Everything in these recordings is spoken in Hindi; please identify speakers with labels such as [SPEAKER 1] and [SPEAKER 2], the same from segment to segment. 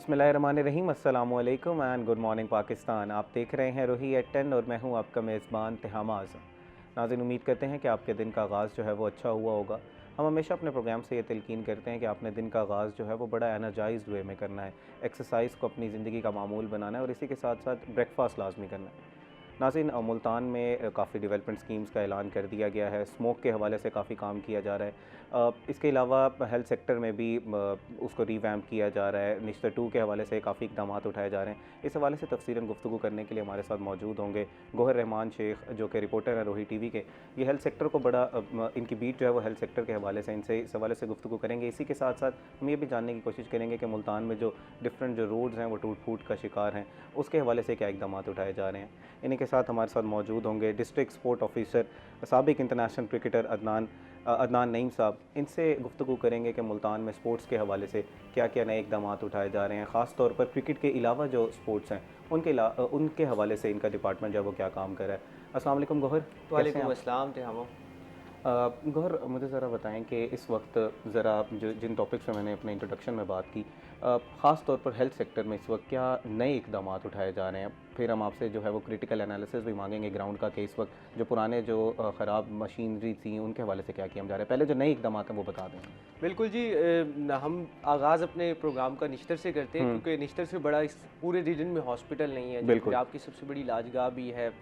[SPEAKER 1] बिस्मिल्लाहिर्रहमानिर्रहीम, अस्सलामुअलैकुम एंड गुड मॉर्निंग पाकिस्तान। आप देख रहे हैं रूही एट 10 और मैं हूं आपका मेज़बान तिहामा आज़म। नाज़रीन, उम्मीद करते हैं कि आपके दिन का आगाज़ जो है वो अच्छा हुआ होगा। हम हमेशा अपने प्रोग्राम से ये तिलकीन करते हैं कि आपने दिन का आगाज़ जो है वो बड़ा एनर्जाइज्ड वे में करना है, एक्सरसाइज को अपनी ज़िंदगी का मामूल बनाना है और इसी के साथ साथ ब्रेकफास्ट लाजमी करना है। नाज़रीन, मुल्तान में काफ़ी डेवलपमेंट स्कीम्स का ऐलान कर दिया गया है। स्मोक के हवाले से काफ़ी काम किया जा रहा है। इसके अलावा हेल्थ सेक्टर में भी उसको रिवैम्प किया जा रहा है। निश्तर 2 के हवाले से काफ़ी इक़दाम उठाए जा रहे हैं। इस हवाले से तफसीलन गुफ्तगू करने के लिए हमारे साथ मौजूद होंगे गौहर रहमान शेख, जो कि रिपोर्टर हैं रूही टीवी के। ये हेल्थ सेक्टर को बड़ा इनकी बीट जो है वो हेल्थ सेक्टर के हवाले से, इनसे इस हवाले से गुफ्तगू करेंगे। इसी के साथ साथ हम ये भी जानने की कोशिश करेंगे कि मुल्तान में जो डिफरेंट जो रोड्स हैं वो टूट फूट का शिकार हैं, उसके हवाले से क्या इक़दाम उठाए जा रहे हैं। इन्हीं के साथ हमारे साथ मौजूद होंगे डिस्ट्रिक्ट स्पोर्ट ऑफिसर साबिक इंटरनेशनल क्रिकेटर अदनान नईम साहब। इनसे गुफ्तगू करेंगे कि मुल्तान में स्पोर्ट्स के हवाले से क्या क्या नए इक़दाम उठाए जा रहे हैं, ख़ास तौर पर क्रिकेट के अलावा जो स्पोर्ट्स हैं उनके हवाले से इनका डिपार्टमेंट जो है वो क्या काम कर रहा है। अस्सलाम वालेकुम गौहर।
[SPEAKER 2] वालेकुम अस्सलाम तिहामा।
[SPEAKER 1] गौहर, मुझे ज़रा बताएं कि इस वक्त ज़रा जो जिन टॉपिक्स पे मैंने अपने इंट्रोडक्शन में बात की, ख़ास तौर पर हेल्थ सेक्टर में इस वक्त क्या नए इक़दाम उठाए जा रहे हैं। फिर हम आपसे जो है वो क्रिटिकल एनालिसिस भी मांगेंगे ग्राउंड का कि इस वक्त जो पुराने जो ख़राब मशीनरी थी उनके हवाले से क्या किया जा रहा है। पहले जो नए इक़दाम हैं वो बता दें।
[SPEAKER 2] बिल्कुल जी, हम आगाज़ अपने प्रोग्राम का निश्तर से करते हैं क्योंकि निश्तर से बड़ा इस पूरे रीजन में हॉस्पिटल नहीं है, जो पंजाब की सबसे बड़ी इलाजगाह भी है,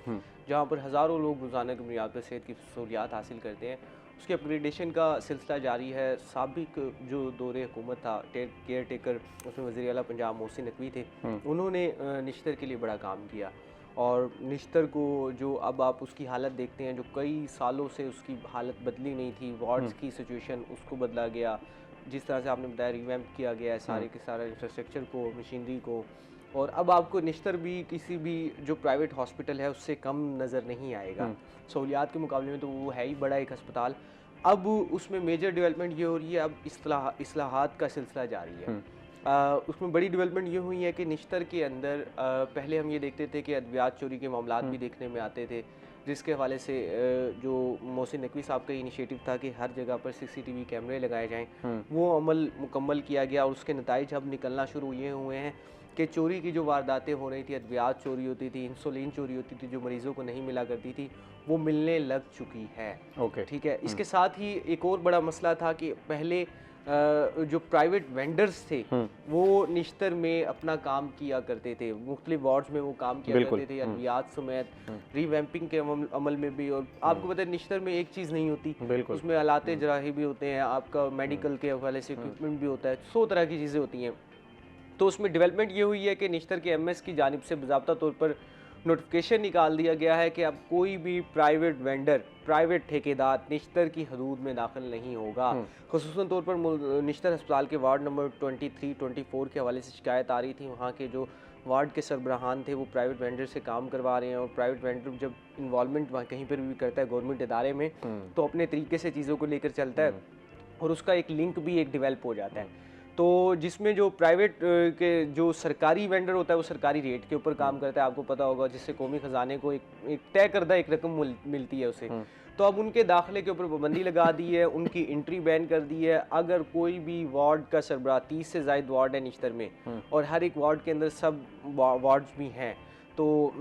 [SPEAKER 2] जहाँ पर हज़ारों लोग रोज़ाना की बुनियाद पर सेहत की सहूलियात हासिल करते हैं। उसके अपग्रेडेशन का सिलसिला जारी है। साबिक जो दौरे हुकूमत था, केयर टेकर, उसमें वज़ीर आला पंजाब मोहसिन नकवी थे, उन्होंने निश्तर के लिए बड़ा काम किया। और निश्तर को जो अब आप उसकी हालत देखते हैं, जो कई सालों से उसकी हालत बदली नहीं थी, वार्ड्स की सिचुएशन उसको बदला गया, जिस तरह से आपने बताया रिवैम्प किया गया है सारे के सारा इंफ्रास्ट्रक्चर को, मशीनरी को। और अब आपको निश्तर भी किसी भी जो प्राइवेट हॉस्पिटल है उससे कम नज़र नहीं आएगा। सहूलियात के मुकाबले में तो वो है ही बड़ा एक अस्पताल। अब उसमें मेजर डेवलपमेंट ये हो रही है, अब इस्लाहात का सिलसिला जारी है। उसमें बड़ी डेवलपमेंट ये हुई है कि निश्तर के अंदर पहले हम ये देखते थे कि अद्वियात चोरी के मामलात भी देखने में आते थे, जिसके हवाले से जो मोहसिन नकवी साहब का इनिशिएटिव था कि हर जगह पर CCTV कैमरे लगाए जाएं, वो अमल मुकम्मल किया गया और उसके नताइज अब निकलना शुरू ये हुए हैं कि चोरी की जो वारदातें हो रही थी, अद्वियात चोरी होती थी, इंसुलिन चोरी होती थी, जो मरीज़ों को नहीं मिला करती थी, वो मिलने लग चुकी है। ठीक है। इसके साथ ही एक और बड़ा मसला था कि पहले जो प्राइवेट वेंडर्स थे वो निश्तर में अपना काम किया करते थे, मुख्तलिफ वार्ड्स में वो काम किया करते थे, अद्वियात समेत रिवैम्पिंग के अमल में भी। और आपको पता है निश्तर में एक चीज़ नहीं होती, उसमें आलाते जराही भी होते हैं, आपका मेडिकल के हवाले से इक्विपमेंट भी होता है, 100 तरह की चीज़ें होती हैं। तो उसमें डेवलपमेंट ये हुई है कि निश्तर के MS की जानिब से बाज़ाब्ता तौर पर नोटिफिकेशन निकाल दिया गया है कि अब कोई भी प्राइवेट वेंडर, प्राइवेट ठेकेदार निश्तर की हदूद में दाखिल नहीं होगा। ख़ुसूसन तौर पर निश्तर अस्पताल के वार्ड नंबर 23, 24 के हवाले से शिकायत आ रही थी। वहाँ के जो वार्ड के सरबराहान थे वो प्राइवेट वेंडर से काम करवा रहे हैं, और प्राइवेट वेंडर जब इन्वॉल्वमेंट वहाँ कहीं पर भी करता है गवर्नमेंट इदारे में, तो अपने तरीके से चीज़ों को लेकर चलता है और उसका एक लिंक भी एक डेवलप हो जाता है। तो जिसमें जो प्राइवेट के जो सरकारी वेंडर होता है वो सरकारी रेट के ऊपर काम करता है, आपको पता होगा, जिससे कौमी ख़जाने को एक तय करदा एक रकम मिलती है उसे। तो अब उनके दाखिले के ऊपर पाबंदी लगा दी है, उनकी एंट्री बैन कर दी है। अगर कोई भी वार्ड का सरबराह, 30 से ज़ायद वार्ड है निश्तर में और हर एक वार्ड के अंदर सब वार्ड्स भी हैं, तो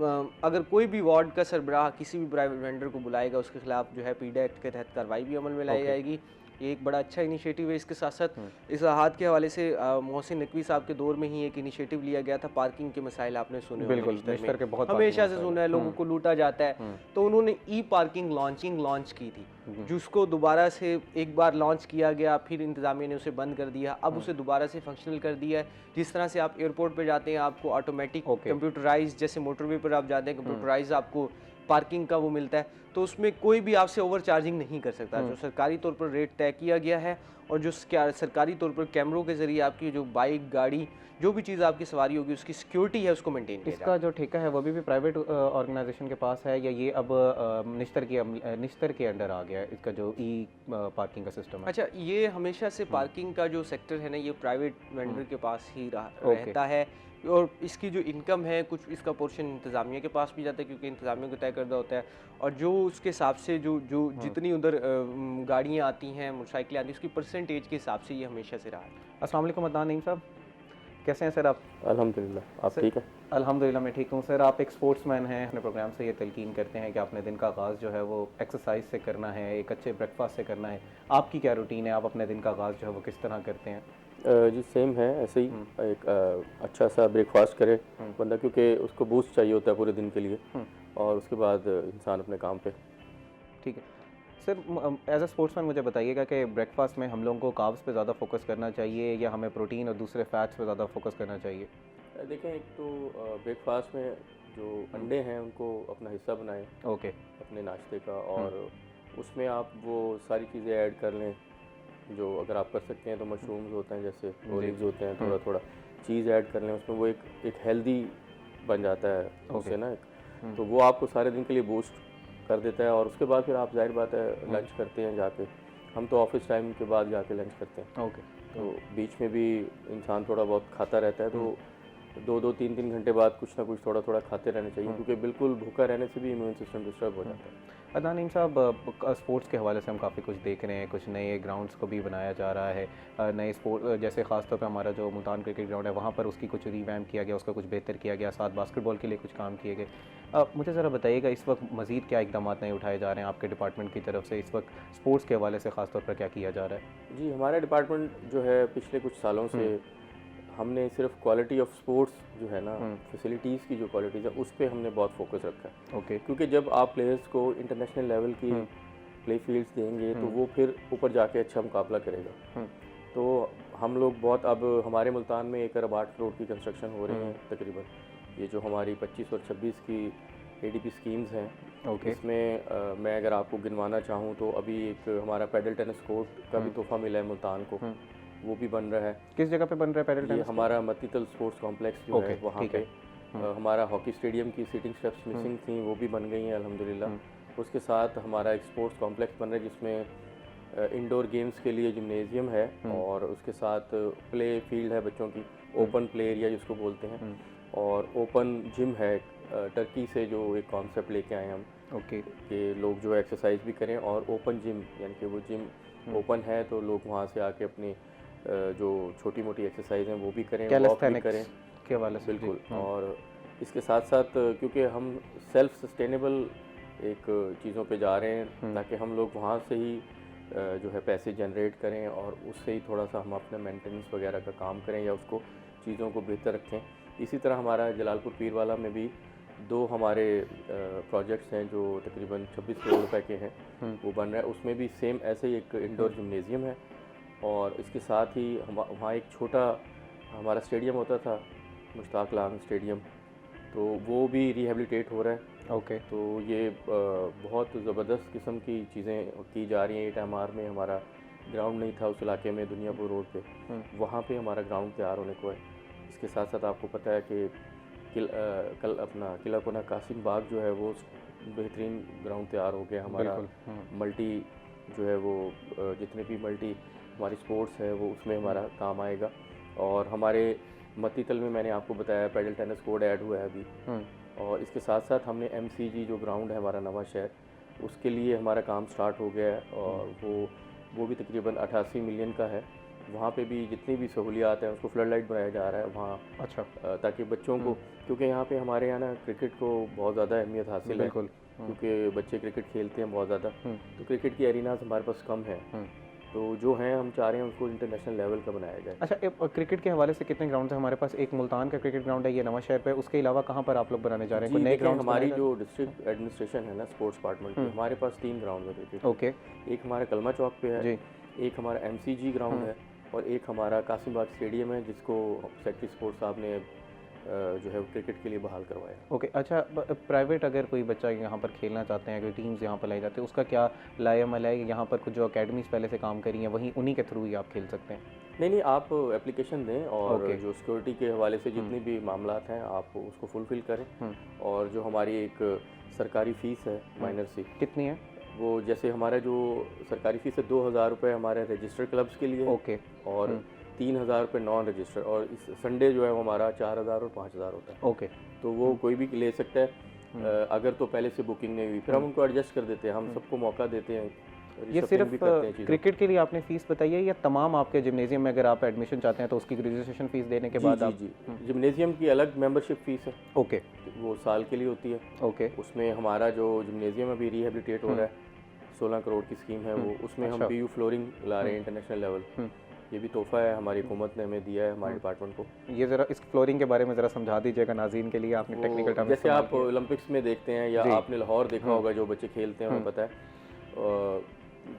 [SPEAKER 2] अगर कोई भी वार्ड का सरबराह किसी भी प्राइवेट वेंडर को बुलाएगा, उसके खिलाफ जो है पीडा एक्ट के तहत कार्रवाई भी अमल में लाई जाएगी। ये एक बड़ा अच्छा इनिशिएटिव है। इसके साथ साथ इस्लाहात के हवाले से मोहसिन नकवी साहब के दौर में ही एक इनिशिएटिव लिया गया था। पार्किंग के मसाइल आपने सुने होंगे, हमेशा से सुना है, लोगों को लूटा जाता है। तो उन्होंने पार्किंग लॉन्च की थी, जिसको दोबारा से एक बार लॉन्च किया गया, फिर इंतजामिया ने उसे बंद कर दिया, अब उसे दोबारा से फंक्शनल कर दिया है। जिस तरह से आप एयरपोर्ट पर जाते हैं, आपको ऑटोमेटिक कंप्यूटराइज, जैसे मोटरवे पर आप जाते हैं कंप्यूटराइज आपको पार्किंग का वो मिलता है, तो उसमें कोई भी आपसे ओवर चार्जिंग नहीं कर सकता। जो सरकारी तौर पर रेट तय किया गया है और जो सरकारी तौर पर कैमरों के जरिए आपकी जो बाइक, गाड़ी, जो भी चीज़ आपकी सवारी होगी, उसकी सिक्योरिटी है, उसको मेंटेन किया।
[SPEAKER 1] इसका जो ठेका है वो भी प्राइवेट ऑर्गेनाइजेशन के पास है, या ये अब निश्तर के अंडर आ गया है, इसका जो पार्किंग का सिस्टम है?
[SPEAKER 2] अच्छा, ये हमेशा से पार्किंग का जो सेक्टर है ना, ये प्राइवेट वेंडर के पास ही रहता है, और इसकी जो इनकम है कुछ इसका पोर्शन इंतज़ामिया के पास भी जाता है, क्योंकि इंतज़ामिया को तय करदा होता है, और जो उसके हिसाब से जो जितनी उधर गाड़ियाँ आती हैं, मोटरसाइकिलें आती हैं, उसकी परसेंटेज के हिसाब से ये हमेशा से रहा है।
[SPEAKER 1] अस्सलाम वालेकुम अदनान नईम साहब, कैसे हैं सर आप?
[SPEAKER 3] अल्हम्दुलिल्लाह, आप ठीक हैं?
[SPEAKER 1] अल्हम्दुलिल्लाह मैं ठीक हूँ सर। आप एक स्पोर्ट्समैन हैं, अपने प्रोग्राम से ये तलकीन करते हैं कि आपने दिन का आगाज़ जो है वो एक्सरसाइज से करना है, एक अच्छे ब्रेकफास्ट से करना है। आपकी क्या रूटीन है, आप अपने दिन का आगाज़ जो है वो किस तरह करते हैं?
[SPEAKER 3] जी सेम है, ऐसे ही एक अच्छा सा ब्रेकफास्ट करे बंदा, क्योंकि उसको बूस्ट चाहिए होता है पूरे दिन के लिए, और उसके बाद इंसान अपने काम पे।
[SPEAKER 1] ठीक है सर, एज अ स्पोर्ट्समैन मुझे बताइएगा कि ब्रेकफास्ट में हम लोगों को कार्ब्स पे ज़्यादा फोकस करना चाहिए या हमें प्रोटीन और दूसरे फैट्स पे ज़्यादा फोकस करना चाहिए?
[SPEAKER 3] देखें, एक तो ब्रेकफास्ट में जो अंडे हैं उनको अपना हिस्सा बनाएं
[SPEAKER 1] ओके।
[SPEAKER 3] अपने नाश्ते का, और उसमें आप वो सारी चीज़ें ऐड कर लें जो अगर आप कर सकते हैं। तो मशरूम्स होते हैं, जैसे ओलिव्स होते हैं, थोड़ा थोड़ा चीज़ ऐड कर लें उसमें, वो एक हेल्दी बन जाता है उससे ना तो वो आपको सारे दिन के लिए बूस्ट कर देता है। और उसके बाद फिर आप जाहिर बात है लंच करते हैं जाके, हम तो ऑफिस टाइम के बाद जाके लंच करते हैं।
[SPEAKER 1] ओके।
[SPEAKER 3] तो बीच में भी इंसान थोड़ा बहुत खाता रहता है, तो 2-2, 3-3 घंटे बाद कुछ ना कुछ थोड़ा थोड़ा खाते रहना चाहिए, क्योंकि बिल्कुल भूखा रहने से भी इम्यून सिस्टम डिस्टर्ब हो जाता है।
[SPEAKER 1] अदनान साहब, स्पोर्ट्स के हवाले से हम काफ़ी कुछ देख रहे हैं, कुछ नए ग्राउंड्स को भी बनाया जा रहा है, नए स्पोर्ट जैसे ख़ासतौर पे हमारा जो मुल्तान क्रिकेट ग्राउंड है वहाँ पर उसकी कुछ रिवैम्प किया गया, उसका कुछ बेहतर किया गया, साथ बास्केटबॉल के लिए कुछ काम किए गए। मुझे ज़रा बताइएगा इस वक्त मज़ीद क्या इकदाम नए उठाए जा रहे हैं आपके डिपार्टमेंट की तरफ से, इस वक्त स्पोर्ट्स के हवाले से ख़ासतौर पर क्या किया जा रहा है?
[SPEAKER 3] जी, हमारा डिपार्टमेंट जो है पिछले कुछ सालों से हमने सिर्फ क्वालिटी ऑफ स्पोर्ट्स जो है ना, फैसिलिटीज़ की जो क्वालिटीज़ है उस पर हमने बहुत फोकस रखा है।
[SPEAKER 1] ओके।
[SPEAKER 3] क्योंकि जब आप प्लेयर्स को इंटरनेशनल लेवल की प्ले फील्ड्स देंगे तो वो फिर ऊपर जाके अच्छा मुकाबला करेगा। तो हम लोग बहुत, अब हमारे मुल्तान में 1 अरब 8 करोड़ की कंस्ट्रक्शन हो रही है तकरीबन। ये जो हमारी 25 और 26 की ADP स्कीम्स हैं,
[SPEAKER 1] ओके।
[SPEAKER 3] इसमें मैं अगर आपको गिनवाना चाहूँ तो अभी एक हमारा पैडल टेनिस कोर्ट का भी तोहफा मिला है मुल्तान को, वो भी बन रहा है।
[SPEAKER 1] किस जगह पे बन रहा है पैडल
[SPEAKER 3] ये
[SPEAKER 1] टेनिस?
[SPEAKER 3] हमारा मतीतल स्पोर्ट्स कॉम्प्लेक्स जो है वहाँ पे हमारा हॉकी स्टेडियम की सीटिंग स्टेप्स मिसिंग थी, वो भी बन गई हैं अल्हम्दुलिल्लाह। उसके साथ हमारा एक स्पोर्ट्स कॉम्प्लेक्स बन रहा है जिसमें इंडोर गेम्स के लिए जिम्नेजियम है, और उसके साथ प्ले फील्ड है बच्चों की, ओपन प्ले एरिया जिसको बोलते हैं, और ओपन जिम है। टर्की से जो एक कॉन्सेप्ट लेके आए हम,
[SPEAKER 1] ओके,
[SPEAKER 3] कि लोग जो एक्सरसाइज भी करें, और ओपन जिम यानी कि वो जिम ओपन है तो लोग वहाँ से आके अपनी जो छोटी मोटी एक्सरसाइज हैं वो भी करें, वॉक भी करें
[SPEAKER 1] के हवाले से।
[SPEAKER 3] बिल्कुल। और इसके साथ साथ क्योंकि हम सेल्फ सस्टेनेबल एक चीज़ों पे जा रहे हैं, ताकि हम लोग वहाँ से ही जो है पैसे जनरेट करें, और उससे ही थोड़ा सा हम अपना मेंटेनेंस वगैरह का काम करें या उसको चीज़ों को बेहतर रखें। इसी तरह हमारा जलालपुर पीरवाला में भी 2 हमारे प्रोजेक्ट्स हैं जो तकरीबन 26 करोड़ रुपए के हैं, वो बन रहा है। उसमें भी सेम ऐसे ही एक इंडोर जिम्नेजियम है, और इसके साथ ही वहाँ एक छोटा हमारा स्टेडियम होता था, मुश्ताक लांग स्टेडियम, तो वो भी रिहेबिलिटेट हो रहा है।
[SPEAKER 1] ओके।
[SPEAKER 3] तो ये बहुत ज़बरदस्त किस्म की चीज़ें की जा रही हैं। AMR में हमारा ग्राउंड नहीं था उस इलाके में, दुनियापुर रोड पे, वहाँ पे हमारा ग्राउंड तैयार होने को है। इसके साथ साथ आपको पता है कि कल अपना किला कोना कासिम बाग जो है वो बेहतरीन ग्राउंड तैयार हो गया हमारा। मल्टी जो है वो जितने भी मल्टी हमारी स्पोर्ट्स है वो उसमें हमारा काम आएगा। और हमारे मतीतल में मैंने आपको बताया पैडल टेनिस कोर्ट ऐड हुआ है अभी, और इसके साथ साथ हमने MCG जो ग्राउंड है हमारा नवा शहर, उसके लिए हमारा काम स्टार्ट हो गया है, और वो भी तकरीबन 88 मिलियन का है। वहाँ पे भी जितनी भी सहूलियात हैं उसको फ्लड लाइट बनाया जा रहा है वहाँ।
[SPEAKER 1] अच्छा।
[SPEAKER 3] ताकि बच्चों को, क्योंकि यहाँ पे हमारे यहाँ ना क्रिकेट को बहुत ज़्यादा अहमियत हासिल है, क्योंकि बच्चे क्रिकेट खेलते हैं बहुत ज़्यादा, तो क्रिकेट की एरिनाज हमारे पास कम है, तो जो हैं हम चाह रहे हैं उसको इंटरनेशनल लेवल का बनाया जाए।
[SPEAKER 1] अच्छा, क्रिकेट के हवाले से कितने ग्राउंड हैं हमारे पास? एक मुल्तान का क्रिकेट ग्राउंड है, ये नवा शहर पे, उसके अलावा कहाँ पर आप लोग बनाने जा रहे हैं? नए ग्राउंड?
[SPEAKER 3] हमारी जो डिस्ट्रिक्ट एडमिनिस्ट्रेशन है ना स्पोर्ट्स डिपार्टमेंट की, हमारे पास 3 ग्राउंड है क्रिकेट।
[SPEAKER 1] ओके।
[SPEAKER 3] एक हमारा कलमा चौक पे है, एक हमारा MCG ग्राउंड है, और एक हमारा कासिम बाग स्टेडियम है जिसको सेक्रेटरी स्पोर्ट्स साहब ने जो है क्रिकेट के लिए बहाल करवाया।
[SPEAKER 1] ओके। अच्छा, प्राइवेट अगर कोई बच्चा यहाँ पर खेलना चाहते हैं, कोई टीम्स यहाँ पर लाई जाती है, उसका क्या लाएमल है? यहाँ पर कुछ जो अकेडमीज़ पहले से काम करी हैं वहीं उन्हीं के थ्रू ही आप खेल सकते हैं?
[SPEAKER 3] नहीं, आप एप्लीकेशन दें, और जो सिक्योरिटी के हवाले से जितनी भी मामलात हैं आप उसको फुलफ़िल करें। और जो हमारी एक सरकारी फ़ीस है माइनर सी,
[SPEAKER 1] कितनी है
[SPEAKER 3] वो? जैसे हमारा जो सरकारी फ़ीस है 2000 रुपये हमारे रजिस्टर्ड क्लब्स के लिए,
[SPEAKER 1] ओके,
[SPEAKER 3] और 3000 रुपये नॉन रजिस्टर्ड, और इस संडे जो है वो हमारा 4000 और 5000 होता है।
[SPEAKER 1] ओके।
[SPEAKER 3] तो वो कोई भी ले सकता है, अगर तो पहले से बुकिंग नहीं हुई, फिर हम उनको एडजस्ट कर देते हैं, हम सबको मौका देते हैं
[SPEAKER 1] ये सिर्फ क्रिकेट के लिए आपने फ़ीस बताई है या तमाम आपके जिम्नेजियम में अगर आप एडमिशन चाहते हैं तो उसकी रजिस्ट्रेशन फ़ीस देने के बाद आप?
[SPEAKER 3] जिम्नेजियम की अलग मेंबरशिप फ़ीस है।
[SPEAKER 1] ओके।
[SPEAKER 3] वो साल के लिए होती है।
[SPEAKER 1] ओके।
[SPEAKER 3] उसमें हमारा जो जिम्नेजियम अभी रिहेबिलिटेट हो रहा है, 16 करोड़ की स्कीम है वो, उसमें हम PU फ्लोरिंग ला रहे हैं इंटरनेशनल लेवल। ये भी तोहफा है हमारी हुकूमत ने हमें दिया है, हमारे डिपार्टमेंट को।
[SPEAKER 1] ये ज़रा इस फ्लोरिंग के बारे में ज़रा समझा दीजिएगा नाज़रीन के लिए, आपने टेक्निकल टर्म
[SPEAKER 3] जैसे आप ओलंपिक्स में देखते हैं या आपने लाहौर देखा होगा, जो बच्चे खेलते हैं उन्हें पता है,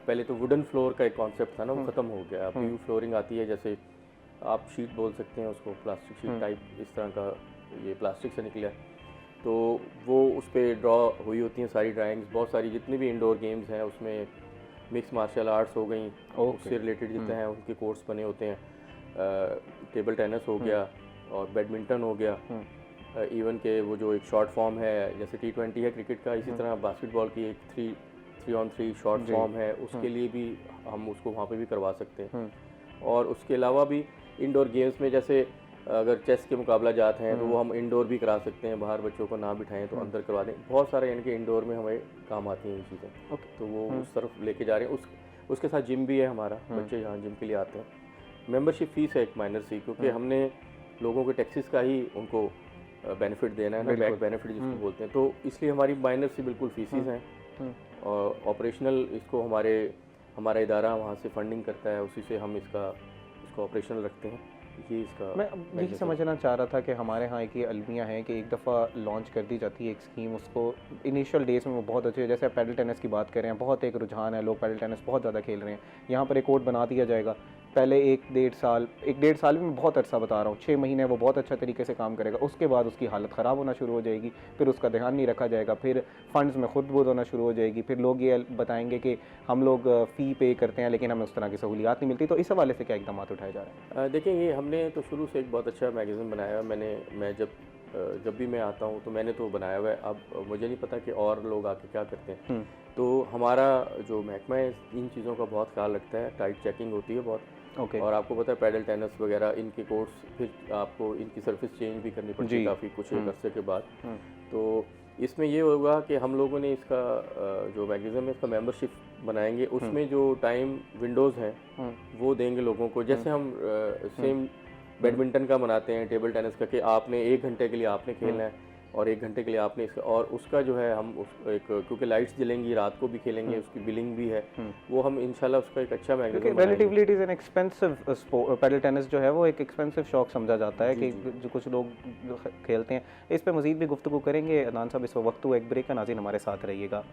[SPEAKER 3] पहले तो वुडन फ्लोर का एक कॉन्सेप्ट था ना, वो ख़त्म हो गया। PU फ्लोरिंग आती है, जैसे आप शीट बोल सकते हैं उसको, प्लास्टिक शीट टाइप इस तरह का, ये प्लास्टिक से निकला है, तो वो उस पर ड्रॉ हुई होती हैं सारी ड्राइंग्स। बहुत सारी जितनी भी इंडोर गेम्स हैं उसमें मिक्स मार्शल आर्ट्स हो गई, उससे रिलेटेड जितने हैं उनके कोर्स बने होते हैं। टेबल टेनिस हो गया और बैडमिंटन हो गया, इवन के वो जो एक शॉर्ट फॉर्म है जैसे T20 है क्रिकेट का, इसी तरह बास्केटबॉल की एक 3-on-3 शॉर्ट फॉर्म है, उसके लिए भी हम उसको वहाँ पे भी करवा सकते हैं। और उसके अलावा भी इंडोर गेम्स में जैसे अगर चेस के मुकाबला जाते हैं तो वो हम इंडोर भी करा सकते हैं, बाहर बच्चों को ना बिठाएं तो अंदर करवा दें। बहुत सारे यानी कि इंडोर में हमें काम आती हैं ये चीज़ें। तो वो उस तरफ लेके जा रहे हैं। उसके साथ जिम भी है हमारा, बच्चे यहाँ जिम के लिए आते हैं। मेंबरशिप फ़ीस है एक माइनर सी, क्योंकि हमने लोगों के टैक्सेस का ही उनको बेनिफिट देना है ना, बैक बेनिफिट जिसको बोलते हैं, तो इसलिए हमारी माइनर सी बिल्कुल फीसिस हैं। और ऑपरेशनल इसको हमारा इदारा वहाँ से फंडिंग करता है, उसी से हम इसको ऑपरेशनल रखते हैं। ये इसका
[SPEAKER 1] मैं यही समझना चाह रहा था कि हमारे यहाँ एक ये अलमिया है कि एक दफ़ा लॉन्च कर दी जाती है एक स्कीम, उसको इनिशियल डेज में वो बहुत अच्छी है। जैसे आप पैडल टेनिस की बात कर रहे हैं, बहुत एक रुझान है, लोग पैडल टेनिस बहुत ज़्यादा खेल रहे हैं। यहाँ पर एक कोर्ट बना दिया जाएगा, पहले एक डेढ़ साल में बहुत अर्सा बता रहा हूँ, 6 महीने वो बहुत अच्छा तरीके से काम करेगा। उसके बाद उसकी हालत ख़राब होना शुरू हो जाएगी, फिर उसका ध्यान नहीं रखा जाएगा, फिर फंड्स में खुद बोझ होना शुरू हो जाएगी, फिर लोग ये बताएंगे कि हम लोग फ़ी पे करते हैं लेकिन हमें उस तरह की सहूलियात नहीं मिलती। तो इस हवाले से क्या इकदाम उठाए जा रहे हैं?
[SPEAKER 3] देखिए, ये हमने तो शुरू से एक बहुत अच्छा मैगज़ीन बनाया है। मैं जब भी मैं आता हूँ तो मैंने तो बनाया हुआ है। अब मुझे नहीं पता कि और लोग आके क्या करते हैं। तो हमारा जो महकमा है इन चीज़ों का बहुत ख्याल रखता है, टाइट चेकिंग होती है बहुत। और आपको पता है पैडल टेनिस वगैरह इनके कोर्स, फिर आपको इनकी सर्विस चेंज भी करनी पड़ती है काफ़ी कुछ अरसे के बाद। तो इसमें ये होगा कि हम लोगों ने इसका जो मैगज़ीन में इसका मेंबरशिप बनाएंगे, उसमें जो टाइम विंडोज़ हैं वो देंगे लोगों को। जैसे हम सेम बैडमिंटन का बनाते हैं, टेबल टेनिस का, कि आपने 1 घंटे के लिए आपने खेलना है और 1 घंटे के लिए आपने इसका, और उसका जो है हम क्योंकि लाइट्स जलेंगी, रात को भी खेलेंगे, उसकी बिलिंग भी है, वो हम इंशाल्लाह उसका एक अच्छा मैगज़ीन बनाएंगे।
[SPEAKER 1] Relatively it is an expensive sport, paddle tennis जो है वो एक एक्सपेंसिव शौक समझा जाता है कि जो कुछ लोग खेलते हैं। इस पर मज़ीद भी गुफ्तगू करेंगे। अदनान साहब, इस वक्त एक ब्रेक का, नाज़रीन हमारे साथ रहिएगा।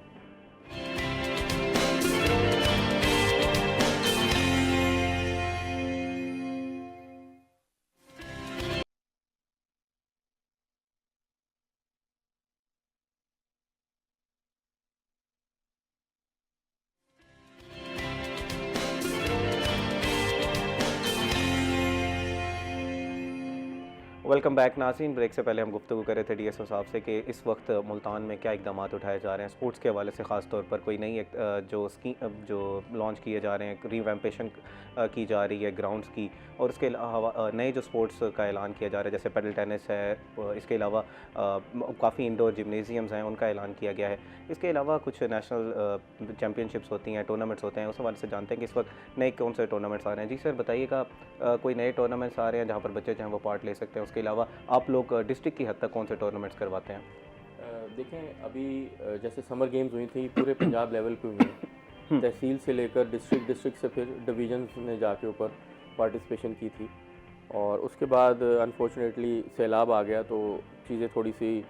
[SPEAKER 1] वेलकम बैक नाज़रीन। ब्रेक से पहले हम गुफ्तगू कर रहे थे DSO साहब से कि इस वक्त मुल्तान में क्या इकदाम उठाए जा रहे हैं स्पोर्ट्स के हवाले से, ख़ास तौर पर कोई नई जो लॉन्च किए जा रहे हैं, रिवैम्पेशन की जा रही है ग्राउंड्स की, और उसके अलावा नए जो स्पोर्ट्स का ऐलान किया जा रहा है जैसे पैडल टेनिस है, इसके अलावा काफ़ी इंडोर जिम्नेजियम्स हैं उनका ऐलान किया गया है। इसके अलावा कुछ नेशनल चैम्पियनशिप्स होती हैं, टूर्नामेंट्स होते हैं, उस हवाले से जानते हैं कि इस वक्त नए कौन से टूर्नामेंट्स आ रहे हैं। जी सर, बताइएगा, कोई नए टूर्नामेंट्स आ रहे हैं जहाँ पर बच्चे चाहें वो पार्ट ले सकते हैं? उसके अलावा आप लोग डिस्ट्रिक्ट की हद तक कौन से टूर्नामेंट्स करवाते हैं?
[SPEAKER 3] देखें, अभी जैसे समर गेम्स हुई थी पूरे पंजाब लेवल पे हुई हैं, तहसील से लेकर डिस्ट्रिक्ट से फिर डिवीजन्स ने जाके ऊपर पार्टिसिपेशन की थी, और उसके बाद अनफॉर्चुनेटली सैलाब आ गया तो चीज़ें थोड़ी सी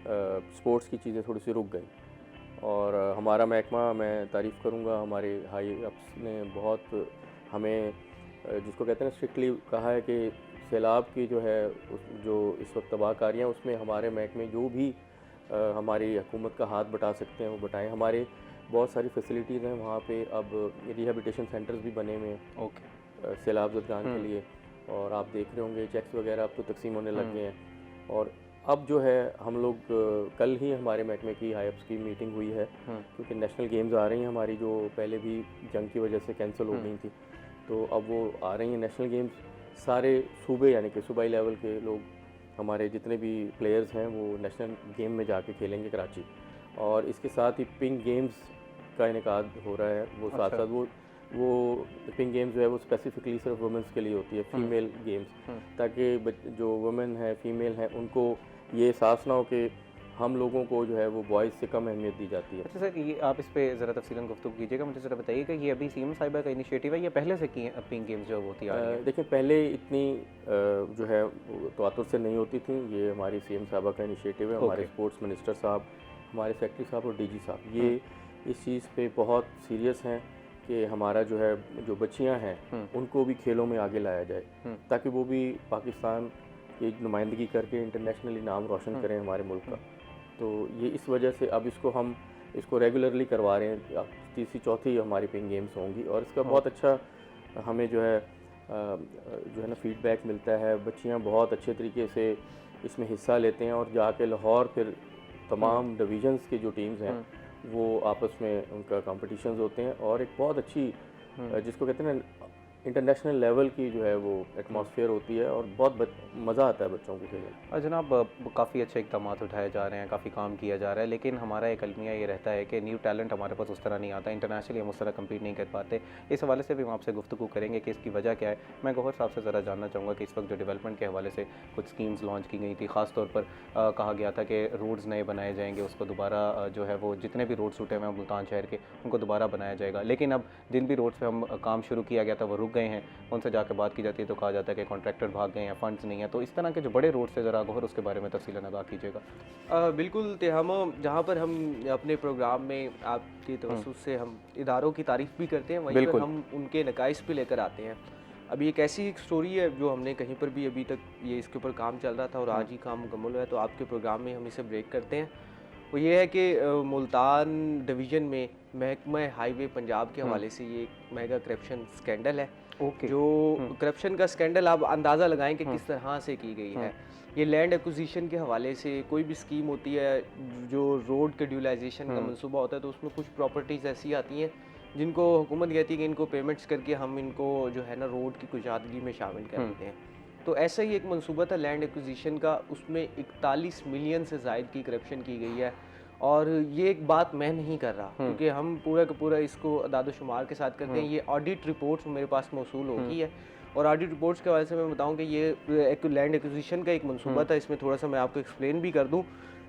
[SPEAKER 3] स्पोर्ट्स की चीज़ें थोड़ी सी रुक गई। और हमारा महकमा, मैं तारीफ़ करूँगा, हमारे हाई अप्स ने बहुत हमें जिसको कहते हैं स्ट्रिक्टली कहा है कि सैलाब की जो इस वक्त तबाहकारियाँ, उसमें हमारे महकमे जो भी हमारी हुकूमत का हाथ बटा सकते हैं वो बटाएं। हमारे बहुत सारी फैसिलिटीज़ हैं वहाँ पे, अब रिहेबिलिटेशन सेंटर्स भी बने हुए हैं सैलाब ज़दगान के लिए, और आप देख रहे होंगे चेक्स वगैरह अब तो तकसीम होने लग गए हैं। और अब जो है हम लोग कल ही हमारे महकमे की हाईअप्स की मीटिंग हुई है, क्योंकि नेशनल गेम्स आ रही हैं हमारी, जो पहले भी जंग की वजह से कैंसिल हो गई थी, तो अब वो आ रही हैं नेशनल गेम्स। सारे सूबे यानी कि सूबाई लेवल के लोग, हमारे जितने भी प्लेयर्स हैं वो नेशनल गेम में जाके खेलेंगे कराची। और इसके साथ ही पिंक गेम्स का इनेकाद हो रहा है, वो साथ साथ वो पिंक गेम्स जो है वो स्पेसिफिकली सिर्फ वुमेंस के लिए होती है, फीमेल गेम्स, ताकि जो वुमेन है, फीमेल हैं, उनको ये एहसास ना हो कि हम लोगों को जो है वो बॉयज़ से कम अहमियत दी जाती है।
[SPEAKER 1] अच्छा सर, ये आप इस पे ज़रा तफसीलन गुफ्तगू कीजिएगा, मुझे ज़रा बताइए कि ये अभी सीएम साहिबा का इनिशिएटिव है या पहले से की पिंक गेम्स जो होती आ रही है?
[SPEAKER 3] देखिए, पहले इतनी जो है तवातुर से नहीं होती थी, ये हमारी सीएम साहिबा का इनिशिएटिव है। हमारे स्पोर्ट्स मिनिस्टर साहब, हमारे सेक्रेटरी साहब और डीजी साहब ये इस चीज़ पे बहुत सीरियस हैं कि हमारा जो है जो बच्चियां हैं उनको भी खेलों में आगे लाया जाए, ताकि वो भी पाकिस्तान की नुमाइंदगी करके इंटरनेशनली नाम रोशन करें हमारे मुल्क का। तो ये इस वजह से अब इसको रेगुलरली करवा रहे हैं। तीसरी चौथी हमारी पिंक गेम्स होंगी और इसका बहुत अच्छा हमें जो है ना फीडबैक मिलता है। बच्चियां बहुत अच्छे तरीके से इसमें हिस्सा लेते हैं और जाके लाहौर फिर तमाम डिवीजन्स के जो टीम्स हैं वो आपस में उनका कॉम्पिटिशन्स होते हैं और एक बहुत अच्छी जिसको कहते हैं ना इंटरनेशनल लेवल की जो है वो एटमॉस्फेयर होती है और बहुत मज़ा आता है बच्चों को खेलने।
[SPEAKER 1] जनाब, काफ़ी अच्छे इक़दाम उठाए जा रहे हैं, काफ़ी काम किया जा रहा है, लेकिन हमारा एक अलमिया ये रहता है कि न्यू टैलेंट हमारे पास उस तरह नहीं आता, इंटरनेशनली हम उस तरह कम्पीट नहीं कर पाते। इस हवाले से भी हम आपसे गुफ्तगू करेंगे कि इसकी वजह क्या है। मैं गौहर साहब से ज़रा जानना चाहूँगा कि इस वक्त जो डेवलपमेंट के हवाले से कुछ स्कीम्स लॉन्च की गई थी, ख़ास तौर पर कहा गया था कि रोड्स नए बनाए जाएंगे, उसको दोबारा जो है वो जितने भी रोड्स टूटे हुए हैं मुल्तान शहर के उनको दोबारा बनाया जाएगा। लेकिन अब जिन भी रोड्स पर हम काम शुरू किया गया था वो रुक गए हैं, उनसे जाकर बात की जाती है तो कहा जाता है कि कॉन्ट्रैक्टर भाग गए हैं, फंड्स नहीं है। तो इस तरह के जो बड़े रोड से ज़रा गौहर उसके बारे में तफसीलन आगाह कीजिएगा।
[SPEAKER 2] बिल्कुल तेहमा, जहाँ पर हम अपने प्रोग्राम में आपकी तवज्जो से हम इदारों की तारीफ़ भी करते हैं, वहीं पर हम उनके नकाइस भी लेकर आते हैं। अभी एक ऐसी एक स्टोरी है जो हमने कहीं पर भी अभी तक ये इसके ऊपर काम चल रहा था और आज ही काम मुकम्मल हुआ है, तो आपके प्रोग्राम में हम इसे ब्रेक करते हैं। वो ये है कि मुल्तान डिवीज़न में महकमा हाईवे पंजाब के हवाले से ये एक मेगा करप्शन स्कैंडल है। जो करप्शन का स्कैंडल आप अंदाज़ा लगाएं कि किस तरह से की गई है। ये लैंड एक्विजिशन के हवाले से कोई भी स्कीम होती है, जो रोड के ड्यूलाइजेशन का मंसूबा होता है, तो उसमें कुछ प्रॉपर्टीज़ ऐसी आती हैं जिनको हुकूमत कहती है कि इनको पेमेंट्स करके हम इनको जो है ना रोड की कुशादगी में शामिल कर देते हैं। तो ऐसा ही एक मंसूबा था लैंड एक्विजिशन का, उसमें 41 मिलियन से ज़ायद की करप्शन की गई है। और ये एक बात मैं नहीं कर रहा, क्योंकि हम पूरा का पूरा इसको अदाद-ओ-शुमार के साथ करते हैं। ये ऑडिट रिपोर्ट्स मेरे पास मौसूल होगी है और ऑडिट रिपोर्ट्स के हवाले से मैं बताऊं कि ये एक लैंड एक्विजिशन का एक मंसूबा था। इसमें थोड़ा सा मैं आपको एक्सप्लेन भी कर दूं।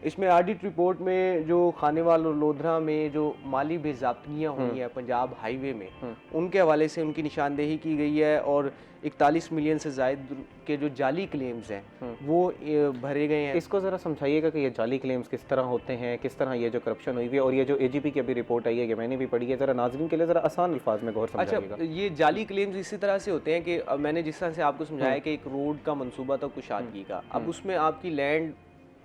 [SPEAKER 2] इसमें ऑडिट रिपोर्ट में जो खानेवाल और लोधरा में जो माली बेज़ाब्तियाँ हुई हैं पंजाब हाईवे में, उनके हवाले से उनकी निशानदेही की गई है और 41 मिलियन से ज़ायद के जो जाली क्लेम्स हैं वो भरे गए हैं।
[SPEAKER 1] इसको ज़रा समझाइएगा कि ये जाली क्लेम्स किस तरह होते हैं, किस तरह ये जो करप्शन हुई है, और ये जो AGP की अभी रिपोर्ट आई है कि मैंने भी पढ़ी है, ज़रा नाज़रीन के लिए ज़रा आसान अल्फाज में गौर समझाइएगा।
[SPEAKER 2] अच्छा, ये जाली क्लेम्स इसी तरह से होते हैं कि मैंने जिस तरह से आपको समझाया कि एक रोड का मंसूबा था कुशादगी का, अब उसमें आपकी लैंड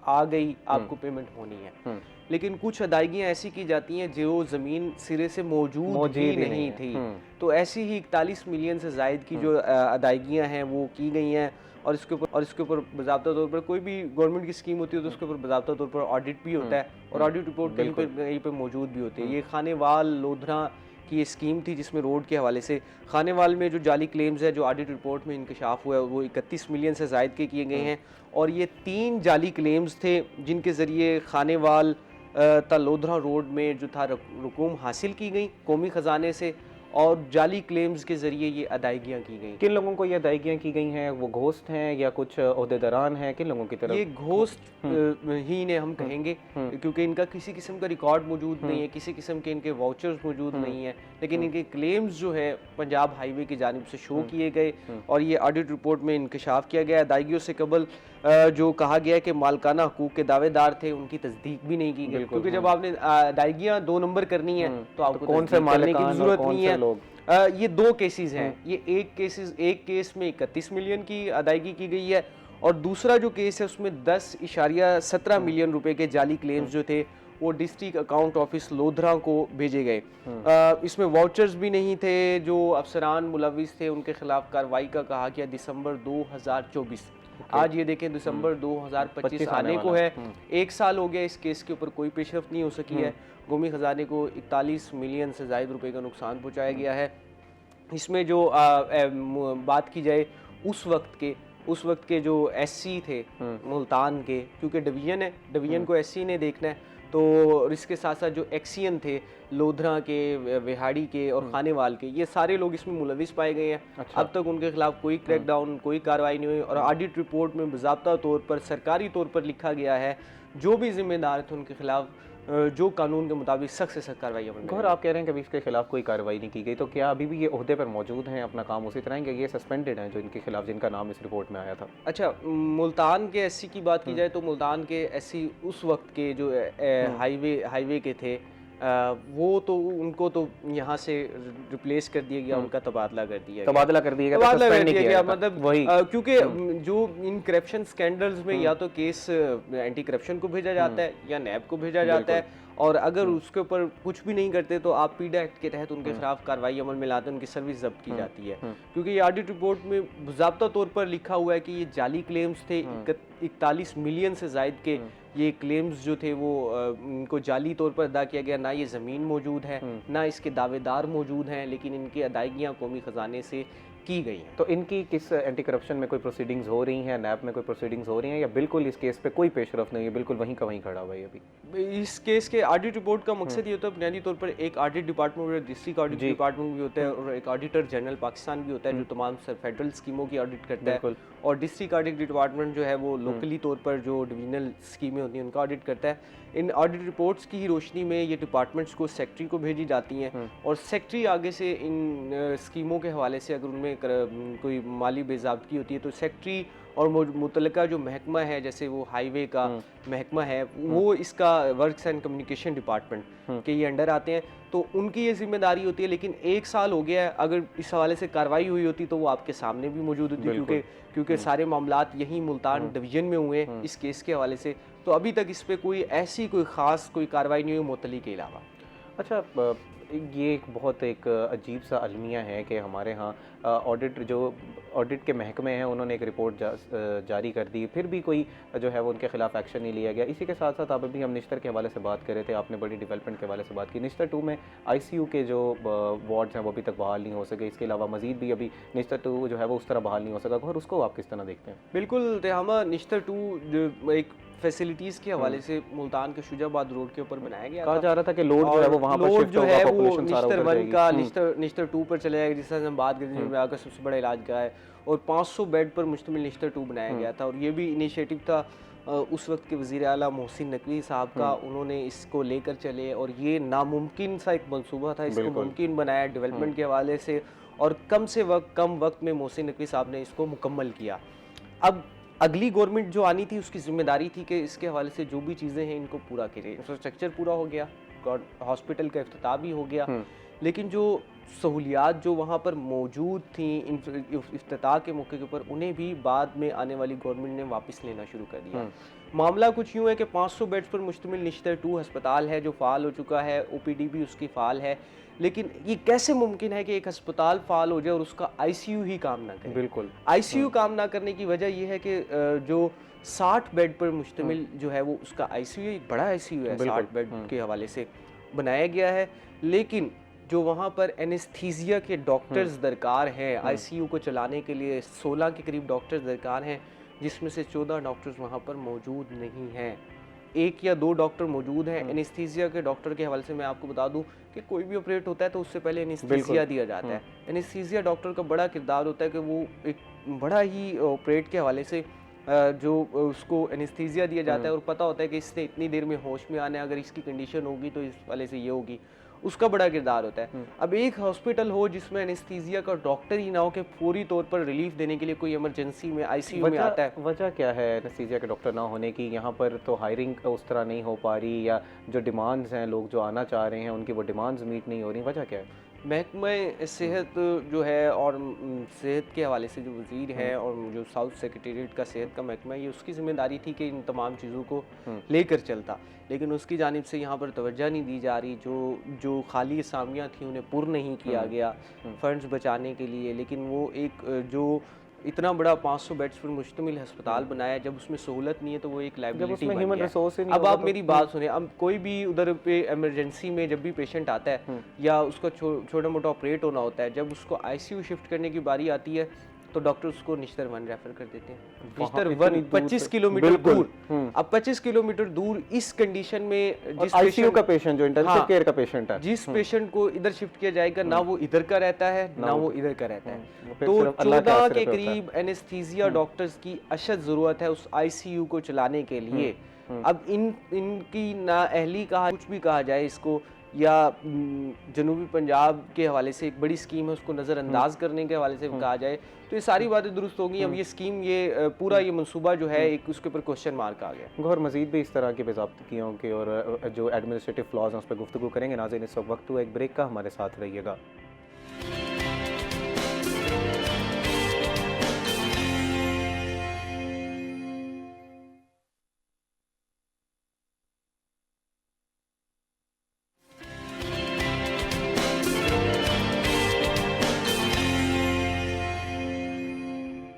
[SPEAKER 2] आ गई, आपको पेमेंट होनी है, लेकिन कुछ अदायगियाँ ऐसी की जाती हैं जो ज़मीन सिरे से मौजूद ही नहीं थी। तो ऐसी ही 41 मिलियन से ज़ायद की जो अदायगियाँ हैं वो की गई हैं और इसके ऊपर बाज़ाब्ता तौर पर कोई भी गवर्नमेंट की स्कीम होती है तो उसके ऊपर बाज़ाब्ता तौर पर ऑडिट भी होता है और ऑडिट रिपोर्ट कहीं पे मौजूद भी होती है। ये खानेवाल लोधरा की ये स्कीम थी जिसमें रोड के हवाले से खानेवाल में जो जाली क्लेम्स है जो ऑडिट रिपोर्ट में इंकशाफ हुआ है वो 31 मिलियन से ज़ायद के किए गए हैं और ये 3 जाली क्लेम्स थे जिनके ज़रिए खानेवाल लोधरा रोड में जो था रकूम हासिल की गई कौमी ख़जाने से और जाली क्लेम्स के ज़रिए ये अदायगियाँ की गई।
[SPEAKER 1] किन लोगों को ये अदायगियाँ की गई हैं? वो घोस्ट हैं या कुछ ओहदेदारान हैं? किन लोगों की तरफ?
[SPEAKER 2] ये घोस्ट ही ने हम कहेंगे क्योंकि इनका किसी किस्म का रिकॉर्ड मौजूद नहीं है, किसी किस्म के इनके वाउचर्स मौजूद नहीं है, लेकिन इनके क्लेम्स जो है पंजाब हाईवे की जानिब से शो किए गए और ये ऑडिट रिपोर्ट में इंकशाफ किया गया। अदायगियों से कबल जो कहा गया कि मालकाना हकूक के दावेदार थे उनकी तस्दीक भी नहीं की गई, क्योंकि जब आपने अदायगियाँ 2 नंबर करनी है तो आपको
[SPEAKER 1] कौन से मालिक
[SPEAKER 2] की जरूरत नहीं है। ये 2 केसेस हैं। ये एक केस में 31 मिलियन की अदायगी की गई है और दूसरा जो केस है उसमें 10.17 मिलियन रुपए के जाली क्लेम्स जो थे वो डिस्ट्रिक्ट अकाउंट ऑफिस लोधरा को भेजे गए। इसमें वाउचर्स भी नहीं थे, जो अफसरान मुलविस थे उनके खिलाफ कार्रवाई का कहा गया दिसंबर 2024। आज ये देखें दिसंबर 2025 आने को है, 1 साल हो गया इस केस के ऊपर कोई पेशरफ्त नहीं हो सकी है। कौमी ख़जाने को 41 मिलियन से ज़ायद रुपए का नुकसान पहुंचाया गया है। इसमें जो बात की जाए उस वक्त के जो SC थे मुल्तान के, क्योंकि डिवीज़न है, डिवीज़न को SC ने देखना है, तो इसके साथ साथ जो एक्सियन थे लोधरा के, विहाड़ी के और खानेवाल के, ये सारे लोग इसमें मुलविस पाए गए हैं।
[SPEAKER 1] अच्छा।
[SPEAKER 2] अब तक उनके खिलाफ कोई क्रैकडाउन, कोई कार्रवाई नहीं हुई और ऑडिट रिपोर्ट में बाज़ाब्ता तौर पर सरकारी तौर पर लिखा गया है जो भी जिम्मेदार थे उनके खिलाफ जो कानून के मुताबिक सख्त से सख्त कार्रवाई अमल में।
[SPEAKER 1] गौर, आप कह रहे हैं कि अभी इसके खिलाफ कोई कार्रवाई नहीं की गई, तो क्या अभी भी ये ओहदे पर मौजूद हैं, अपना काम उसी तरह ये सस्पेंडेड हैं जो इनके खिलाफ, जिनका नाम इस रिपोर्ट में आया था?
[SPEAKER 2] अच्छा, मुल्तान के एससी की बात की जाए तो मुल्तान के एससी उस वक्त के जो हाईवे के थे, वो तो उनको तो यहाँ से रिप्लेस कर दिया गया, उनका तबादला कर दिया गया, मतलब वही क्योंकि जो इन करप्शन स्कैंडल्स में या तो केस एंटी करप्शन को भेजा जाता है या नैब को भेजा जाता है, और अगर उसके ऊपर कुछ भी नहीं करते तो आप पीडा एक्ट के तहत उनके खिलाफ कार्रवाई अमल में लाते हैं, उनकी सर्विस जब्त की जाती है। क्योंकि ये ऑडिट रिपोर्ट में बाज़ाब्ता तौर पर लिखा हुआ है कि ये जाली क्लेम्स थे, 41 मिलियन से ज़ायद के ये क्लेम्स जो थे वो इनको जाली तौर पर अदा किया गया, ना ये ज़मीन मौजूद है ना इसके दावेदार मौजूद हैं, लेकिन इनकी अदायगियाँ कौमी ख़जाने से की गई हैं।
[SPEAKER 1] तो इनकी किस एंटी करप्शन में कोई प्रोसीडिंग्स हो रही हैं, नैब में कोई प्रोसीडिंग्स हो रही हैं, या बिल्कुल इस केस पे कोई पेशरफ नहीं है, बिल्कुल वहीं का वहीं खड़ा हुआ है अभी?
[SPEAKER 2] इस केस के ऑडिट रिपोर्ट का मकसद ये होता है बुनियादी तौर पर एक audit department, district audit department भी होता है और एक ऑडिटर जनरल पाकिस्तान भी होता है जो तमाम फेडरल स्कीमों की ऑडिट करता है, और डिस्ट्रिक्ट ऑडिट डिपार्टमेंट जो है वो लोकली तौर पर जो डिविजनल स्कीमें होती हैं उनका ऑडिट करता है। इन ऑडिट रिपोर्ट्स की ही रोशनी में ये डिपार्टमेंट्स को सेक्रेटरी को भेजी जाती हैं और सेक्रेटरी आगे से इन स्कीमों के हवाले से अगर उनमें कोई माली बेज़ाब्तगी होती है तो सेक्रेटरी और मुतल्लिका जो महकमा है, जैसे वो हाईवे का महकमा है, वो इसका वर्क्स एंड कम्युनिकेशन डिपार्टमेंट के ये अंडर आते हैं, तो उनकी ये जिम्मेदारी होती है। लेकिन 1 साल हो गया है, अगर इस हवाले से कार्रवाई हुई होती तो वो आपके सामने भी मौजूद होती, क्योंकि सारे मामलात यही मुल्तान डिवीजन में हुए इस केस के हवाले से, तो अभी तक इस पर कोई ऐसी कोई ख़ास कोई कार्रवाई नहीं हुई मुतल्ली के अलावा।
[SPEAKER 1] अच्छा, ये एक बहुत एक अजीब सा अलमिया है कि हमारे यहाँ ऑडिट के महकमे हैं, उन्होंने एक रिपोर्ट जारी कर दी, फिर भी कोई जो है वो उनके खिलाफ एक्शन नहीं लिया गया। इसी के साथ साथ आप अभी हम निश्तर के हवाले से बात कर रहे थे, आपने बड़ी डेवलपमेंट के हवाले से बात की। निश्तर 2 में ICU के जो वार्ड्स हैं वो अभी तक बहाल नहीं हो सके, इसके अलावा मजीद भी अभी निश्तर 2 जो है वो उस तरह बहाल नहीं हो सका, और उसको आप किस तरह देखते हैं?
[SPEAKER 2] बिल्कुल, तेहामा निश्तर 2 एक फैसिलिटीज़ के हवाले से मुल्तान के शुजाबाद रोड के ऊपर बनाया गया,
[SPEAKER 1] कहा जा रहा था कि लोड जो है वो वहाँ पर शिफ्ट होगा, पॉपुलेशन सारा उधर जाएगी,
[SPEAKER 2] निश्तर 2 पर चले जाएगा, जिस तरह हम बात करते हैं का सबसे बड़ा इलाज का है, और 500 बेड पर मुश्तमिल निश्तर 2 बनाया गया था। और ये भी इनिशिएटिव था उस वक्त के वज़ीर आला मोहसिन नकवी साहब का, उन्होंने इसको लेकर चले और ये नामुमकिन सा एक मंसूबा था, इसको मुमकिन बनाया डेवलपमेंट के हवाले से, और कम वक्त में मोहसिन नकवी साहब ने इसको मुकम्मल किया। अब अगली गवर्नमेंट जो आनी थी उसकी जिम्मेदारी थी कि इसके हवाले से जो भी चीज़ें हैं इनको पूरा करें। इंफ्रास्ट्रक्चर पूरा हो गया, हॉस्पिटल का इफ्तिताह भी हो गया, लेकिन जो सहूलियात जो वहाँ पर मौजूद थी इफ्तिताह के मौके के ऊपर, उन्हें भी बाद में आने वाली गवर्नमेंट ने वापस लेना शुरू कर दिया। मामला कुछ यूँ है कि 500 बेड्स पर मुश्तमिल निश्तर 2 अस्पताल है जो फ़ाल हो चुका है, OPD भी उसकी फ़ाल है, लेकिन ये कैसे मुमकिन है कि एक अस्पताल फ़ाल हो जाए और उसका ICU ही काम ना करे?
[SPEAKER 1] बिल्कुल,
[SPEAKER 2] ICU काम ना करने की वजह यह है कि जो 60 बेड पर मुश्तमिल जो है वो उसका ICU एक बड़ा ICU है, 60 बेड के हवाले से बनाया गया है, लेकिन जो वहाँ पर एनेस्थीसिया के डॉक्टर्स दरकार हैं, ICU को चलाने के लिए 16 के करीब डॉक्टर्स दरकार हैं, जिसमें से 14 डॉक्टर्स वहाँ पर मौजूद नहीं हैं। 1 या 2 डॉक्टर मौजूद हैं। एनेस्थीसिया के डॉक्टर के हवाले से मैं आपको बता दूं कि कोई भी ऑपरेट होता है तो उससे पहले एनेस्थीसिया दिया जाता है। एनेस्थीसिया डॉक्टर का बड़ा किरदार होता है कि वो एक बड़ा ही ऑपरेट के हवाले से जो उसको एनेस्थीसिया दिया जाता है और पता होता है कि इसने इतनी देर में होश में आना है, अगर इसकी कंडीशन होगी तो इस वाले से ये होगी, उसका बड़ा किरदार होता है। अब एक हॉस्पिटल हो जिसमें एनेस्थीसिया का डॉक्टर ही ना हो कि फौरी तौर पर रिलीफ देने के लिए कोई इमरजेंसी में ICU में आता है,
[SPEAKER 1] वजह क्या है एनेस्थीसिया के डॉक्टर ना होने की? यहाँ पर तो हायरिंग उस तरह नहीं हो पा रही, या जो डिमांड्स हैं, लोग जो आना चाह रहे हैं उनकी वो डिमांड्स मीट नहीं हो रही, वजह क्या है?
[SPEAKER 2] महकमा सेहत जो है और सेहत के हवाले से जो वज़ीर है और जो साउथ सेक्रेटेरिएट का सेहत का महकमा, ये उसकी ज़िम्मेदारी थी कि इन तमाम चीज़ों को लेकर चलता, लेकिन उसकी जानिब से यहाँ पर तवज्जो नहीं दी जा रही। जो खाली असामियाँ थी उन्हें पुर नहीं किया गया फ़ंड्स बचाने के लिए, लेकिन वो एक जो इतना बड़ा 500 बेड्स पर मुश्तमिल अस्पताल बनाया, जब उसमें सहूलत नहीं है तो वो एक लाइबिलिटी बन गया। अब आप मेरी बात सुने, अब कोई भी उधर पे इमरजेंसी में जब भी पेशेंट आता है या उसका छोटा मोटा ऑपरेट होना होता है, जब उसको ICU शिफ्ट करने की बारी आती है तो डॉक्टर उसको निश्तर 1 रेफर कर देते हैं। निश्तर 1 25 किलोमीटर दूर, अब 25 किलोमीटर दूर इस कंडीशन में जिस
[SPEAKER 1] आईसीयू का पेशेंट जो इंटेंसिव केयर का पेशेंट है,
[SPEAKER 2] जिस पेशेंट को इधर शिफ्ट किया जाएगा ना वो इधर का रहता है ना वो इधर का रहता है, तो 14 के करीब एनेस्थीसिया डॉक्टर्स की अशद जरूरत है उस आईसीयू को चलाने के लिए। अब इनकी ना अहली कहा कुछ भी कहा जाए इसको, या जनूबी पंजाब के हवाले से एक बड़ी स्कीम है उसको नज़रअंदाज करने के हवाले से कहा जाए, तो ये सारी बातें दुरुस्त होंगी। अब ये स्कीम, ये पूरा ये मंसूबा जो है एक उसके ऊपर क्वेश्चन मार्क आ गया।
[SPEAKER 1] गौर मजीद भी इस तरह के बेज़ाब्तियों के और जो एडमिनिस्ट्रेटिव फ्लॉज हैं उस पर गुफ्तगू करेंगे। नाज़रीन, इस वक्त हुआ एक ब्रेक का, हमारे साथ रहिएगा।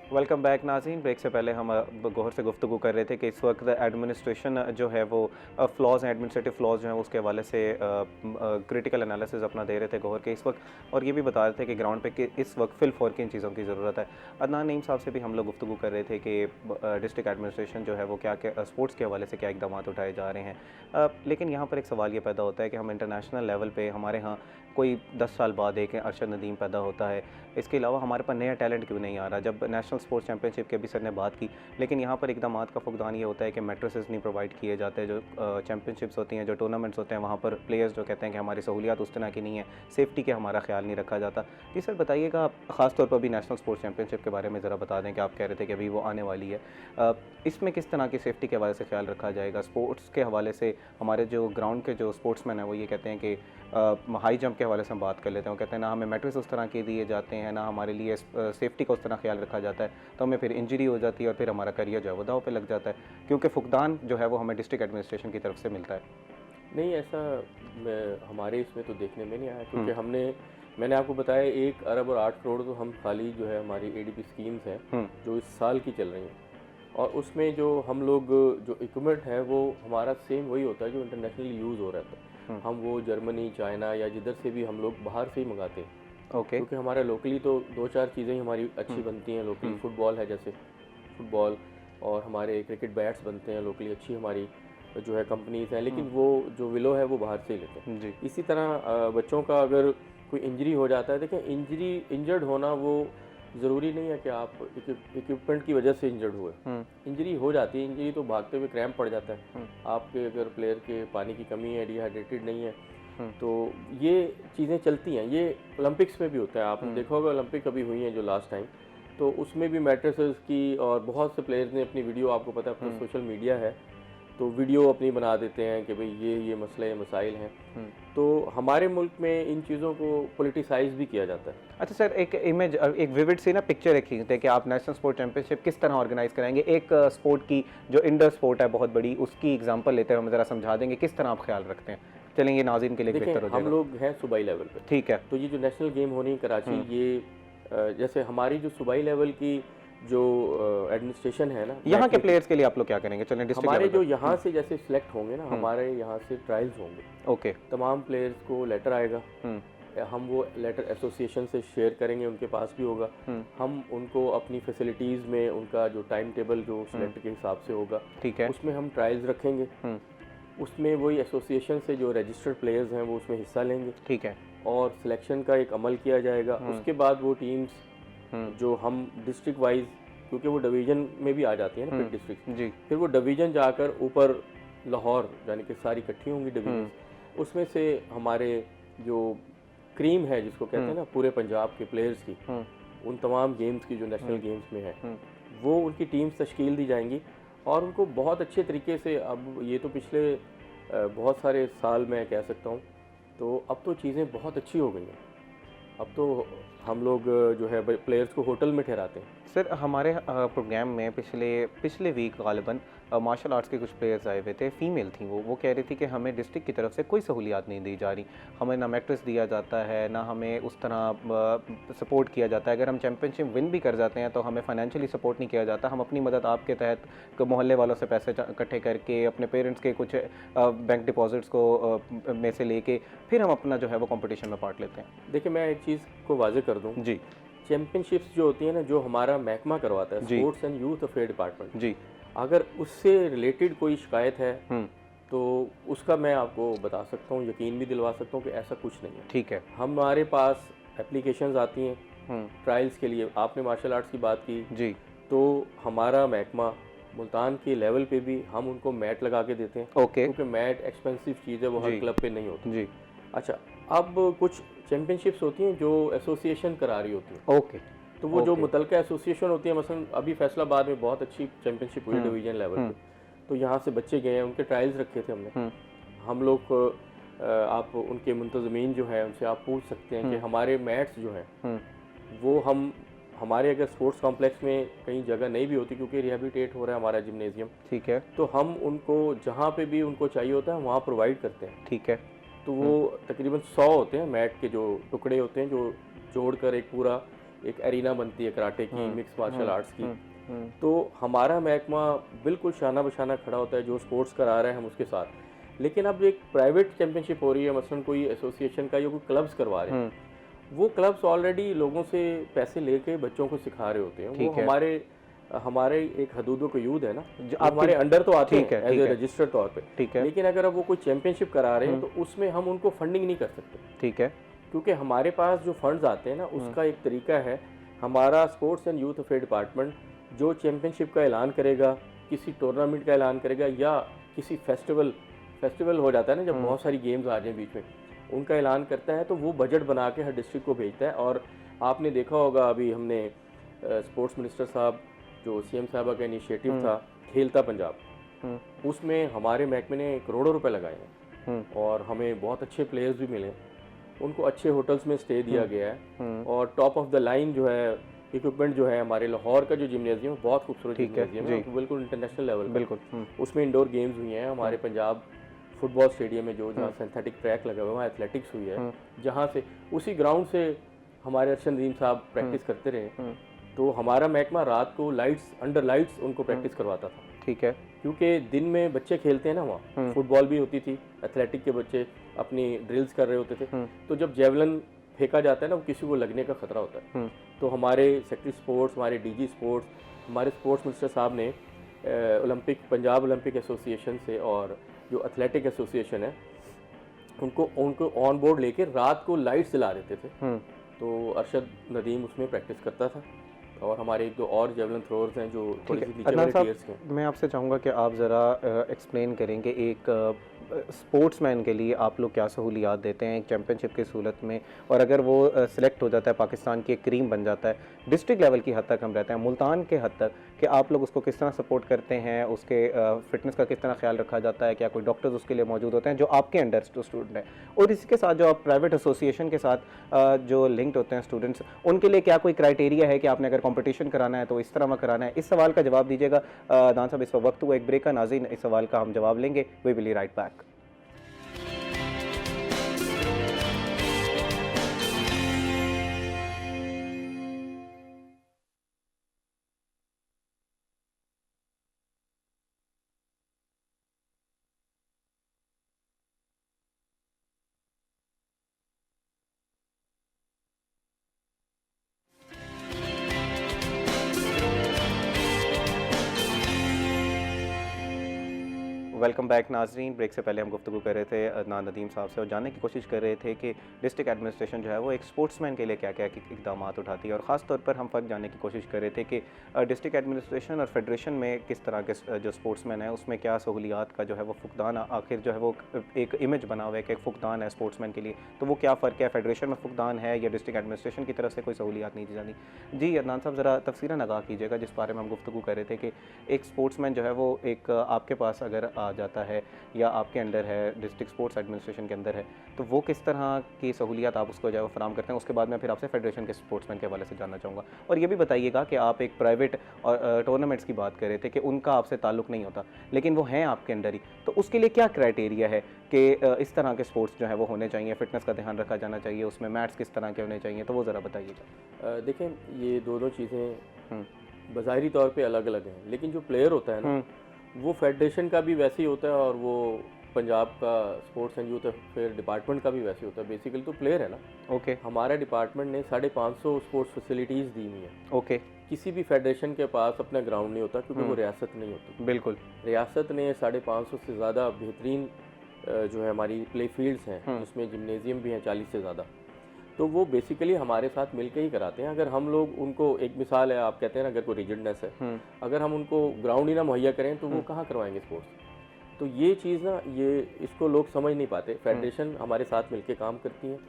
[SPEAKER 1] वेलकम बैक नाज़रीन। ब्रेक से पहले हम गौहर से गुफ्तगू कर रहे थे कि इस वक्त एडमिनिस्ट्रेशन जो है वो फ्लॉज हैं, एडमिनिस्ट्रेटिव फ्लॉज जो हैं उसके हवाले से क्रिटिकल एनालिसिस अपना दे रहे थे गौहर के इस वक्त, और ये भी बता रहे थे कि ग्राउंड पे कि इस वक्त फिल फॉर किन चीज़ों की ज़रूरत है। अदनान नईम साहब से भी हम लोग गुफ्तगू कर रहे थे कि डिस्ट्रिक्ट एडमिनिस्ट्रेशन जो है वो क्या क्या स्पोर्ट्स के हवाले से क्या इकदाम उठाए जा रहे हैं, लेकिन यहाँ पर एक सवाल ये पैदा होता है कि हम इंटरनेशनल लेवल पर हमारे यहाँ कोई 10 साल बाद एक अरशद नदीम पैदा होता है, इसके अलावा हमारे पास नया टैलेंट क्यों नहीं आ रहा। जब नेशनल स्पोर्ट्स चैम्पियनशिप के भी सर ने बात की, लेकिन यहाँ पर इकदाम का फुकदान ये होता है कि मेट्रेसेस नहीं प्रोवाइड किए जाते। जो चैम्पियनशिप्स होती हैं, जो टूर्नामेंट्स होते हैं, वहाँ पर प्लेयर्स जो कहते हैं कि हमारी सहूलियात उस तरह की नहीं है, सेफ्टी के हमारा ख्याल नहीं रखा जाता। जी सर बताइएगा, ख़ास तौर पर भी नेशनल स्पोर्ट्स चैम्पियनशिप के बारे में ज़रा बता दें कि आप कह रहे थे कि अभी वो आने वाली है, इसमें किस तरह की सेफ्टी के हवाले से ख्याल रखा जाएगा। स्पोर्ट्स के हवाले से हमारे जो ग्राउंड के जो स्पोर्ट्समैन हैं वो ये कहते हैं कि हाई जंप के हवाले से हम बात कर लेते हैं, वो कहते हैं ना हमें मैट्रिक्स उस तरह के दिए जाते हैं, ना हमारे लिए सेफ्टी का उस तरह ख्याल रखा जाता है, तो हमें फिर इंजरी हो जाती है और फिर हमारा करियर जो है वो दाव पे लग जाता है, क्योंकि फुकदान जो है वो हमें डिस्ट्रिक्ट एडमिनिस्ट्रेशन की तरफ से मिलता है।
[SPEAKER 3] नहीं, ऐसा हमारे इसमें तो देखने में नहीं आया, क्योंकि मैंने आपको बताया 1 अरब और 8 करोड़ तो हम खाली जो है हमारी ADP स्कीम्स हैं जो इस साल की चल रही हैं, और उसमें जो हम लोग जो इक्विपमेंट है वो हमारा सेम वही होता है जो इंटरनेशनली यूज़ हो रहा था। हम वो जर्मनी, चाइना या जिधर से भी हम लोग बाहर से ही मंगाते हैं।
[SPEAKER 1] ओके।
[SPEAKER 3] क्योंकि हमारा लोकली तो 2-4 चीज़ें ही हमारी अच्छी बनती हैं लोकली। फुटबॉल है, जैसे फुटबॉल, और हमारे क्रिकेट बैट्स बनते हैं लोकली, अच्छी हमारी जो है कंपनीज़ हैं, लेकिन वो जो विलो है वो बाहर से ही लेते हैं। इसी तरह बच्चों का अगर कोई इंजरी हो जाता है, देखें इंजर्ड होना वो ज़रूरी नहीं है कि आप इक्विपमेंट की वजह से इंजर्ड हुए। इंजरी हो जाती है, इंजरी तो भागते हुए क्रैम्प पड़ जाता है, आपके अगर प्लेयर के पानी की कमी है, डिहाइड्रेटेड नहीं है, तो ये चीज़ें चलती हैं। ये ओलंपिक्स में भी होता है, आपने देखा होगा ओलंपिक अभी हुई हैं जो लास्ट टाइम, तो उसमें भी मैट्रेसेस की, और बहुत से प्लेयर्स ने अपनी वीडियो, आपको पता है अपना सोशल मीडिया है, तो वीडियो अपनी बना देते हैं कि भाई ये मसले मसाइल हैं। तो हमारे मुल्क में इन चीज़ों को पॉलिटिसाइज भी किया जाता है।
[SPEAKER 1] अच्छा सर, एक इमेज, एक विविड सी ना पिक्चर एक खींचते हैं कि आप नेशनल स्पोर्ट चैंपियनशिप किस तरह ऑर्गेनाइज कराएंगे। एक स्पोर्ट की जो इंडोर स्पोर्ट है बहुत बड़ी, उसकी एग्जांपल लेते हुए हमें ज़रा समझा देंगे किस तरह आप ख्याल रखते हैं। चलेंगे नाज़रीन के लिए बेहतर हो जाएगा।
[SPEAKER 3] हम लोग हैं सूबाई लेवल पे,
[SPEAKER 1] ठीक है,
[SPEAKER 3] तो ये जो नेशनल गेम होनी है कराची, ये जैसे हमारी जो सूबाई लेवल की जो एडमिनिस्ट्रेशन है ना,
[SPEAKER 1] यहाँ के प्लेयर्स के लिए आप लोग क्या करेंगे? चलें डिस्ट्रिक्ट
[SPEAKER 3] हमारे जो यहाँ से जैसे सिलेक्ट होंगे ना, हमारे यहाँ से ट्रायल्स होंगे।
[SPEAKER 1] ओके।
[SPEAKER 3] तमाम प्लेयर्स को लेटर आएगा, हम वो लेटर एसोसिएशन से शेयर करेंगे, उनके पास भी होगा। हम उनको अपनी फैसिलिटीज़ में उनका जो टाइम टेबल जो सिलेक्ट के हिसाब से होगा,
[SPEAKER 1] ठीक है,
[SPEAKER 3] उसमें हम ट्रायल्स रखेंगे। उसमें वही एसोसिएशन से जो रजिस्टर्ड प्लेयर्स हैं वो उसमें हिस्सा लेंगे,
[SPEAKER 1] ठीक है,
[SPEAKER 3] और सिलेक्शन का एक अमल किया जाएगा। उसके बाद वो टीम्स जो हम डिस्ट्रिक्ट वाइज, क्योंकि वो डिवीज़न में भी आ जाती है ना फिर डिस्ट्रिक्ट जी, फिर वो डिवीज़न जाकर ऊपर लाहौर यानी कि सारी इकट्ठी होंगी डिवीज़न, उसमें से हमारे जो क्रीम है जिसको कहते हैं ना पूरे पंजाब के प्लेयर्स की, उन तमाम गेम्स की जो नेशनल गेम्स में है, वो उनकी टीम्स तश्कील दी जाएंगी, और उनको बहुत अच्छे तरीके से, अब ये तो पिछले बहुत सारे साल मैं कह सकता हूँ, तो अब तो चीज़ें बहुत अच्छी हो गई हैं। अब तो हम लोग जो है प्लेयर्स को होटल में ठहराते हैं।
[SPEAKER 1] सर हमारे प्रोग्राम में पिछले वीक गालिबन मार्शल आर्ट्स के कुछ प्लेयर्स आए हुए थे, फीमेल थी वो कह रही थी कि हमें डिस्ट्रिक्ट की तरफ से कोई सहूलियात नहीं दी जा रही, हमें ना मैट्रेस दिया जाता है, ना हमें उस तरह सपोर्ट किया जाता है। अगर हम चैम्पियनशिप विन भी कर जाते हैं तो हमें फाइनेंशियली सपोर्ट नहीं किया जाता। हम अपनी मदद आपके तहत मोहल्ले वालों से पैसे इकट्ठे करके, अपने पेरेंट्स के कुछ बैंक डिपॉजिट्स को में से लेके फिर हम अपना जो है वो कॉम्पिटिशन में पार्ट लेते हैं।
[SPEAKER 3] देखिए मैं एक चीज़ को वाज़ेह कर दूँ
[SPEAKER 1] जी,
[SPEAKER 3] चैम्पियनशिप्स जो होती है ना, जो हमारा महकमा करवाता है, sports and youth affair department
[SPEAKER 1] जी,
[SPEAKER 3] अगर उससे रिलेटेड कोई शिकायत है तो उसका मैं आपको बता सकता हूँ, यकीन भी दिलवा सकता हूँ कि ऐसा कुछ नहीं है।
[SPEAKER 1] ठीक है।
[SPEAKER 3] हमारे पास एप्लीकेशंस आती हैं ट्रायल्स के लिए। आपने मार्शल आर्ट्स की बात की
[SPEAKER 1] जी,
[SPEAKER 3] तो हमारा महकमा मुल्तान के लेवल पे भी हम उनको मैट लगा के देते हैं।
[SPEAKER 1] ओके,
[SPEAKER 3] क्योंकि मैट एक्सपेंसिव चीज़ है, वो हर
[SPEAKER 1] जी,
[SPEAKER 3] क्लब पे नहीं होती।
[SPEAKER 1] जी,
[SPEAKER 3] अच्छा, अब कुछ चैम्पियनशिप्स होती हैं जो एसोसिएशन करा रही होती है,
[SPEAKER 1] ओके,
[SPEAKER 3] तो वो जो
[SPEAKER 1] ओके,
[SPEAKER 3] मुतलका एसोसिएशन होती है, मसलन अभी फैसलाबाद में बहुत अच्छी चैम्पियनशिप हुई डिवीजन लेवल पे, तो यहाँ से बच्चे गए हैं, उनके ट्रायल्स रखे थे हमने। हम लोग आप उनके मुंतजमीन जो है उनसे आप पूछ सकते हैं कि हमारे मैट्स जो हैं वो हमारे अगर स्पोर्ट्स कॉम्प्लेक्स में कहीं जगह नहीं भी होती, क्योंकि रिहेबिलिटेट हो रहा है हमारा जिम्नेजियम,
[SPEAKER 1] ठीक है,
[SPEAKER 3] तो हम उनको जहाँ पे भी उनको चाहिए होता है वहाँ प्रोवाइड करते हैं।
[SPEAKER 1] ठीक है,
[SPEAKER 3] तो वो तकरीबन 100 होते हैं मैट के जो टुकड़े होते हैं, जो जोड़कर एक पूरा एक एरिना बनती है कराटे की, मिक्स मार्शल आर्ट्स की। तो हमारा महकमा बिल्कुल शाना बशाना खड़ा होता है, जो स्पोर्ट्स करा रहे हैं हम उसके साथ। लेकिन अब एक प्राइवेट चैंपियनशिप हो रही है, मसलन कोई एसोसिएशन का या कोई क्लब्स करवा रहे हैं, वो क्लब्स ऑलरेडी लोगों से पैसे लेके बच्चों को सिखा रहे होते हैं। वो हमारे एक हदूदो क़यूद है ना, जो हमारे अंडर तो आते हैं एज ए रजिस्टर्ड तौर पे,
[SPEAKER 1] ठीक है,
[SPEAKER 3] लेकिन अगर अब वो कोई चैंपियनशिप करा रहे हैं तो उसमें हम उनको फंडिंग नहीं कर सकते।
[SPEAKER 1] ठीक है,
[SPEAKER 3] क्योंकि हमारे पास जो फंड्स आते हैं ना, उसका एक तरीका है। हमारा sports and youth affair department जो चैंपियनशिप का ऐलान करेगा, किसी टूर्नामेंट का ऐलान करेगा, या किसी फेस्टिवल हो जाता है ना जब बहुत सारी गेम्स आ जाए बीच में, उनका ऐलान करता है, तो वो बजट बना के हर डिस्ट्रिक्ट को भेजता है। और आपने देखा होगा अभी हमने स्पोर्ट्स मिनिस्टर साहब जो सीएम साहबा का इनिशिएटिव था खेलता पंजाब, उसमें हमारे महकमे ने करोड़ों रुपए लगाए हैं और हमें बहुत अच्छे प्लेयर्स भी मिले। उनको अच्छे होटल्स में स्टे दिया गया है और टॉप ऑफ द लाइन जो है इक्विपमेंट जो है, हमारे लाहौर का जो जिम्नेजियम बहुत खूबसूरत जिम्नेजियम है, बिल्कुल इंटरनेशनल लेवल, बिल्कुल उसमें इंडोर गेम्स हुई हैं। हमारे पंजाब फुटबॉल स्टेडियम में जो जहाँ सिंथेटिक ट्रैक लगा हुआ है, वहाँ एथलेटिक्स हुई है, जहाँ से उसी ग्राउंड से हमारे अर्शद नदीम साहब प्रैक्टिस करते रहे। तो हमारा महकमा रात को अंडर लाइट्स उनको प्रैक्टिस करवाता था।
[SPEAKER 1] ठीक है,
[SPEAKER 3] क्योंकि दिन में बच्चे खेलते हैं ना, वहाँ फुटबॉल भी होती थी, एथलेटिक के बच्चे अपनी ड्रिल्स कर रहे होते थे, तो जब जेवलिन फेंका जाता है ना, वो किसी को लगने का खतरा होता है। तो हमारे सेक्रेटरी स्पोर्ट्स, हमारे डीजी स्पोर्ट्स, हमारे स्पोर्ट्स मिनिस्टर साहब ने पंजाब ओलंपिक एसोसिएशन से और जो एथलेटिक एसोसिएशन है उनको ऑन बोर्ड लेके रात को लाइट्स जला देते थे। तो अर्शद नदीम उसमें प्रैक्टिस करता था और हमारे एक दो और जेवलिन थ्रोअर्स हैं जो थोड़ी सी नीचे वाले टियर्स के हैं।
[SPEAKER 1] मैं आपसे चाहूँगा कि आप ज़रा एक्सप्लेन करेंगे एक स्पोर्ट्समैन के लिए आप लोग क्या सहूलियात देते हैं एक चैम्पियनशिप की सूरत में, और अगर वो सिलेक्ट हो जाता है, पाकिस्तान की एक क्रीम बन जाता है, डिस्ट्रिक्ट लेवल की हद तक हम रहते हैं, मुल्तान के हद तक, कि आप लोग उसको किस तरह सपोर्ट करते हैं, उसके फिटनेस का किस तरह ख्याल रखा जाता है, क्या कोई डॉक्टर्स उसके लिए मौजूद होते हैं जो आपके अंडर स्टूडेंट हैं, और इसी के साथ जो आप प्राइवेट एसोसिएशन के साथ जो लिंक्ड होते हैं स्टूडेंट्स, उनके लिए क्या कोई क्राइटेरिया है कि आपने अगर कॉम्पिटिशन कराना है तो इस तरह में कराना है? इस सवाल का जवाब दीजिएगा। दान साहब, इस वक्त हुआ एक ब्रेक का, नाज़रीन इस सवाल का हम जवाब लेंगे। We will be right back. Welcome back नाजरीन। ब्रेक से पहले हम गुफ्तगू कर रहे थे अदनान नदीम साहब से और जानने की कोशिश कर रहे थे कि डिस्ट्रिक्ट एडमिनिस्ट्रेशन जो है वो एक स्पोर्ट्समैन के लिए क्या क्या इकदाम उठाती है, और ख़ास तौर पर हम फ़र्क जानने की कोशिश कर रहे थे कि डिस्ट्रिक्ट एडमिनिस्ट्रेशन और फेडरेशन में किस तरह के जो स्पोर्ट्समैन है उसमें क्या सहूलियात का जो है वो फुकदान, आखिर जो है वो एक इमेज बना हुआ है कि एक फुकदान है स्पोर्ट्समैन के लिए, तो वो क्या फ़र्क है, फेडरेशन में फुकदान है या डिस्ट्रिक्ट एडमिनिस्ट्रेशन की तरफ से कोई सहूलियात नहीं दी जाती? जी अदनान साहब, ज़रा तफसीरन आगाह कीजिएगा जिस बारे में हम गुफ्तगू कर रहे थे कि एक स्पोर्ट्समैन जो है वो एक आपके पास अगर आ जाता है या आपके अंडर है, डिस्ट्रिक्ट स्पोर्ट्स एडमिनिस्ट्रेशन के अंदर है, तो वो किस तरह की सहूलियात आप उसको जो है फराम करते हैं? उसके बाद मैं फिर आपसे फेडरेशन के स्पोर्ट्समैन के हवाले से जानना चाहूँगा। और ये भी बताइएगा कि आप एक प्राइवेट और टूर्नामेंट्स की बात कर रहे थे कि उनका आपसे ताल्लुक़ नहीं होता, लेकिन वो हैं आपके अंडर ही, तो उसके लिए क्या क्राइटेरिया है कि इस तरह के स्पोर्ट्स जो है वो होने चाहिए, फ़िटनेस का ध्यान रखा जाना चाहिए, उसमें मैट्स किस तरह के होने चाहिए, तो वो ज़रा बताइएगा।
[SPEAKER 3] देखें, ये दोनों चीज़ें बज़ाहिरी तौर पे अलग अलग हैं, लेकिन जो प्लेयर होता है ना, वो फेडरेशन का भी वैसे ही होता है और वो पंजाब का sports and youth affair department का भी वैसे होता है, बेसिकली तो प्लेयर है ना।
[SPEAKER 1] ओके।
[SPEAKER 3] हमारा डिपार्टमेंट ने 550 स्पोर्ट्स फैसिलिटीज़ दी हुई हैं।
[SPEAKER 1] ओके।
[SPEAKER 3] किसी भी फेडरेशन के पास अपना ग्राउंड नहीं होता क्योंकि वो रियासत नहीं होती।
[SPEAKER 1] बिल्कुल।
[SPEAKER 3] रियासत ने 550 से ज़्यादा बेहतरीन जो है हमारी प्ले फील्ड्स हैं, जिसमें जिम्नेजियम भी हैं 40 से ज़्यादा, तो वो बेसिकली हमारे साथ मिलकर ही कराते हैं। अगर हम लोग उनको, एक मिसाल है, आप कहते हैं ना अगर कोई रिजिडनेस है, अगर हम उनको ग्राउंड ही ना मुहैया करें तो वो कहाँ करवाएंगे स्पोर्ट्स। तो ये चीज़ ना, ये इसको लोग समझ नहीं पाते। फेडरेशन हमारे साथ मिलकर काम करती है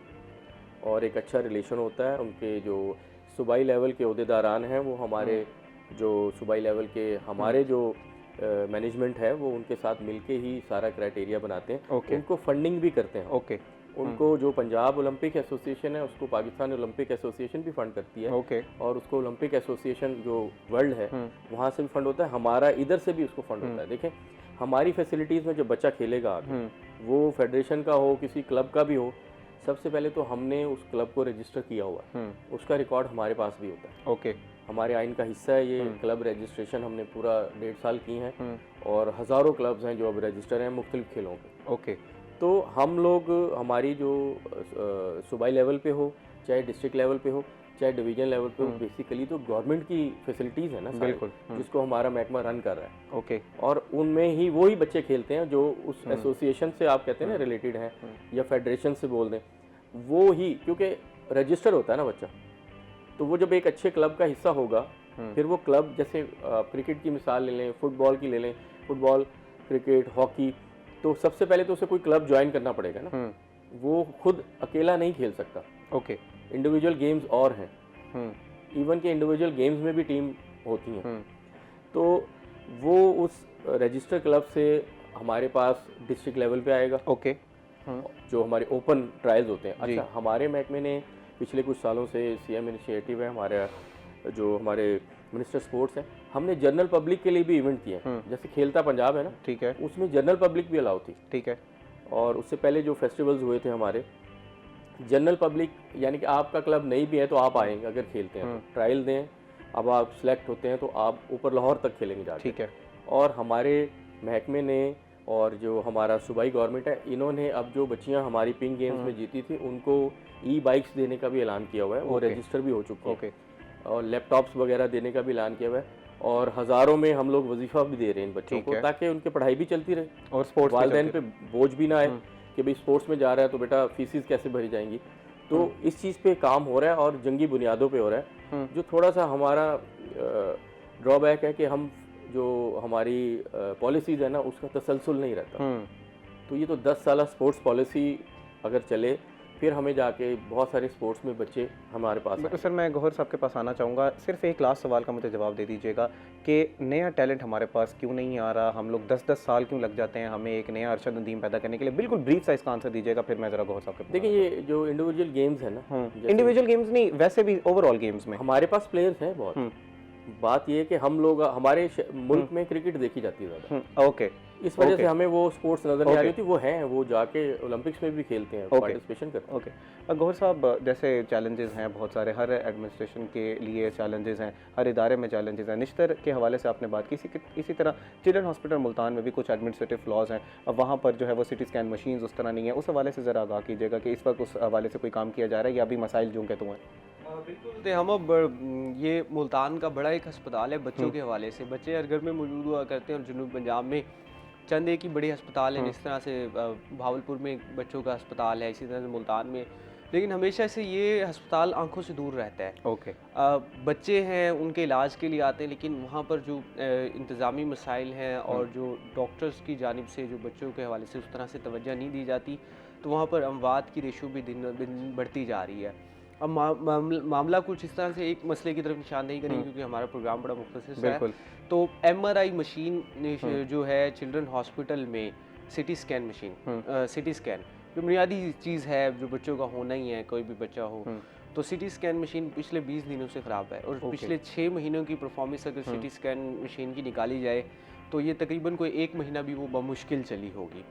[SPEAKER 3] और एक अच्छा रिलेशन होता है। उनके जो सूबाई लेवल के अहदेदारान हैं वो हमारे जो सूबाई लेवल के हमारे जो मैनेजमेंट है वो उनके साथ मिलके ही सारा क्राइटेरिया बनाते हैं। उनको फंडिंग भी करते हैं। उनको जो पंजाब ओलंपिक एसोसिएशन है उसको पाकिस्तान ओलंपिक एसोसिएशन भी फंड करती है। और उसको ओलंपिक एसोसिएशन जो वर्ल्ड है वहाँ से भी फंड होता है, हमारा इधर से भी उसको फंड होता है। देखें, हमारी फैसिलिटीज़ में जब बच्चा खेलेगा आगे, वो फेडरेशन का हो, किसी क्लब का भी हो, सबसे पहले तो हमने उस क्लब को रजिस्टर किया हुआ है, उसका रिकॉर्ड हमारे पास भी होता है। हमारे आइन का हिस्सा है ये क्लब रजिस्ट्रेशन, हमने पूरा 1.5 साल की हैं और हज़ारों क्लब्स हैं जो अब रजिस्टर हैं मुख्तलिफ खेलों के। तो हम लोग, हमारी जो सूबाई लेवल पे हो, चाहे डिस्ट्रिक्ट लेवल पे हो, चाहे डिवीजन लेवल पे हो, बेसिकली तो गवर्नमेंट की फैसिलिटीज़ है ना, बिल्कुल, जिसको हमारा महकमा रन कर रहा है। और उनमें ही वो ही बच्चे खेलते हैं जो उस एसोसिएशन से आप कहते हैं ना रिलेटेड हैं, या फेडरेशन से बोल दें, वो ही, क्योंकि रजिस्टर होता है ना बच्चा, तो वो जब एक अच्छे क्लब का हिस्सा होगा, फिर वो क्लब, जैसे क्रिकेट की मिसाल ले लें, फुटबॉल की ले लें, फुटबॉल, क्रिकेट, हॉकी, तो सबसे पहले तो उसे कोई क्लब ज्वाइन करना पड़ेगा ना, वो खुद अकेला नहीं खेल सकता। इंडिविजुअल गेम्स और हैं, इवन के इंडिविजुअल गेम्स में भी टीम होती हैं। तो वो उस रजिस्टर क्लब से हमारे पास डिस्ट्रिक्ट लेवल पे आएगा। जो हमारे ओपन ट्रायल्स होते हैं। अच्छा, हमारे महकमे ने पिछले कुछ सालों से सीएम इनिशिएटिव है हमारे, जो हमारे मिनिस्टर स्पोर्ट्स हैं, हमने जनरल पब्लिक के लिए भी इवेंट किए हैं। जैसे खेलता पंजाब है ना, ठीक है, उसमें जनरल पब्लिक भी अलाउ थी, ठीक है। और उससे पहले जो फेस्टिवल्स हुए थे हमारे, जनरल पब्लिक, यानी कि आपका क्लब नहीं भी है तो आप आएंगे अगर खेलते हैं तो ट्रायल दें, अब आप सिलेक्ट होते हैं तो आप ऊपर लाहौर तक खेलेंगे जाके, ठीक है। और हमारे महकमे ने और जो हमारा सूबाई गवर्नमेंट है, इन्होंने अब जो बच्चियां हमारी पिंक गेम्स में जीती थी उनको ई-बाइक्स देने का भी ऐलान किया हुआ है, वो रजिस्टर भी हो चुके हैं, और लैपटॉप्स वगैरह देने का भी ऐलान किया हुआ है, और हज़ारों में हम लोग वजीफ़ा भी दे रहे हैं इन बच्चों को, ताकि उनकी पढ़ाई भी चलती रहे और स्पोर्ट्स वालिदैन पे बोझ भी ना आए कि भाई स्पोर्ट्स में जा रहा है तो बेटा फीसिस कैसे भरी जाएंगी। तो इस चीज़ पे काम हो रहा है और जंगी बुनियादों पे हो रहा है। जो थोड़ा सा हमारा ड्रॉबैक है कि हम जो हमारी पॉलिसीज़ है ना, उसका तसलसल नहीं रहता। तो ये तो 10 साल स्पोर्ट्स पॉलिसी अगर चले, फिर हमें जाके बहुत सारे स्पोर्ट्स में बच्चे हमारे पास।
[SPEAKER 1] तो सर, मैं गौहर साहब के पास आना चाहूँगा। सिर्फ एक लास्ट सवाल का मुझे जवाब दे दीजिएगा कि नया टैलेंट हमारे पास क्यों नहीं आ रहा, हम लोग 10-10 साल क्यों लग जाते हैं हमें एक नया अरशद नदीम पैदा करने के लिए। बिल्कुल ब्रीफ सा इसका आंसर दीजिएगा, फिर मैं ज़रा गौहर साहब के।
[SPEAKER 3] देखिए, ये जो इंडिविजुअल गेम्स है ना,
[SPEAKER 1] इंडिविजुअल गेम्स नहीं, वैसे भी ओवरऑल गेम्स में
[SPEAKER 3] हमारे पास प्लेयर्स हैं बहुत। बात ये है कि हम लोग, हमारे मुल्क में क्रिकेट देखी जाती है ज़्यादा, इस वजह से हमें वो स्पोर्ट्स नज़र नहीं आ रही थी। वो हैं, वो जाके ओलंपिक्स में भी खेलते हैं, पार्टिसिपेशन करते हैं।
[SPEAKER 1] गौहर साहब, जैसे चैलेंजेस हैं बहुत सारे, हर एडमिनिस्ट्रेशन के लिए चैलेंजेस हैं, हर इदारे में चैलेंजेस हैं। निश्तर के हवाले से आपने बात की, इसी तरह चिल्ड्रन हॉस्पिटल मुल्तान में भी कुछ एडमिनिस्ट्रेटिव फ्लॉज हैं। अब वहाँ पर जो है वो सिटी स्कैन मशीन्स उस तरह नहीं है। उस हवाले से ज़रा आगाह कीजिएगा कि इस वक्त उस हवाले से कोई काम किया जा रहा है या अभी मसाइल जो कहते हैं।
[SPEAKER 2] बिल्कुल, हम अब ये मुल्तान का बड़ा एक अस्पताल है बच्चों के हवाले से। बच्चे हर घर में मौजूद हुआ करते हैं और जनूब पंजाब में चंद एक ही बड़े अस्पताल हैं, जिस तरह से भावलपुर में बच्चों का अस्पताल है, इसी तरह से मुल्तान में। लेकिन हमेशा से ये अस्पताल आंखों से दूर रहता है। बच्चे हैं, उनके इलाज के लिए आते हैं, लेकिन वहाँ पर जो इंतज़ामी मसाइल हैं और जो डॉक्टर्स की जानिब से जो बच्चों के हवाले से उस तरह से तवज्जो नहीं दी जाती, तो वहाँ पर अमवात की रेशो भी दिन दिन बढ़ती जा रही है। अब मामला कुछ इस तरह से एक मसले की तरफ निशान नहीं करेंगे क्योंकि हमारा प्रोग्राम बड़ा मुख्तसर है। तो MRI मशीन जो है चिल्ड्रन हॉस्पिटल में, CT scan machine, CT scan जो बुनियादी चीज़ है, जो बच्चों का होना ही है, कोई भी बच्चा हो, तो सिटी स्कैन मशीन पिछले 20 दिनों से ख़राब है। और पिछले 6 महीनों की परफॉर्मेंस अगर सिटी स्कैन मशीन की निकाली जाए तो ये तकरीबन कोई 1 महीना भी वो बमुश्किल चली होगी।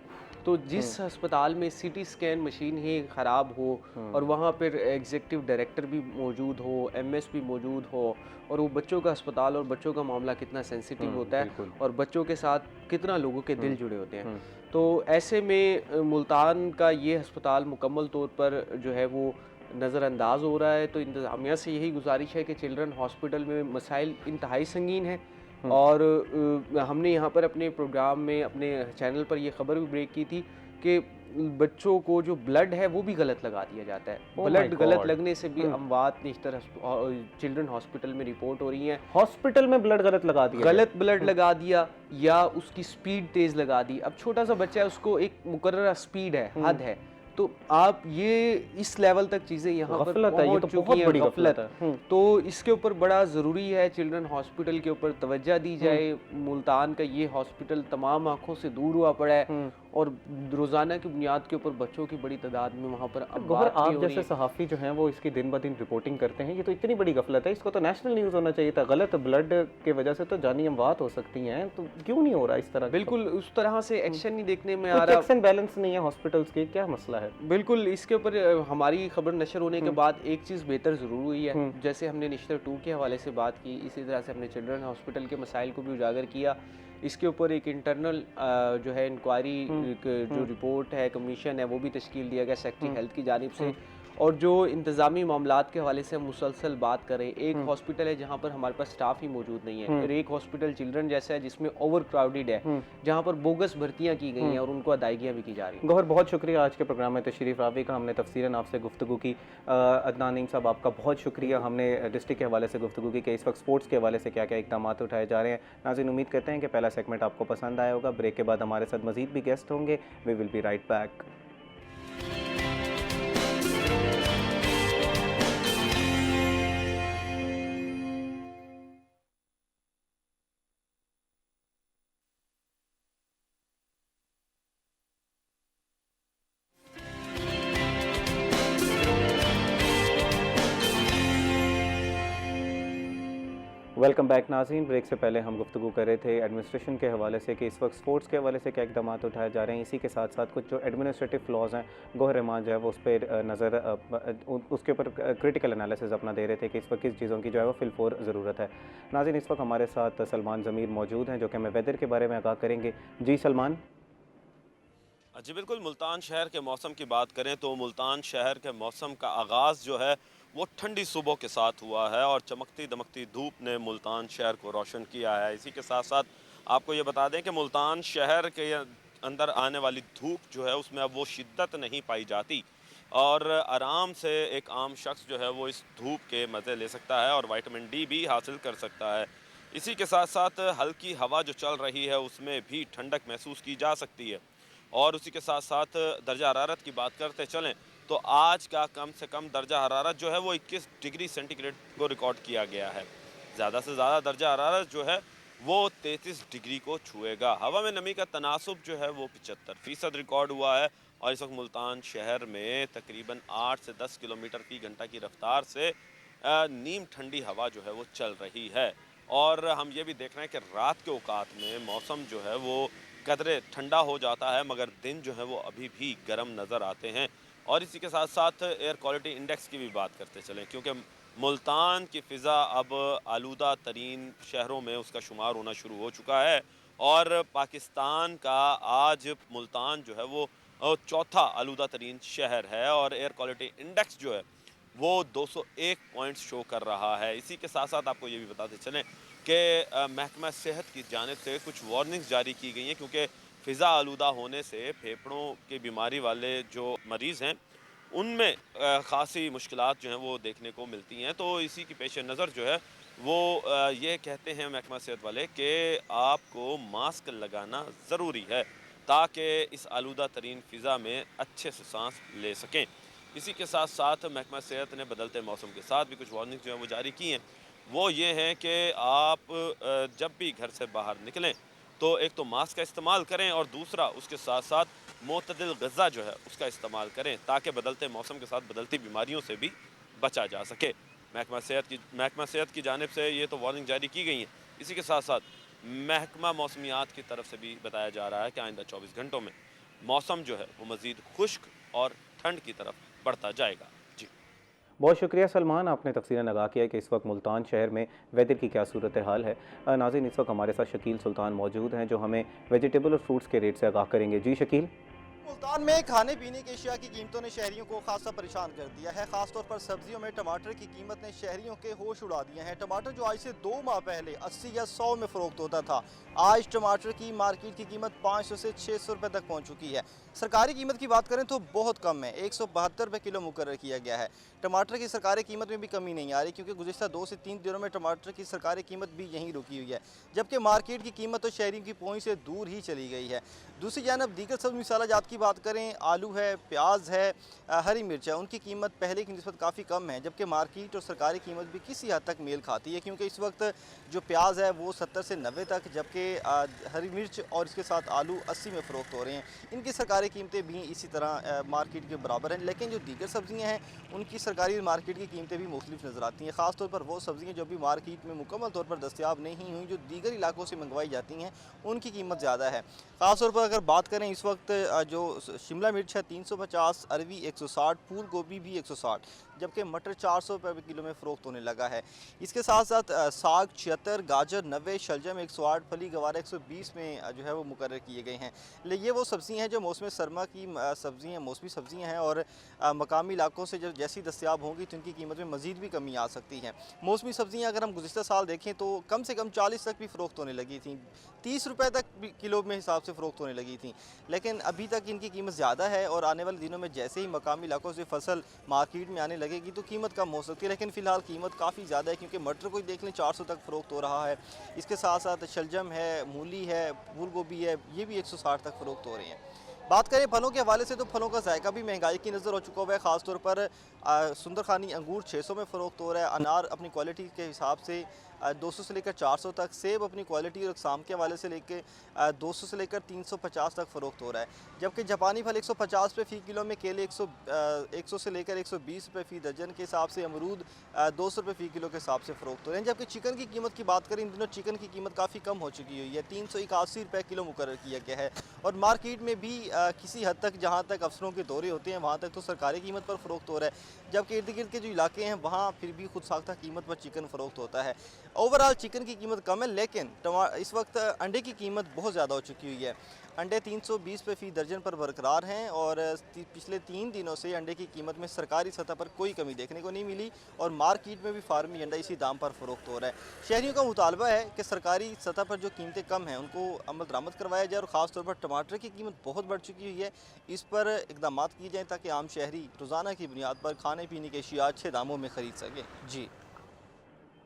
[SPEAKER 2] तो जिस अस्पताल में सीटी स्कैन मशीन ही ख़राब हो और वहाँ पर एग्जीक्यूटिव डायरेक्टर भी मौजूद हो, एमएस भी मौजूद हो, और वो बच्चों का अस्पताल और बच्चों का मामला कितना सेंसिटिव होता है और बच्चों के साथ कितना लोगों के दिल जुड़े होते हैं, तो ऐसे में मुल्तान का ये अस्पताल मुकम्मल तौर पर जो है वो नज़रअंदाज हो रहा है। तो इंतज़ामिया से यही गुजारिश है कि चिल्ड्रन हॉस्पिटल में मसाइल इंतहाई संगीन है, और हमने यहाँ पर अपने प्रोग्राम में अपने चैनल पर ये ख़बर भी ब्रेक की थी कि बच्चों को जो ब्लड है वो भी गलत लगा दिया जाता है। ब्लड गलत लगने से भी अमवात निश्तर चिल्ड्रन हॉस्पिटल में रिपोर्ट हो रही हैं।
[SPEAKER 1] हॉस्पिटल में ब्लड गलत लगा दिया,
[SPEAKER 2] गलत ब्लड लगा दिया या उसकी स्पीड तेज़ लगा दी। अब छोटा सा बच्चा है, उसको एक मुकर्रर स्पीड है, हद है, तो आप ये इस लेवल तक चीज़ें यहाँ पर पहुँच चुकी हैं, गफलत है। तो इसके ऊपर बड़ा ज़रूरी है चिल्ड्रन हॉस्पिटल के ऊपर तवज्जो दी जाए। मुल्तान का ये हॉस्पिटल तमाम आँखों से दूर हुआ पड़ा है और रोज़ाना की बुनियाद के ऊपर बच्चों की बड़ी तादाद में वहाँ पर
[SPEAKER 1] आप जैसे सहाफ़ी जो हैं वो इसकी दिन ब दिन रिपोर्टिंग करते हैं, ये तो इतनी बड़ी गफलत है, इसको तो नेशनल न्यूज़ होना चाहिए था। गलत ब्लड के वजह से तो जानी अमवात हो सकती हैं, तो क्यों नहीं हो रहा इस तरह?
[SPEAKER 2] बिल्कुल उस तरह से एक्शन नहीं देखने में आ रहा,
[SPEAKER 1] चेक्स एंड बैलेंस नहीं है हॉस्पिटल्स के, क्या मसला है?
[SPEAKER 2] बिल्कुल इसके ऊपर हमारी खबर नशर होने के बाद एक चीज़ बेहतर ज़रूर हुई है। जैसे हमने निश्तर 2 के हवाले से बात की, इसी तरह से हमने चिल्ड्रन हॉस्पिटल के मसाइल को भी उजागर किया। इसके ऊपर एक इंटरनल जो है इंक्वायरी जो रिपोर्ट है, कमीशन है, वो भी तश्कील दिया गया सेक्रेटरी हेल्थ की जानिब से। और जो इंतज़ामी मामलात के हवाले से हम मुसलसल बात करें, एक हॉस्पिटल है जहाँ पर हमारे पास स्टाफ ही मौजूद नहीं है, और एक हॉस्पिटल चिल्ड्रन जैसा है जिसमें ओवर क्राउडेड है, जहाँ पर बोगस भर्तियाँ की गई हैं और उनको अदायगियाँ भी की जा रही हैं।
[SPEAKER 1] गौहर, बहुत शुक्रिया आज के प्रोग्राम में तशरीफ़ आवे का। हमने तफसीलन आपसे गुफ्तगू की। अदनान नईम साहब, आपका बहुत शुक्रिया। हमने डिस्ट्रिक्ट के हवाले से गुफ्तगू की कि इस वक्त स्पोर्ट्स के हवाले से क्या क्या इक़दाम उठाए जा रहे हैं। नाज़रीन, उम्मीद करते हैं कि पहला सेगमेंट आपको पसंद आया होगा। ब्रेक के बाद हमारे साथ मज़ीद भी गेस्ट होंगे। We will be right back. Welcome back नाज़रीन। ब्रेक से पहले हम गुफ्तगू कर रहे थे एडमिनिस्ट्रेशन के हवाले से कि इस वक्त स्पोर्ट्स के हवाले से क्या इक़दाम उठाए जा रहे हैं। इसी के साथ साथ कुछ जो एडमिनिस्ट्रेटिव फ्लॉज हैं, गौहर रहमान जो है वो उस पर नज़र उसके ऊपर क्रिटिकल एनालिसिस अपना दे रहे थे कि इस वक्त किस चीज़ों की जो है वो फिलफोर ज़रूरत है। नाज़रीन, इस वक्त हमारे साथ सलमान ज़मीर मौजूद हैं जो कि हमें वेदर के बारे में आगाह करेंगे। जी सलमान।
[SPEAKER 4] जी बिल्कुल, मुल्तान शहर के मौसम की बात करें तो मुल्तान शहर के मौसम का आगाज़ जो है वो ठंडी सुबह के साथ हुआ है और चमकती दमकती धूप ने मुल्तान शहर को रोशन किया है। इसी के साथ साथ आपको ये बता दें कि मुल्तान शहर के अंदर आने वाली धूप जो है उसमें अब वो शिद्दत नहीं पाई जाती और आराम से एक आम शख्स जो है वो इस धूप के मज़े ले सकता है और विटामिन डी भी हासिल कर सकता है। इसी के साथ साथ हल्की हवा जो चल रही है उसमें भी ठंडक महसूस की जा सकती है। और उसी के साथ साथ दर्जा हरारत की बात करते चलें तो आज का कम से कम दर्जा हरारत जो है वो 21 डिग्री सेंटीग्रेड को रिकॉर्ड किया गया है। ज़्यादा से ज़्यादा दर्जा हरारत जो है वो 33 डिग्री को छुएगा। हवा में नमी का तनासुब जो है वो 75% रिकॉर्ड हुआ है और इस वक्त मुल्तान शहर में तकरीबन 8 से 10 किलोमीटर की घंटा की रफ्तार से नीम ठंडी हवा जो है वो चल रही है। और हम ये भी देख रहे हैं कि रात के औकात में मौसम जो है वो कदरे ठंडा हो जाता है मगर दिन जो है वो अभी भी गर्म नज़र आते हैं। और इसी के साथ साथ एयर क्वालिटी इंडेक्स की भी बात करते चलें क्योंकि मुल्तान की फ़िज़ा अब आलूदा तरीन शहरों में उसका शुमार होना शुरू हो चुका है और पाकिस्तान का आज मुल्तान जो है वो चौथा आलूदा तरीन शहर है और एयर क्वालिटी इंडेक्स जो है वो 201 पॉइंट्स शो कर रहा है। इसी के साथ साथ आपको ये भी बताते चलें कि महकमा सेहत की जानिब से कुछ वार्निंग्स जारी की गई हैं क्योंकि फ़िज़ा आलूदा होने से फेफड़ों की बीमारी वाले जो मरीज़ हैं उनमें ख़ासी मुश्किलात जो हैं वो देखने को मिलती हैं। तो इसी की पेश नज़र जो है वो ये कहते हैं महकमा सेहत वाले कि आपको मास्क लगाना ज़रूरी है ताकि इस आलूदा तरीन फ़िज़ा में अच्छे से सांस ले सकें। इसी के साथ साथ महकमा सेहत ने बदलते मौसम के साथ भी कुछ वार्निंग जो है वो जारी की हैं। वो ये हैं कि आप जब भी घर से बाहर निकलें तो एक तो मास्क का इस्तेमाल करें और दूसरा उसके साथ साथ मोतदिल ग़िज़ा जो है उसका इस्तेमाल करें ताकि बदलते मौसम के साथ बदलती बीमारियों से भी बचा जा सके। महकमा सेहत की जानिब से ये तो वार्निंग जारी की गई हैं। इसी के साथ साथ महकमा मौसमियात की तरफ से भी बताया जा रहा है कि आइंदा 24 घंटों में मौसम जो है वो मज़ीद खुश्क और ठंड की तरफ बढ़ता जाएगा। जी,
[SPEAKER 1] बहुत शुक्रिया सलमान, आपने तफसीलन आगाह किया कि इस वक्त मुल्तान शहर में वेदर की क्या सूरत हाल है। नाज़रीन, इस वक्त हमारे साथ शकील सुल्तान मौजूद हैं जो हमें वेजिटेबल और फ्रूट्स के रेट से आगाह करेंगे। जी शकील।
[SPEAKER 5] मुल्तान में खाने पीने की अशिया की कीमतों ने शहरियों को खासा परेशान कर दिया है। खासतौर पर सब्जियों में टमाटर की कीमत ने शहरियों के होश उड़ा दिए हैं। टमाटर जो आज से 2 माह पहले 80 या 100 में फ़रोख्त होता था, आज टमाटर की मार्केट की कीमत 500 से 600 रुपये तक पहुँच चुकी है। सरकारी कीमत की बात करें तो बहुत कम है, 172 रुपये किलो मुकर्रर किया गया है। टमाटर की सरकारी कीमत में भी कमी नहीं आ रही, क्योंकि गुज़िश्ता 2 से 3 दिनों में टमाटर की सरकारी कीमत भी यहीं रुकी हुई है, जबकि मार्केट की कीमत तो शहरियों की पहुँच से दूर ही चली गई है। दूसरी जानब दीगर सब्ज़ मिसाला जात की बात करें, आलू है, प्याज है, हरी मिर्च है, उनकी कीमत पहले की निस्बत काफ़ी कम है, जबकि मार्केट और सरकारी कीमत भी किसी हद तक मेल खाती है, क्योंकि इस वक्त जो प्याज है वो 70 से 90 तक, जबकि हरी मिर्च और इसके साथ आलू 80 में फ़रोख्त हो रहे हैं। इनकी सरकारी कीमतें भी इसी तरह मार्केट के बराबर हैं, लेकिन जो दीगर सब्ज़ियाँ हैं उनकी सरकारी और मार्केट की कीमतें भी मुख्तलिफ नज़र आती हैं। ख़ासतौर पर वो सब्ज़ियाँ जो भी मार्केट में मुकम्मल तौर पर दस्तियाब नहीं हुई, जो दीगर इलाकों से मंगवाई जाती हैं, उनकी कीमत ज़्यादा है। ख़ासतौर पर अगर बात करें, इस वक्त जो शिमला मिर्च है 350, अरवी 160, फूल गोभी भी 160, जबकि मटर 400 रुपये किलो में फ़रोख्त होने लगा है। इसके साथ साथ साग 76, गाजर 90, शलजम 108, फली गवार 120 में जो है वो मुकर्रर किए गए हैं। लेकिन ये वो सब्ज़ियाँ हैं जो मौसम सरमा की सब्ज़ियाँ, मौसमी सब्ज़ियाँ हैं, और मकामी इलाकों से जब जैसी दस्तियाब होंगी तो इनकी कीमत में मज़ीद भी कमी आ सकती है। मौसमी सब्ज़ियाँ अगर हम गुज़िश्ता साल देखें तो कम से कम 40 तक भी फ़रोख्त होने लगी थी, 30 रुपये तक भी किलो में हिसाब से फ़रोख्त होने लगी थी, लेकिन अभी तक इनकी कीमत ज़्यादा है, और आने वाले दिनों में जैसे ही मकामी इलाकों से फसल मार्केट में आने लगेगी तो कीमत कम हो सकती है। लेकिन फ़िलहाल कीमत काफ़ी ज़्यादा है, क्योंकि मटर को देख लें 400 तक फ़रोख्त हो रहा है। इसके साथ साथ शलजम है, मूली है, फूल गोभी है, ये भी 160 तक फ़रोख्त हो रही हैं। बात करें फलों के हवाले से तो फलों का जायका भी महंगाई की नज़र हो चुका हुआ है। ख़ासतौर पर सुंदरखानी अंगूर 600 में फ़रोख्त हो रहा है, अनार अपनी क्वालिटी के हिसाब से 200 से लेकर 400 तक, सेब अपनी क्वालिटी और इक़साम के हवाले से लेकर 200 से लेकर 350 तक फ़रोख्त हो रहा है, जबकि जापानी फल 150 रुपये फ़ी किलो में, केले 100 से लेकर 120 रुपये फ़ी दर्जन के हिसाब से, अमरूद 200 रुपये फ़ी किलो के हिसाब से फ़रोख्त हो रहे हैं। जबकि चिकन की कीमत की बात करें, इन दिनों चिकन की कीमत काफ़ी कम हो चुकी हुई है, 381 रुपये किलो मुकर्रर किया गया है, और मार्केट में भी किसी हद तक, जहाँ तक अफसरों के दौरे होते हैं वहाँ तक तो सरकारी कीमत पर फ़रोख्त हो रहा है, जबकि इर्द गिर्द के जो इलाके हैं वहाँ फिर भी खुद साख्ता कीमत पर चिकन फ़रोख्त होता है। ओवरऑल चिकन की कीमत कम है, लेकिन इस वक्त अंडे की कीमत बहुत ज़्यादा हो चुकी हुई है। अंडे 320 रुपये फ़ी दर्जन पर बरकरार हैं, और पिछले 3 दिनों से अंडे की कीमत में सरकारी सतह पर कोई कमी देखने को नहीं मिली, और मार्केट में भी फार्मी अंडा इसी दाम पर फ़रोख्त हो रहा है। शहरियों का मुतालबा है कि सरकारी सतह पर जो कीमतें कम हैं उनको अमल दरामद करवाया जाए, और ख़ासतौर पर टमाटर की कीमत बहुत बढ़ चुकी हुई है, इस पर इक़दाम किए जाएँ ताकि आम शहरी रोज़ाना की बुनियाद पर खाने पीने की अशिया अच्छे दामों में ख़रीद सकें। जी,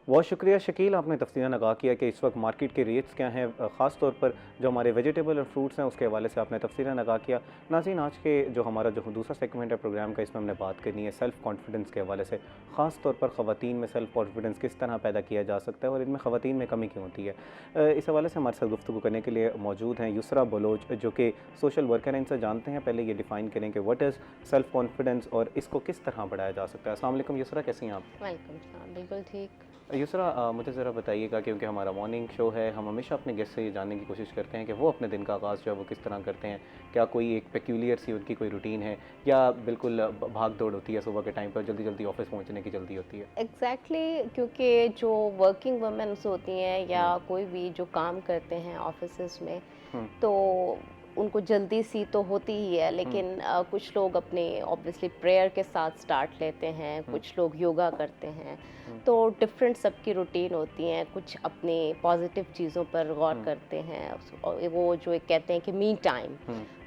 [SPEAKER 1] बहुत शुक्रिया शकील, आपने तफसीलन आगाह किया कि इस वक्त मार्केट के रेट्स क्या हैं, ख़ास तौर पर जो हमारे वेजिटेबल और फ्रूट्स हैं उसके हवाले से आपने तफसीलन आगाह किया। नाज़रीन, आज के जो हमारा जो दूसरा सेगमेंट है प्रोग्राम का, इसमें हमने बात करनी है सेल्फ़ कॉन्फिडेंस के हवाले से, ख़ास तौर पर ख़वातीन में सेल्फ़ कॉन्फिडेंस किस तरह पैदा किया जा सकता है और इनमें ख़वातीन में कमी क्यों होती है। इस हवाले से हमारे साथ गुफ्तगू करने के लिए मौजूद हैं युसरा बलोच, जो कि सोशल वर्कर हैं। इनसे जानते हैं, पहले ये डिफ़ाइन करें कि व्हाट इज़ सेल्फ़ कॉन्फिडेंस और इसको किस तरह बढ़ाया जा सकता है। अस्सलाम वालेकुम युसरा, कैसी हैं आप?
[SPEAKER 6] वेलकम सलाम, बिल्कुल ठीक।
[SPEAKER 1] युसरा, मुझे ज़रा बताइएगा, क्योंकि हमारा मॉर्निंग शो है, हम हमेशा अपने गेस्ट से ये जानने की कोशिश करते हैं कि वो अपने दिन का आगाज़ जो है वो किस तरह करते हैं। क्या कोई एक पेक्यूलियर सी उनकी कोई रूटीन है, या बिल्कुल भाग दौड़ होती है, सुबह के टाइम पर जल्दी जल्दी ऑफिस पहुंचने की जल्दी होती है?
[SPEAKER 6] एग्जैक्टली क्योंकि जो वर्किंग वुमेन्स होती हैं या कोई भी जो काम करते हैं ऑफिस में, तो उनको जल्दी सी तो होती ही है, लेकिन कुछ लोग अपने ऑब्वियसली प्रेयर के साथ स्टार्ट लेते हैं, कुछ लोग योगा करते हैं, तो डिफरेंट सबकी रूटीन होती हैं। कुछ अपने पॉजिटिव चीज़ों पर गौर करते हैं, वो जो एक कहते हैं कि मी टाइम,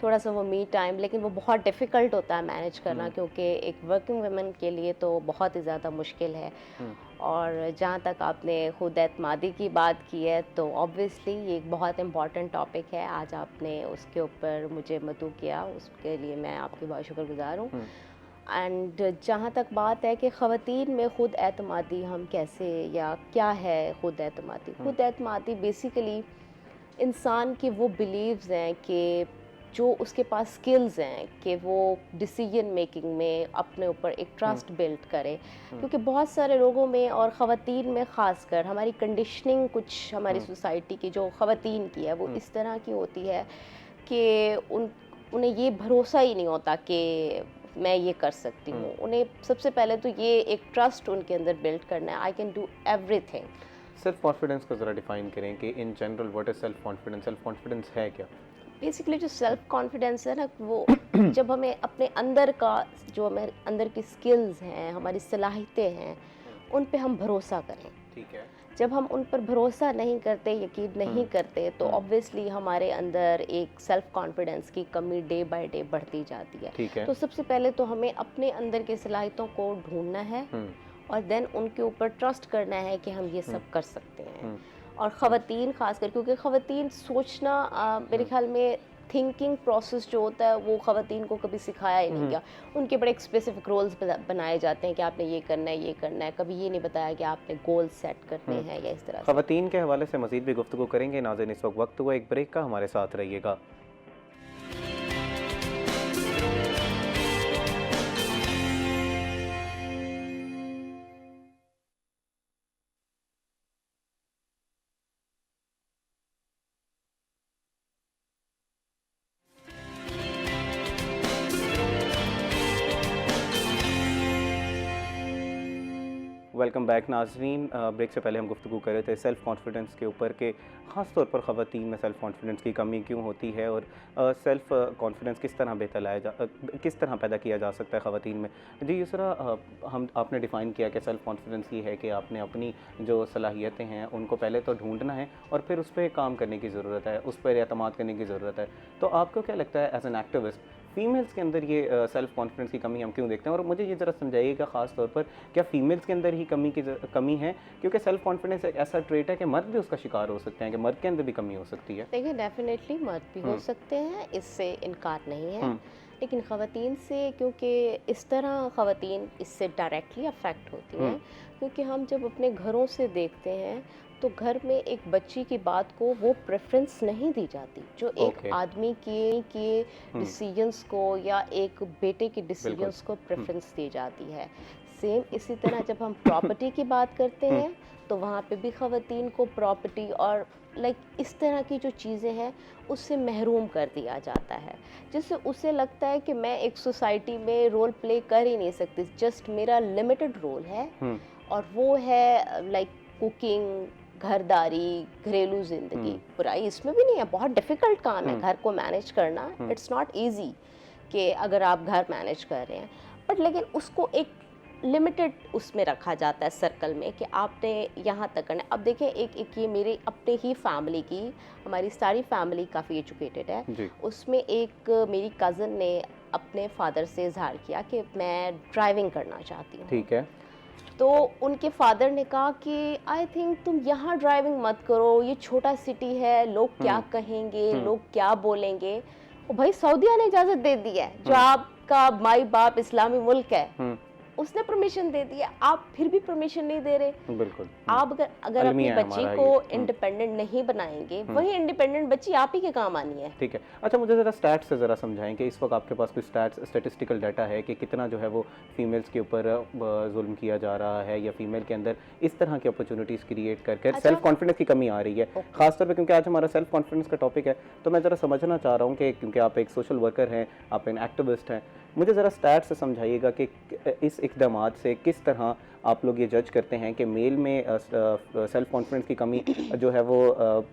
[SPEAKER 6] थोड़ा सा वो मी टाइम, लेकिन वो बहुत डिफ़िकल्ट होता है मैनेज करना, क्योंकि एक वर्किंग वुमेन के लिए तो बहुत ही ज़्यादा मुश्किल है। और जहाँ तक आपने खुद एतमादी की बात की है, तो ऑब्वियसली ये एक बहुत इम्पॉर्टेंट टॉपिक है। आज आपने उसके ऊपर मुझे मदऊ किया, उसके लिए मैं आपकी बहुत शुक्रगुज़ार हूँ। एंड जहाँ तक बात है कि ख़वातीन में खुद एतमादी हम कैसे, या क्या है खुद एतमादी? खुद एतमादी बेसिकली इंसान की वो बिलीव्स हैं कि जो उसके पास स्किल्स हैं कि वो डिसीजन मेकिंग में अपने ऊपर एक ट्रस्ट बिल्ड करे, क्योंकि बहुत सारे लोगों में और ख़वातीन में ख़ासकर हमारी कंडीशनिंग कुछ हमारी सोसाइटी की जो ख़वातीन की है वो इस तरह की होती है कि उन्हें ये भरोसा ही नहीं होता कि मैं ये कर सकती हूँ। उन्हें सबसे पहले तो ये एक ट्रस्ट उनके अंदर बिल्ड करना है, I can do everything.
[SPEAKER 1] Self confidence को ज़रा डिफाइन करें कि in general what is self confidence? Self confidence है क्या?
[SPEAKER 6] बेसिकली जो सेल्फ कॉन्फिडेंस है ना, वो जब हमें अपने अंदर का जो हमें अंदर की स्किल्स हैं, हमारी सलाहियतें हैं, उन पे हम भरोसा करें।
[SPEAKER 1] ठीक है।
[SPEAKER 6] जब हम उन पर भरोसा नहीं करते, यकीन नहीं करते, तो ऑब्वियसली हमारे अंदर एक सेल्फ कॉन्फिडेंस की कमी डे बाय डे बढ़ती जाती है।
[SPEAKER 1] ठीक है।
[SPEAKER 6] तो सबसे पहले तो हमें अपने अंदर की सलाहियतों को ढूंढना है और देन उनके ऊपर ट्रस्ट करना है कि हम ये सब कर सकते हैं। और ख़वातीन खासकर, क्योंकि ख़वातीन सोचना मेरे ख्याल में थिंकिंग प्रोसेस जो होता है वो ख़वातीन को कभी सिखाया ही नहीं गया। उनके बड़े एक स्पेसिफिक रोल्स बनाए जाते हैं कि आपने ये करना है, ये करना है। कभी ये नहीं बताया कि आपने गोल सेट करने हैं या इस तरह से।
[SPEAKER 1] ख़वातीन के हवाले से मज़ीद भी गुफ्तगू करेंगे। नाज़रीन, इस वक्त हुआ एक ब्रेक का, हमारे साथ रहिएगा। वेलकम बैक नाजरीन। ब्रेक से पहले हम गुफ्तगू कर रहे थे सेल्फ़ कॉन्फिडेंस के ऊपर के ख़ास तौर पर ख़वातीन में सेल्फ़ कॉन्फिडेंस की कमी क्यों होती है और सेल्फ़ कॉन्फिडेंस किस तरह पैदा किया जा सकता है ख़वातीन में। जी यूसरा, आपने डिफ़ाइन किया कि सेल्फ़ कॉन्फिडेंस ये है कि आपने अपनी जो सलाहियतें हैं उनको पहले तो ढूंढना है और फिर उस पर काम करने की ज़रूरत है, उस पर एतमाद करने की ज़रूरत है। तो आपको क्या लगता है एज एन एक्टिविस्ट फ़ीमेल्स के अंदर ये सेल्फ़ कॉन्फिडेंस की कमी हम क्यों देखते हैं? और मुझे ये ज़रा समझाइएगा ख़ास तौर पर क्या फ़ीमेल्स के अंदर ही कमी है? क्योंकि सेल्फ़ कॉन्फिडेंस एक ऐसा ट्रेट है कि मर्द भी उसका शिकार हो सकते हैं, कि मर्द के अंदर भी कमी हो सकती है।
[SPEAKER 6] देखिए, डेफिनेटली मर्द भी हो सकते हैं, इससे इनकार नहीं है, लेकिन ख़वातीन से, क्योंकि इस तरह ख़वातीन इससे डायरेक्टली अफेक्ट होती हैं, क्योंकि हम जब अपने घरों से देखते हैं तो घर में एक बच्ची की बात को वो प्रेफरेंस नहीं दी जाती जो एक आदमी के डिसीजंस को या एक बेटे के डिसीजंस को प्रेफरेंस दी जाती है। सेम इसी तरह जब हम प्रॉपर्टी की बात करते हैं तो वहाँ पे भी ख़वातीन को प्रॉपर्टी और इस तरह की जो चीज़ें हैं उससे महरूम कर दिया जाता है, जिससे उसे लगता है कि मैं एक सोसाइटी में रोल प्ले कर ही नहीं सकती। जस्ट मेरा लिमिटेड रोल है और वो है कुकिंग, घरदारी, घरेलू ज़िंदगी। बुराई इसमें भी नहीं है, बहुत डिफ़िकल्ट काम है घर को मैनेज करना। इट्स नॉट इजी कि अगर आप घर मैनेज कर रहे हैं, बट लेकिन उसको एक लिमिटेड उसमें रखा जाता है सर्कल में कि आपने यहाँ तक करना है। अब देखें, एक ये मेरे अपने ही फैमिली की, हमारी सारी फैमिली काफ़ी एजुकेटेड है, उसमें एक मेरी कज़न ने अपने फादर से इजहार किया कि मैं ड्राइविंग करना चाहती हूँ।
[SPEAKER 1] ठीक है।
[SPEAKER 6] तो उनके फादर ने कहा कि आई थिंक तुम यहाँ ड्राइविंग मत करो, ये छोटा सिटी है, लोग क्या कहेंगे, लोग क्या बोलेंगे। और भाई सऊदीया ने इजाज़त दे दी है, जो आपका माई बाप इस्लामी मुल्क है, उसने परमिशन दे दी है, आप फिर भी परमिशन नहीं दे रहे।
[SPEAKER 1] बिल्कुल।
[SPEAKER 6] आप अगर अपनी बच्ची को इंडिपेंडेंट नहीं बनाएंगे, वही इंडिपेंडेंट बच्ची आप ही के काम आनी है।
[SPEAKER 1] ठीक है। अच्छा, मुझे ज़रा स्टैट्स से ज़रा समझाएं कि इस वक्त आपके पास कोई स्टैटिस्टिकल डाटा है कि कितना जो है वो फीमेल्स के ऊपर जुल्म किया जा रहा है या फीमेल के अंदर इस तरह की अपॉर्चुनिटीज़ क्रिएट करके सेल्फ कॉन्फिडेंस की कमी आ रही है, खासतौर पर क्योंकि आज हमारा सेल्फ कॉन्फिडेंस का टॉपिक है। तो मैं ज़रा समझना चाह रहा हूँ कि क्योंकि आप एक सोशल वर्कर हैं, आप एक एक्टिविस्ट हैं, मुझे ज़रा स्टैट्स से समझाइएगा कि इस इक़दामात से किस तरह आप लोग ये जज करते हैं कि मेल में सेल्फ कॉन्फिडेंस की कमी जो है वो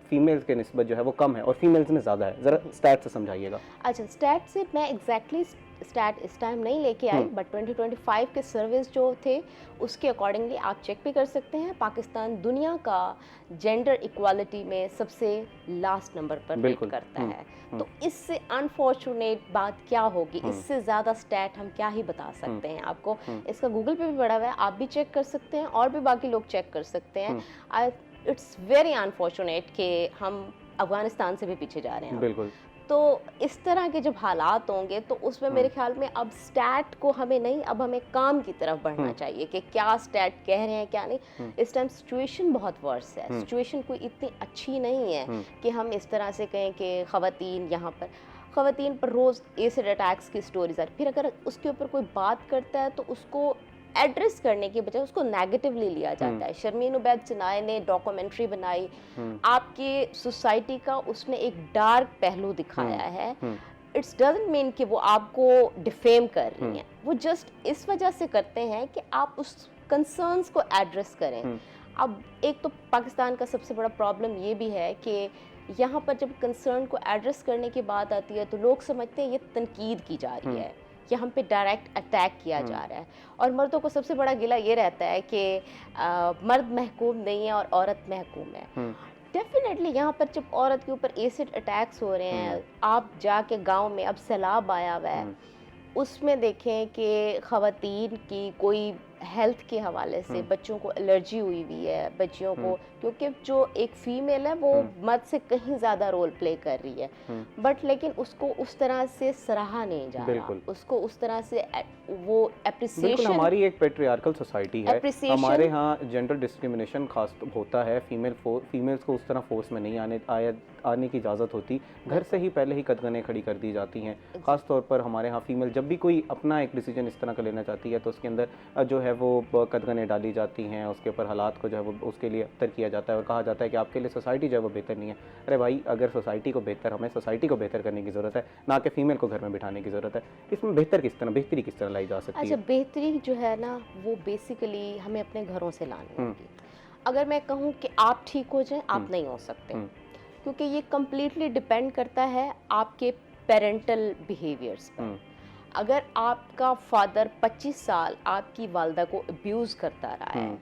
[SPEAKER 1] फीमेल्स के निस्बत जो है वो कम है और फीमेल्स में ज़्यादा है। ज़रा स्टैट से समझाइएगा।
[SPEAKER 6] अच्छा, स्टैट से मैं एग्जैक्टली स्टैट इस टाइम नहीं लेके आई, बट 2025 के सर्वेस जो थे उसके अकॉर्डिंगली आप चेक भी कर सकते हैं। पाकिस्तान दुनिया का जेंडर इक्वालिटी में सबसे लास्ट नंबर पर रेट करता है। तो इससे अनफॉर्चुनेट बात क्या होगी, इससे ज़्यादा स्टैट हम क्या ही बता सकते हैं आपको। इसका गूगल पे भी पड़ा हुआ है, आप भी चेक कर सकते हैं और भी बाकी लोग चेक कर सकते हैं। इट्स वेरी अनफॉर्चुनेट कि हम अफगानिस्तान से भी पीछे जा रहे हैं।
[SPEAKER 1] बिल्कुल।
[SPEAKER 6] तो इस तरह के जब हालात होंगे तो उसमें मेरे ख्याल में अब स्टैट को हमें नहीं, अब हमें काम की तरफ बढ़ना चाहिए कि क्या स्टैट कह रहे हैं क्या नहीं। इस टाइम सिचुएशन बहुत वर्स है, सिचुएशन कोई इतनी अच्छी नहीं है कि हम इस तरह से कहें कि ख़वातीन यहाँ पर। ख़वातीन पर रोज़ एसिड अटैक्स की स्टोरीज आ रही, फिर अगर उसके ऊपर कोई बात करता है तो उसको एड्रेस करने के बजाय उसको नेगेटिवली लिया जाता है। शर्मीन उबैद चिनाई ने डॉक्यूमेंट्री बनाई, आपके सोसाइटी का उसने एक डार्क पहलू दिखाया है। इट्स डजंट मीन कि वो आपको डिफेम कर रही हैं, वो जस्ट इस वजह से करते हैं कि आप उस कंसर्न्स को एड्रेस करें। अब एक तो पाकिस्तान का सबसे बड़ा प्रॉब्लम ये भी है कि यहाँ पर जब कंसर्न को एड्रेस करने की बात आती है तो लोग समझते हैं ये तनकीद की जा रही है कि हम पे डायरेक्ट अटैक किया जा रहा है, और मर्दों को सबसे बड़ा गिला ये रहता है कि मर्द महकूम नहीं है और औरत महकूम है। डेफिनेटली यहाँ पर जब औरत के ऊपर एसिड अटैक्स हो रहे हैं, आप जाके गांव में अब सैलाब आया हुआ है, उसमें देखें कि ख़वातीन की कोई हेल्थ के हवाले से बच्चों को एलर्जी हुई हुई है, बच्चियों को, क्योंकि जो एक फ़ीमेल है वो मर्द से कहीं ज़्यादा रोल प्ले कर रही है, बट लेकिन उसको उस तरह से सराहा नहीं जा रहा, उसको उस तरह से वो एप्रिसिएशन।
[SPEAKER 1] हमारी एक पेट्रियार्कल सोसाइटी है, हमारे यहाँ जेंडर डिस्क्रिमिनेशन खास होता है, फीमेल्स को उस तरह फोर्स में नहीं आने की इजाज़त होती, घर से ही पहले ही कदगने खड़ी कर दी जाती हैं। ख़ास तौर पर हमारे यहाँ फीमेल जब भी कोई अपना एक डिसीजन इस तरह का लेना चाहती है तो उसके अंदर जो है वो कदगने डाली जाती हैं, उसके ऊपर हालात को जो है वो उसके लिए अख्तर किया जाता है और कहा जाता है कि आपके लिए सोसाइटी जो है वो बेहतर नहीं है। अरे भाई, अगर सोसाइटी को बेहतर करने की ज़रूरत है, ना कि फ़ीमेल को घर में बिठाने की ज़रूरत है। इसमें बेहतरी किस तरह लाई जा सकती है?
[SPEAKER 6] अच्छा, बेहतरी जो है ना वो बेसिकली हमें अपने घरों से लानी होगी। अगर मैं कहूँ कि आप ठीक हो जाएं, आप नहीं हो सकते, क्योंकि ये कम्प्लीटली डिपेंड करता है आपके पेरेंटल बिहेवियर्स पर। अगर आपका फादर 25 साल आपकी वालदा को अब्यूज़ करता रहा है,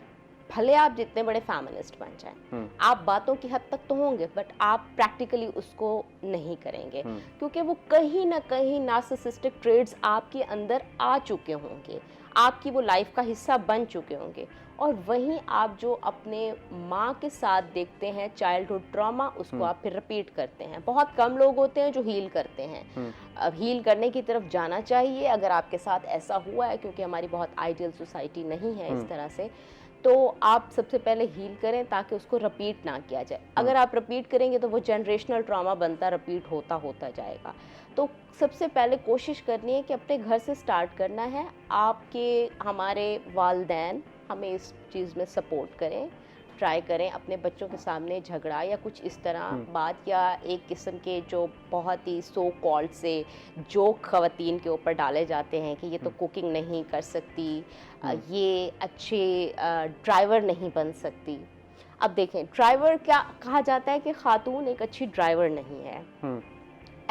[SPEAKER 6] भले आप जितने बड़े फैमिलिस्ट बन जाएं, आप बातों की हद तक तो होंगे बट आप प्रैक्टिकली उसको नहीं करेंगे, क्योंकि वो कहीं ना कहीं नार्सिसिस्टिक ट्रेड्स आपके अंदर आ चुके होंगे, आपकी वो लाइफ का हिस्सा बन चुके होंगे। और वहीं आप जो अपने माँ के साथ देखते हैं चाइल्डहुड ट्रॉमा, उसको आप फिर रिपीट करते हैं। बहुत कम लोग होते हैं जो हील करते हैं। अब हील करने की तरफ जाना चाहिए अगर आपके साथ ऐसा हुआ है, क्योंकि हमारी बहुत आइडियल सोसाइटी नहीं है इस तरह से, तो आप सबसे पहले हील करें ताकि उसको रिपीट ना किया जाए। अगर आप रिपीट करेंगे तो वो जनरेशनल ट्रॉमा बनता रिपीट होता जाएगा। तो सबसे पहले कोशिश करनी है कि अपने घर से स्टार्ट करना है। हमारे वालिदैन हमें इस चीज़ में सपोर्ट करें, ट्राई करें अपने बच्चों के सामने झगड़ा या कुछ इस तरह बात, या एक किस्म के जो बहुत ही सो कॉल्ड से जोक ख़वातीन के ऊपर डाले जाते हैं कि ये तो कुकिंग नहीं कर सकती, ये अच्छे ड्राइवर नहीं बन सकती। अब देखें, ड्राइवर क्या कहा जाता है कि ख़ातून एक अच्छी ड्राइवर नहीं है,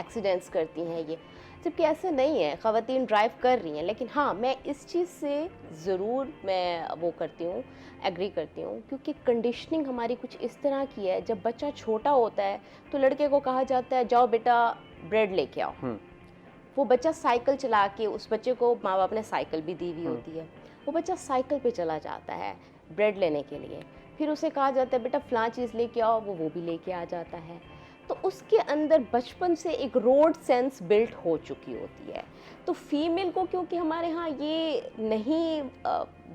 [SPEAKER 6] एक्सीडेंट्स करती हैं ये, जबकि ऐसे नहीं है, ख़वातीन ड्राइव कर रही हैं। लेकिन हाँ, मैं इस चीज़ से ज़रूर वो करती हूँ, एग्री करती हूँ, क्योंकि कंडीशनिंग हमारी कुछ इस तरह की है। जब बच्चा छोटा होता है तो लड़के को कहा जाता है जाओ बेटा ब्रेड लेके आओ, वो बच्चा साइकिल चला के, उस बच्चे को माँ बाप ने साइकिल भी दी हुई होती है, वो बच्चा साइकिल पे चला जाता है ब्रेड लेने के लिए, फिर उसे कहा जाता है बेटा फ़लाँ चीज़ लेके आओ, वो भी लेके आ जाता है। तो उसके अंदर बचपन से एक रोड सेंस बिल्ट हो चुकी होती है। तो फीमेल को क्योंकि हमारे यहाँ ये नहीं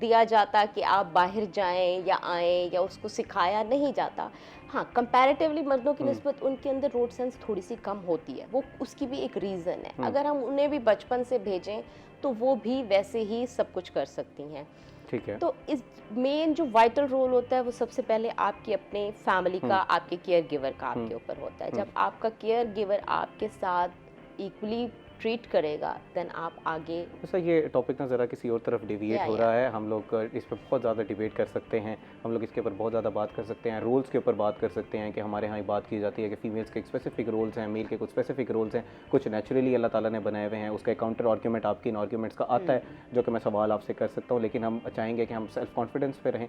[SPEAKER 6] दिया जाता कि आप बाहर जाएं या आएं, या उसको सिखाया नहीं जाता। हाँ, कंपैरेटिवली मर्दों की निस्बत उनके अंदर रोड सेंस थोड़ी सी कम होती है, वो उसकी भी एक रीज़न है। अगर हम उन्हें भी बचपन से भेजें तो वो भी वैसे ही सब कुछ कर सकती हैं।
[SPEAKER 1] ठीक है।
[SPEAKER 6] तो इस मेन जो वाइटल रोल होता है वो सबसे पहले आपकी अपने फैमिली का, आपके केयर गिवर का आपके ऊपर होता है। जब आपका केयर गिवर आपके साथ इक्वली ट्रीट करेगा देन आप आगे।
[SPEAKER 1] ऐसा ये टॉपिक ना ज़रा किसी और तरफ डिविएट हो रहा है, हम लोग इस पर बहुत ज़्यादा डिबेट कर सकते हैं, हम लोग इसके ऊपर बहुत ज़्यादा बात कर सकते हैं, रोल्स के ऊपर बात कर सकते हैं कि हमारे यहाँ बात की जाती है कि फ़ीमेल्स के स्पेसिफिक रोल्स हैं, मेल के कुछ स्पेसिफिक रोल्स हैं, कुछ नेचुरली अल्लाह ताला ने बनाए हुए हैं। उसका एक काउंटर आर्ग्यूमेंट आपकी इन आर्ग्यूमेंट्स का आता है जो कि मैं सवाल आपसे कर सकता हूँ, लेकिन हम चाहेंगे कि हम सेल्फ़ कॉन्फिडेंस पे रहें।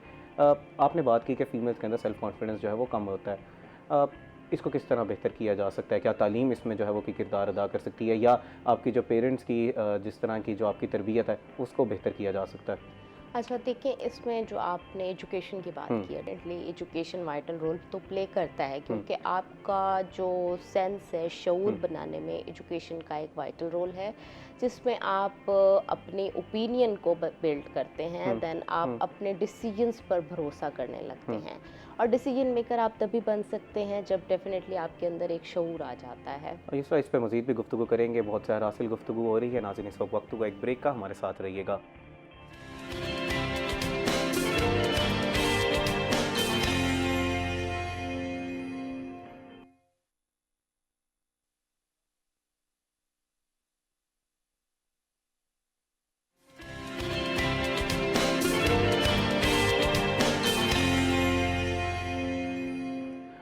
[SPEAKER 1] आपने बात की कि फ़ीमेल्स के अंदर सेल्फ़ कॉन्फिडेंस जो है वो कम होता है, इसको किस तरह बेहतर किया जा सकता है? क्या तालीम इसमें जो है वो की किरदार अदा कर सकती है, या आपकी जो पेरेंट्स की जिस तरह की जो आपकी तरबियत है उसको बेहतर किया जा सकता है?
[SPEAKER 6] अच्छा देखिए, इसमें जो आपने एजुकेशन की बात की है, डेफिनेटली एजुकेशन वाइटल रोल तो प्ले करता है, क्योंकि आपका जो सेंस है शऊर बनाने में एजुकेशन का एक वाइटल रोल है, जिसमें आप अपने ओपिनियन को बिल्ड करते हैं, देन आप अपने डिसीजंस पर भरोसा करने लगते हैं, और डिसीजन मेकर आप तभी बन सकते हैं जब डेफिनेटली आपके अंदर एक शऊर आ जाता है।
[SPEAKER 1] और इस पर मज़ीद भी गुफ्तगू करेंगे, बहुत सारा हासिल गुफ्तगू हो रही है। नाज़रीन, इस वक्त हुआ एक ब्रेक का, हमारे साथ रहिएगा।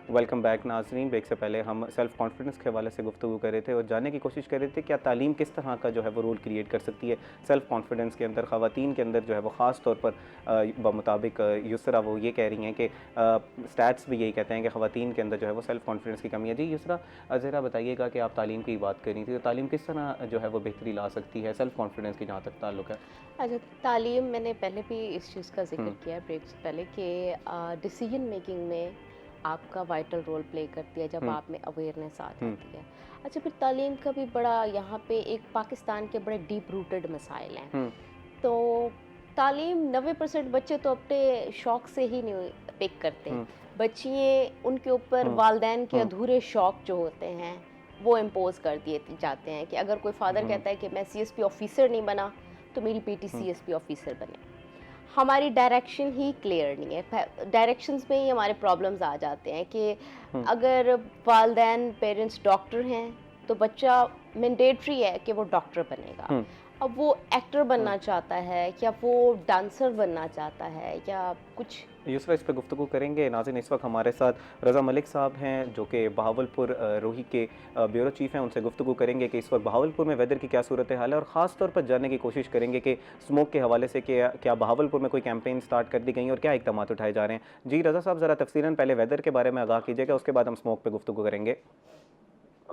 [SPEAKER 1] वेलकम बैक नाज़रीन। ब्रेक से पहले हम सेल्फ़ कॉन्फिडेंस के हवाले से गुफ्तगू कर रहे थे और जानने की कोशिश कर रहे थे क्या तालीम किस तरह का जो है वो रोल क्रिएट कर सकती है सेल्फ़ कॉन्फिडेंस के अंदर, ख़वातीन के अंदर जो है वो ख़ास तौर पर बमुताबिक युसरा वो ये कह रही हैं कि स्टैट्स भी यही कहते हैं कि ख़वातीन के अंदर जो है वो सेल्फ़ कॉन्फिडेंस की कमी है। जी युसरा, ज़रा बताइएगा कि आप तालीम की बात कर रही थी, तो तालीम किस तरह जो है वो बेहतरी ला सकती है सेल्फ़ कॉन्फिडेंस की जहाँ तक ताल्लुक़ है?
[SPEAKER 6] अच्छा, तालीम मैंने पहले भी इस चीज़ का ज़िक्र किया है ब्रेक से पहले कि डिसीजन मेकिंग में आपका वाइटल रोल प्ले करती है जब आप में अवेयरनेस आ जाती है। अच्छा, फिर तालीम का भी बड़ा यहाँ पे एक पाकिस्तान के बड़े डीप रूटेड मसाइल हैं। तो तालीम 90% बच्चे तो अपने शौक़ से ही नहीं पिक करते, बच्चिए उनके ऊपर वालदैन के अधूरे शौक़ जो होते हैं वो इम्पोज कर दिए जाते हैं कि अगर कोई फादर कहता है कि मैं CSP ऑफिसर नहीं बना तो मेरी बेटी CSP ऑफिसर बने। हमारी डायरेक्शन ही क्लियर नहीं है, डायरेक्शंस में ही हमारे प्रॉब्लम्स आ जाते हैं कि अगर वालदैन पेरेंट्स डॉक्टर हैं तो बच्चा मैंडेटरी है कि वो डॉक्टर बनेगा। अब वो एक्टर बनना चाहता है या वो डांसर बनना चाहता है या कुछ।
[SPEAKER 1] युसरा, इस पर गुफ्तगू करेंगे। नाज़रीन, इस वक्त हमारे साथ रज़ा मलिक साहब हैं जो कि बहावलपुर रोही के ब्यूरो चीफ़ हैं। उनसे गुफ्तगू करेंगे कि इस वक्त बहावलपुर में वेदर की क्या सूरत हाल है और ख़ास तौर पर जानने की कोशिश करेंगे कि स्मोक के हवाले से क्या बहावलपुर में कोई कैंपेन स्टार्ट कर दी गई और क्या इक़दाम उठाए जा रहे हैं। जी रज़ा साहब, ज़रा तफसीलन पहले वेदर के बारे में आगाह कीजिएगा, उसके बाद हम स्मोक पर गुफ्तगू करेंगे।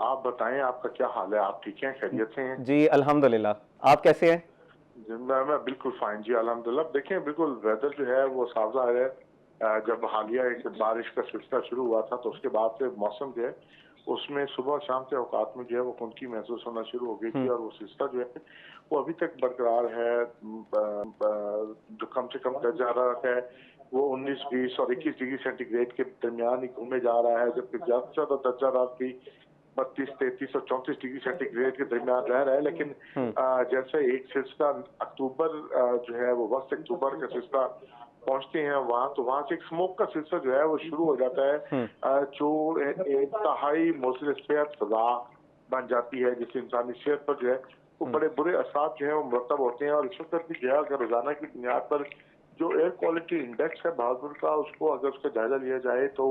[SPEAKER 7] आप बताएं, आपका क्या हाल है? आप ठीक हैं, खैरियत से हैं?
[SPEAKER 1] जी अल्हम्दुलिल्लाह, आप कैसे हैं?
[SPEAKER 7] मैं बिल्कुल फाइन जी, अल्हम्दुलिल्लाह। देखें, बिल्कुल वेदर जो है वो साफ ज़ाहिर है, जब हालिया एक बारिश का सिलसिला शुरू हुआ था तो उसके बाद से मौसम जो है उसमें सुबह शाम के औकात में जो है वो खुनकी महसूस होना शुरू हो गई थी, और वो सिलसिला जो है वो अभी तक बरकरार है। जो कम से कम दर्जा हरारत है वो 19, 20 और 21 डिग्री सेंटीग्रेड के दरमियान ही घूमे जा रहा है, जबकि ज़्यादा से ज़्यादा दर्जा हरारत भी 32, 33 और 34 डिग्री सेंटीग्रेड के दरमियान रह रहा है। लेकिन जैसे एक सिलसिला अक्टूबर जो है वो वक्त अक्टूबर का सिलसिला पहुंचते हैं वहाँ, तो वहाँ से एक स्मोक का सिलसिला जो है वो शुरू हो जाता है, जो इंतहाई मुज़िल सेहत फजा बन जाती है, जिससे इंसानी सेहत पर जो है वो बड़े बुरे असर जो है वो मुरतब होते हैं। और इस वक्त भी जो है अगर रोजाना की बुनियाद पर जो एयर क्वालिटी इंडेक्स है बहादुर का, उसको अगर उसका जायजा लिया जाए तो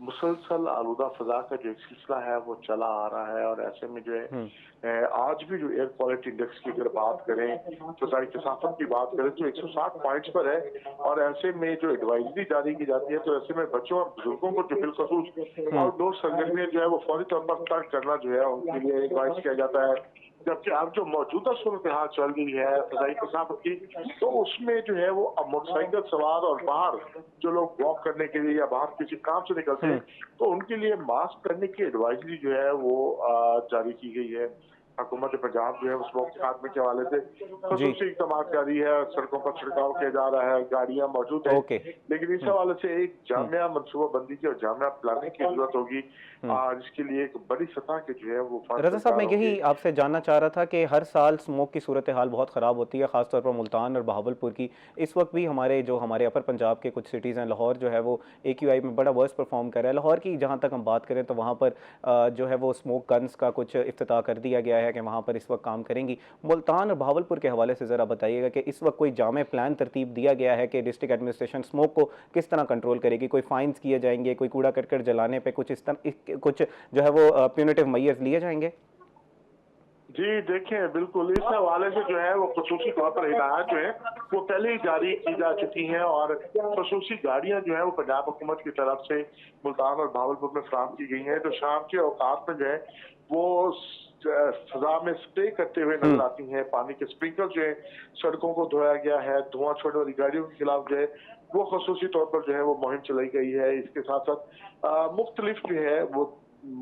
[SPEAKER 7] मुसलसल आलूदा फजा का जो एक सिलसिला है वो चला आ रहा है। और ऐसे में जो है आज भी जो एयर क्वालिटी इंडेक्स की अगर बात करें, फजाई कसाफत की बात करें तो 160 पॉइंट्स पर है। और ऐसे में जो एडवाइजरी जारी की जाती है तो ऐसे में बच्चों और बुजुर्गों को जो बिलखसूस आउटडोर सरगर्मियां जो है वो फौरी तौर पर तर्क करना जो है उनके लिए एडवाइज किया जाता है। जबकि अब जो मौजूदा सूरत हाल चल रही है फजाई कसाफत की, तो उसमें जो है वो मोटरसाइकिल सवार और बाहर जो लोग वॉक करने के लिए या बाहर किसी काम से निकलते हैं तो उनके लिए मास्क करने की एडवाइजरी जो है वो जारी की गई है। हुकूमत पंजाब जो है स्मोक के खात्मे के हवाले से खसूसी इक़दाम जारी है, सड़कों पर छिड़काव किया जा रहा है, गाड़ियां मौजूद है, लेकिन इस हवाले से एक जामिया मनसूबाबंदी की और जामिया प्लानिंग की जरूरत होगी, जिसके लिए एक बड़ी सतह के जो है वो
[SPEAKER 1] रज़ा साहब, मैं यही आपसे जानना चाह रहा था कि हर साल स्मोक की सूरत हाल बहुत ख़राब होती है, ख़ासतौर पर मुल्तान और बहावलपुर की। इस वक्त भी हमारे अपर पंजाब के कुछ सिटीज़ हैं, लाहौर जो है वो AQI में बड़ा वर्स्ट परफॉर्म कर रहा है। लाहौर की जहाँ तक हम बात करें तो वहाँ पर जो है वो स्मोक गन्स का कुछ इफ्तिताह कर दिया गया है कि वहाँ पर इस वक्त काम करेंगी। मुल्तान और बहावलपुर के हवाले से ज़रा बताइएगा कि इस वक्त कोई जामे प्लान तरतीब दिया गया है कि डिस्ट्रिक्ट एडमिनिस्ट्रेशन स्मोक को किस तरह कंट्रोल करेगी? कोई फाइन्स किए जाएंगे, कोई कूड़ा करकट जलाने पर कुछ इस तरह कुछ जो है वो प्यूनिटिव मेजर्स लिए जाएंगे?
[SPEAKER 7] जी देखें, बिल्कुल इस हवाले से जो है वो खसूसी तौर पर हिदायत जो है वो पहले ही जारी की जा चुकी हैं, और खसूसी गाड़ियां जो है वो पंजाब हुकूमत की तरफ से मुल्तान और बहावलपुर में फ्राहम की गई हैं। तो शाम के औकात में जो है वो फजा में स्प्रे करते हुए नजर आती हैं। पानी के स्प्रिंकल जो है सड़कों को धोया गया है। धुआं छोड़ने वाली गाड़ियों के खिलाफ जो है वो खसूसी तौर पर जो है वो मुहिम चलाई गई है। इसके साथ साथ मुख्तलिफ जो है वो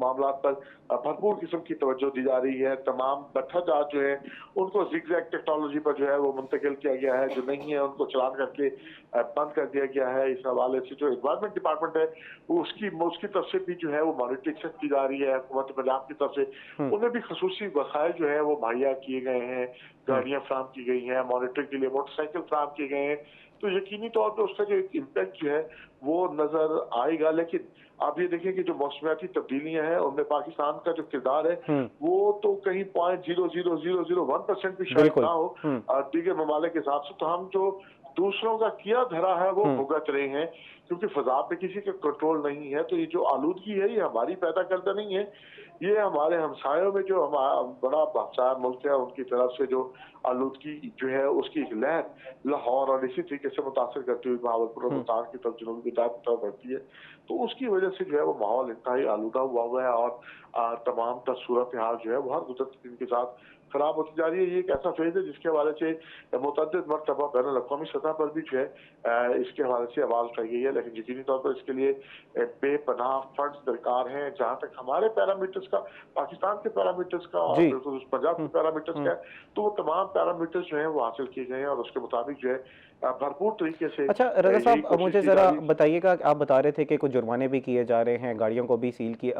[SPEAKER 7] मामला पर भरपूर किस्म की तवज्जो दी जा रही है। तमाम बट्ठा जहाज जो है उनको जिगजैग टेक्नोलॉजी पर जो है वो मुंतकिल किया गया है। जो नहीं है उनको चलान करके बंद कर दिया गया है। इस हवाले से जो एनवायरमेंट डिपार्टमेंट है वो उसकी तरफ से भी जो है वो मॉनिटरिंग की जा रही है। हुकूमत पंजाब की तरफ से उन्हें भी खसूसी वसाइल जो है वो मुहैया किए गए हैं। गाड़ियां फ्राहम की गई हैं, मॉनिटरिंग के लिए मोटरसाइकिल फ्राहम किए गए हैं। तो यकीनी तौर पर उसका जो इम्पैक्ट जो है वो नजर आएगा। लेकिन आप ये देखिए कि जो मौसमियाती तब्दीलियां हैं उनमें पाकिस्तान का जो किरदार है वो तो कहीं 0.00001% भी शायद ना हो दीगर ममालिक के हिसाब से। तो हम जो दूसरों का किया धरा है वो भुगत रहे हैं, क्योंकि फजा पे किसी का कंट्रोल नहीं है। तो ये जो आलूदगी है ये हमारी पैदा करता नहीं है, ये हमारे हमसायों में जो हमारा बड़ा बादशाह मुल्क है उनकी तरफ से जो आलूदगी जो है उसकी एक लहर लाहौर और इसी तरीके से मुतासर करती हुई बहावलपुर और मुल्तान की तरफ जनूबी की तरफ बढ़ती है। तो उसकी वजह से जो है वो माहौल इंतहाई आलूदा हुआ है और तमाम सूरत हाल जो है वो हर गुजरते दिन के साथ खराब होती जा रही है। ये एक ऐसा फेज है जिसके हवाले से मुतअद्दिद मरतबा बैन अल-अक़वामी सतह पर भी जो है इसके हवाले से आवाज उठाई गई है। लेकिन यकीनी तौर पर इसके लिए बेपनाह फंड्स दरकार हैं। जहाँ तक हमारे पैरामीटर्स का, पाकिस्तान के पैरामीटर्स का और बिल्कुल पंजाब के पैरामीटर्स का, तो वो तमाम पैरामीटर्स जो है वो हासिल किए गए हैं और उसके मुताबिक जो है भरपूर तरीके से।
[SPEAKER 1] अच्छा रजा साहब, मुझे ज़रा बताइएगा, आप बता रहे थे कि कुछ जुर्माने भी किए जा रहे हैं, गाड़ियों को भी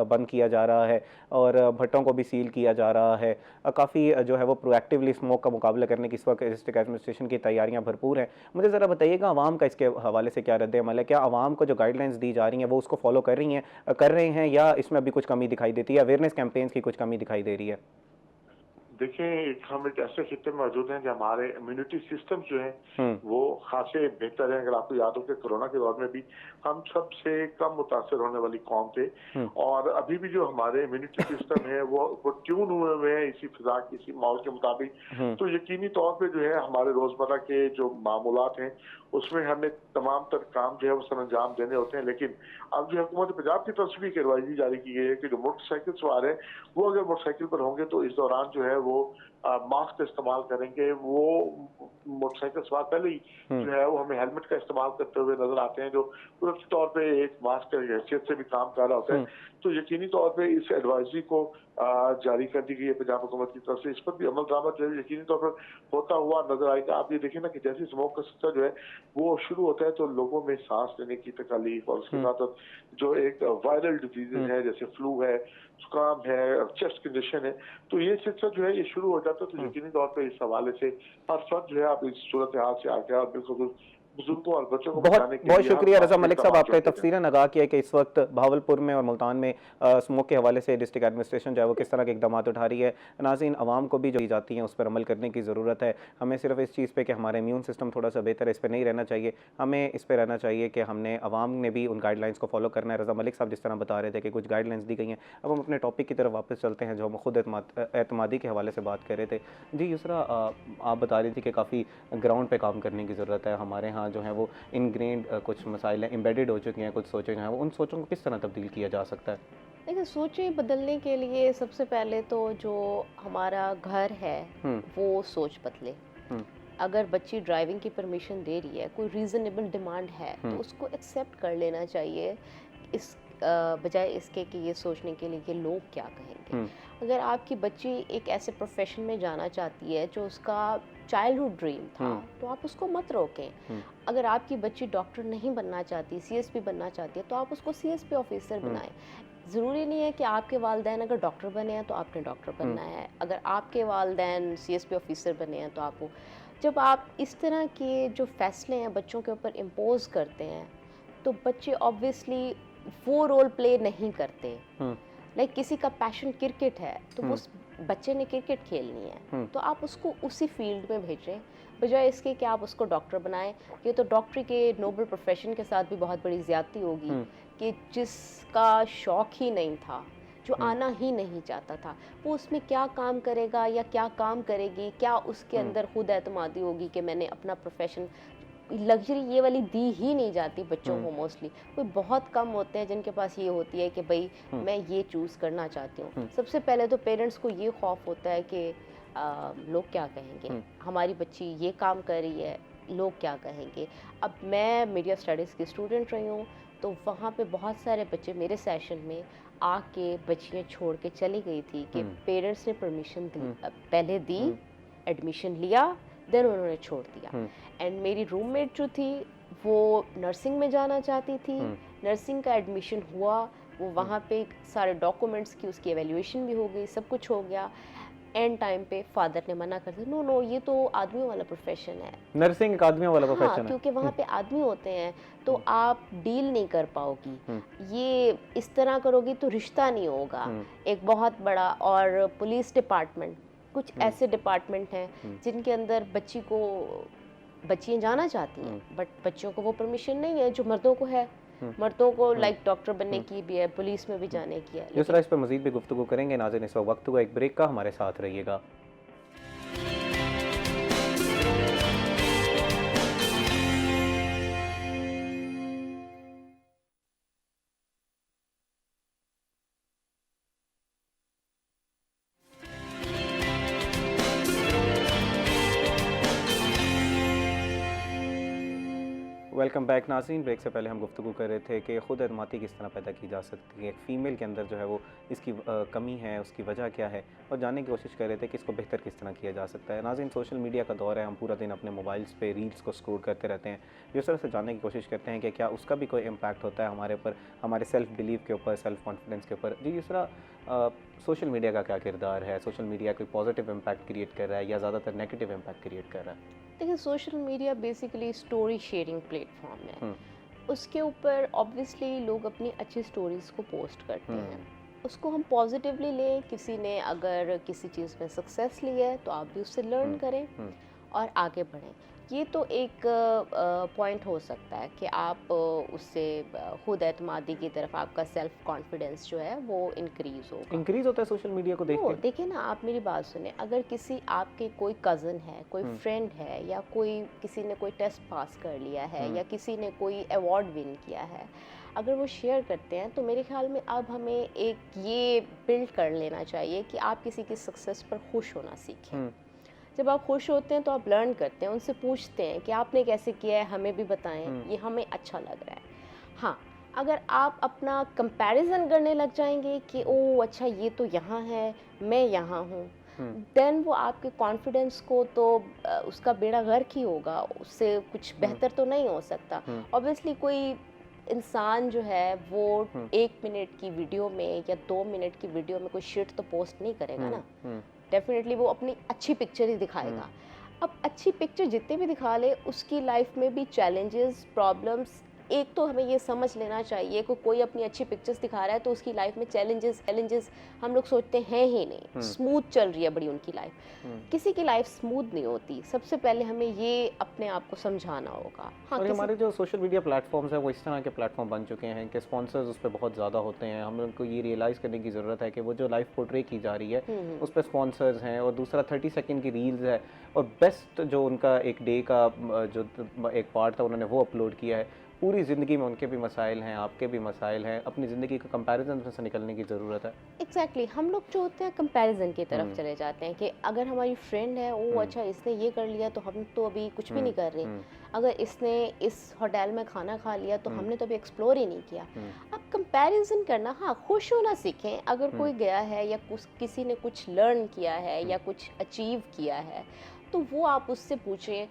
[SPEAKER 1] बंद किया जा रहा है और भट्टों को भी सील किया जा रहा है। काफ़ी जो है वो प्रोएक्टिवली स्मोक का मुकाबला करने की इस वक्त डिस्ट्रिक्ट एडमिनिस्ट्रेशन की तैयारियां भरपूर हैं। मुझे ज़रा बताइएगा आवाम का इसके हवाले से क्या रद्द अमल है? क्या आवाम को जो गाइडलाइंस दी जा रही हैं वो उसको फॉलो कर रहे हैं या इसमें अभी कुछ कमी दिखाई देती है, अवेयरनेस कैंपेन्स की कुछ कमी दिखाई दे रही है?
[SPEAKER 7] देखिए, हम एक ऐसे खित्ते में मौजूद हैं जहाँ हमारे इम्यूनिटी सिस्टम जो है वो खासे बेहतर है। अगर आपको याद हो कि कोरोना के दौर में भी हम सबसे कम मुतासर होने वाली कौम थे और अभी भी जो हमारे इम्यूनिटी सिस्टम है वो ट्यून हुए हैं इसी फिजा की, इसी माहौल के मुताबिक। तो यकीनी तौर पे जो है हमारे रोजमर्रा के जो मामूलात हैं उसमें हमें तमाम तर काम जो है वो सर अंजाम देने होते हैं। लेकिन अब जो हुकूमत पंजाब की तरफ से भी एक एडवाइजरी जारी की गई है कि जो मोटरसाइकिल सवार है वो अगर मोटरसाइकिल पर होंगे तो इस दौरान जो है वो मास्क का इस्तेमाल करेंगे। वो मोटरसाइकिल सवार पहले ही जो है वो हमें हेलमेट का इस्तेमाल करते हुए नजर आते हैं, जो कुदरती तौर पे एक मास्क की हैसियत से भी काम कर रहा होता है। तो यकीनी तौर पे इस एडवाइजरी को जारी कर दी गई है पंजाब हुकूमत की तरफ से। इस पर भी अमल दरामद जो है यकीनी तौर पर होता हुआ नजर आएगा। आप ये देखिए ना कि जैसे स्मोक का सिलसिला जो है वो शुरू होता है तो लोगों में सांस लेने की तकलीफ और उसके साथ जो एक वायरल डिजीज है जैसे फ्लू है, जुकाम है, चेस्ट कंडीशन है, तो ये सिलसिला जो है ये शुरू हो जाता है। तो यकीनी तौर पर इस हवाले से हर फर्द जो है आप इस सूरत हाल से आगे और बिल्कुल बुजुर्गों और बच्चों को बचाने के लिए
[SPEAKER 1] बहुत शुक्रिया रजा मलिक साहब, आपने तफसीलन आगाह किया कि इस वक्त बहावलपुर में और मुल्तान में स्मोक के हवाले से डिस्ट्रिक्ट एडमिनिस्ट्रेशन जो है वो किस तरह के इकदाम उठा रही है। नाज़रीन, आवाम को भी जो दी जाती हैं उस पर अमल करने की ज़रूरत है। हमें सिर्फ इस चीज़ पे कि हमारा इम्यून सिस्टम थोड़ा सा बेहतर है इस पर नहीं रहना चाहिए, हमें इस पर रहना चाहिए कि हमने आवाम ने भी उन गाइडलाइंस को फॉलो करना है। रजा मलिक साहब जिस तरह बता रहे थे कि कुछ गाइडलाइंस दी गई हैं। अब हम अपने टॉपिक की तरफ वापस चलते हैं जो हम खुद एतमादी के हवाले से बात कर रहे थे। जी युसरा, आप बता रही थी कि काफ़ी ग्राउंड पर काम करने की ज़रूरत है। हमारे यहाँ जो है वो इनग्रेन्ड कुछ मसाइल एम्बेडेड हो चुके हैं, कुछ सोचें जो हैं वो उन सोचों को किस तरह तब्दील किया जा सकता है?
[SPEAKER 6] देखिए, सोचें बदलने के लिए सबसे पहले तो जो हमारा घर है वो सोच बदले। अगर बच्ची ड्राइविंग की परमिशन दे रही है, कोई रीज़नेबल डिमांड है तो उसको एक्सेप्ट कर लेना चाहिए, इस बजाय इसके कि ये सोचने के लिए कि लोग क्या कहेंगे। अगर आपकी बच्ची एक ऐसे प्रोफेशन में जाना चाहती है जो उसका चाइल्डहुड ड्रीम था तो आप उसको मत रोकें। अगर आपकी बच्ची डॉक्टर नहीं बनना चाहती, सीएसपी बनना चाहती है तो आप उसको सीएसपी ऑफिसर बनाएं। ज़रूरी नहीं है कि आपके वालिदैन अगर डॉक्टर बने हैं तो आपने डॉक्टर बनना है, अगर आपके वालिदैन सीएसपी ऑफिसर बने हैं तो आपको। जब आप इस तरह के जो फैसले हैं बच्चों के ऊपर इम्पोज करते हैं तो बच्चे ऑब्वियसली वो रोल प्ले नहीं करते। लाइक किसी का पैशन क्रिकेट है तो उस बच्चे ने क्रिकेट खेलनी है तो आप उसको उसी फील्ड में भेजें, बजाय इसके कि आप उसको डॉक्टर बनाएं। ये तो डॉक्टरी के नोबल प्रोफेशन के साथ भी बहुत बड़ी ज़्यादती होगी कि जिसका शौक ही नहीं था, जो आना ही नहीं चाहता था, वो उसमें क्या काम करेगा या क्या काम करेगी, क्या उसके अंदर खुद एतमादी होगी कि मैंने अपना प्रोफेशन लग्जरी ये वाली दी ही नहीं जाती बच्चों को मोस्टली। कोई बहुत कम होते हैं जिनके पास ये होती है कि भाई मैं ये चूज़ करना चाहती हूँ। सबसे पहले तो पेरेंट्स को ये खौफ होता है कि लोग क्या कहेंगे, हमारी बच्ची ये काम कर रही है, लोग क्या कहेंगे। अब मैं मीडिया स्टडीज़ की स्टूडेंट रही हूँ, तो वहाँ पे बहुत सारे बच्चे मेरे सेशन में आके बच्चियाँ छोड़ के चली गई थी कि पेरेंट्स ने परमिशन दी, पहले दी, एडमिशन लिया, देन उन्होंने छोड़ दिया। एंड मेरी रूममेट जो थी वो नर्सिंग में जाना चाहती थी, नर्सिंग का एडमिशन हुआ, वो वहाँ पे सारे डॉक्यूमेंट्स की उसकी एवेल्यूएशन भी हो गई, सब कुछ हो गया। एंड टाइम पे फादर ने मना कर दिया, नो नो ये तो आदमियों वाला प्रोफेशन है,
[SPEAKER 1] नर्सिंग एक आदमियों वाला प्रोफेशन है,
[SPEAKER 6] क्योंकि वहाँ पे आदमी होते हैं तो आप डील नहीं कर पाओगी, ये इस तरह करोगी तो रिश्ता नहीं होगा। एक बहुत बड़ा, और पुलिस डिपार्टमेंट, कुछ ऐसे डिपार्टमेंट हैं जिनके अंदर बच्चियाँ जाना चाहती हैं बट बच्चों को वो परमिशन नहीं है जो मर्दों को है। मर्दों को लाइक डॉक्टर बनने की भी है, पुलिस में भी जाने की है।
[SPEAKER 1] जिस तरह इस पर मजीद भी गुफ्तगू करेंगे। नाज़रीन, इस वक्त हुआ एक ब्रेक का, हमारे साथ रहिएगा। वेलकम बैक नाज़रीन। ब्रेक से पहले हम गुफ्तगू कर रहे थे कि ख़ुद एतमादी किस तरह पैदा की जा सकती है, एक फ़ीमेल के अंदर जो है वो इसकी कमी है, उसकी वजह क्या है, और जानने की कोशिश कर रहे थे कि इसको बेहतर किस तरह किया जा सकता है। नाज़रीन, सोशल मीडिया का दौर है, हम पूरा दिन अपने मोबाइल्स पे रील्स को स्क्रॉल करते रहते हैं। जिस तरह से जानने की कोशिश करते हैं कि क्या उसका भी कोई इम्पैक्ट होता है हमारे ऊपर, हमारे सेल्फ़ बिलीव के ऊपर, सेल्फ़ कॉन्फिडेंस के ऊपर। जी, जिस तरह सोशल मीडिया का क्या किरदार है, सोशल मीडिया कोई पॉजिटिव इम्पैक्ट क्रिएट कर रहा है या ज़्यादातर नेगेटिव इम्पैक्ट क्रिएट कर रहा है?
[SPEAKER 6] देखिए, social media basically story sharing platform है। उसके ऊपर ऑब्वियसली लोग अपनी अच्छी स्टोरीज़ को पोस्ट करते हैं, उसको हम पॉजिटिवली लें। किसी ने अगर किसी चीज़ में सक्सेस ली है तो आप भी उससे लर्न करें और आगे बढ़ें। ये तो एक पॉइंट हो सकता है कि आप उससे खुद एतमादी की तरफ आपका सेल्फ कॉन्फिडेंस जो है वो इंक्रीज़
[SPEAKER 1] होता है सोशल मीडिया को देख के।
[SPEAKER 6] देखिए ना, आप मेरी बात सुने, अगर किसी आपके कोई कज़न है, कोई फ्रेंड है, या किसी ने कोई टेस्ट पास कर लिया है, या किसी ने कोई अवार्ड विन किया है, अगर वो शेयर करते हैं तो मेरे ख्याल में अब हमें एक ये बिल्ड कर लेना चाहिए कि आप किसी की सक्सेस पर खुश होना सीखें। जब आप खुश होते हैं तो आप लर्न करते हैं, उनसे पूछते हैं कि आपने कैसे किया है, हमें भी बताएं, ये हमें अच्छा लग रहा है। हाँ, अगर आप अपना कंपैरिजन करने लग जाएंगे कि ओह अच्छा ये तो यहाँ है, मैं यहाँ हूँ, देन वो आपके कॉन्फिडेंस को तो उसका बेड़ा गर्क ही होगा, उससे कुछ बेहतर तो नहीं हो सकता। ऑब्वियसली कोई इंसान जो है वो 1 मिनट की वीडियो में या 2 मिनट की वीडियो में कोई शिट तो पोस्ट नहीं करेगा ना। डेफिनेटली वो अपनी अच्छी पिक्चर ही दिखाएगा। अब अच्छी पिक्चर जितने भी दिखा ले, उसकी लाइफ में भी चैलेंजेस, प्रॉब्लम्स, एक तो हमें ये समझ लेना चाहिए कि कोई अपनी अच्छी पिक्चर्स दिखा रहा है तो उसकी लाइफ में चैलेंजेस हम लोग सोचते हैं ही नहीं। स्मूथ चल रही है बड़ी उनकी लाइफ, किसी की लाइफ स्मूथ नहीं होती। सबसे पहले हमें ये अपने आप को समझाना होगा। हाँ,
[SPEAKER 1] और हमारे जो सोशल मीडिया प्लेटफॉर्म्स हैं वो इस तरह के प्लेटफॉर्म बन चुके हैं कि स्पॉन्सर्स उस पर बहुत ज़्यादा होते हैं। हम लोग को ये रियलाइज़ करने की ज़रूरत है कि वो जो लाइफ पोर्ट्रे की जा रही है उस पर स्पॉन्सर्स हैं, और दूसरा 30 सेकंड की रील्स है, और बेस्ट जो उनका एक डे का जो एक पार्ट था उन्होंने वो अपलोड किया है। पूरी ज़िंदगी में उनके भी मसाइल हैं, आपके भी मसाइल हैं, अपनी ज़िंदगी को कंपैरिजन से निकलने की ज़रूरत है।
[SPEAKER 6] एग्जैक्टली, हम लोग जो होते हैं कंपैरिजन की तरफ चले जाते हैं कि अगर हमारी फ्रेंड है, वो अच्छा इसने ये कर लिया तो हम तो अभी कुछ भी नहीं कर रहे, अगर इसने इस होटल में खाना खा लिया तो हमने तो अभी एक्सप्लोर ही नहीं किया। अब कंपैरिजन करना, हाँ, खुश होना सीखें। अगर कोई गया है या किसी ने कुछ लर्न किया है या कुछ अचीव किया है तो वो आप उससे पूछें।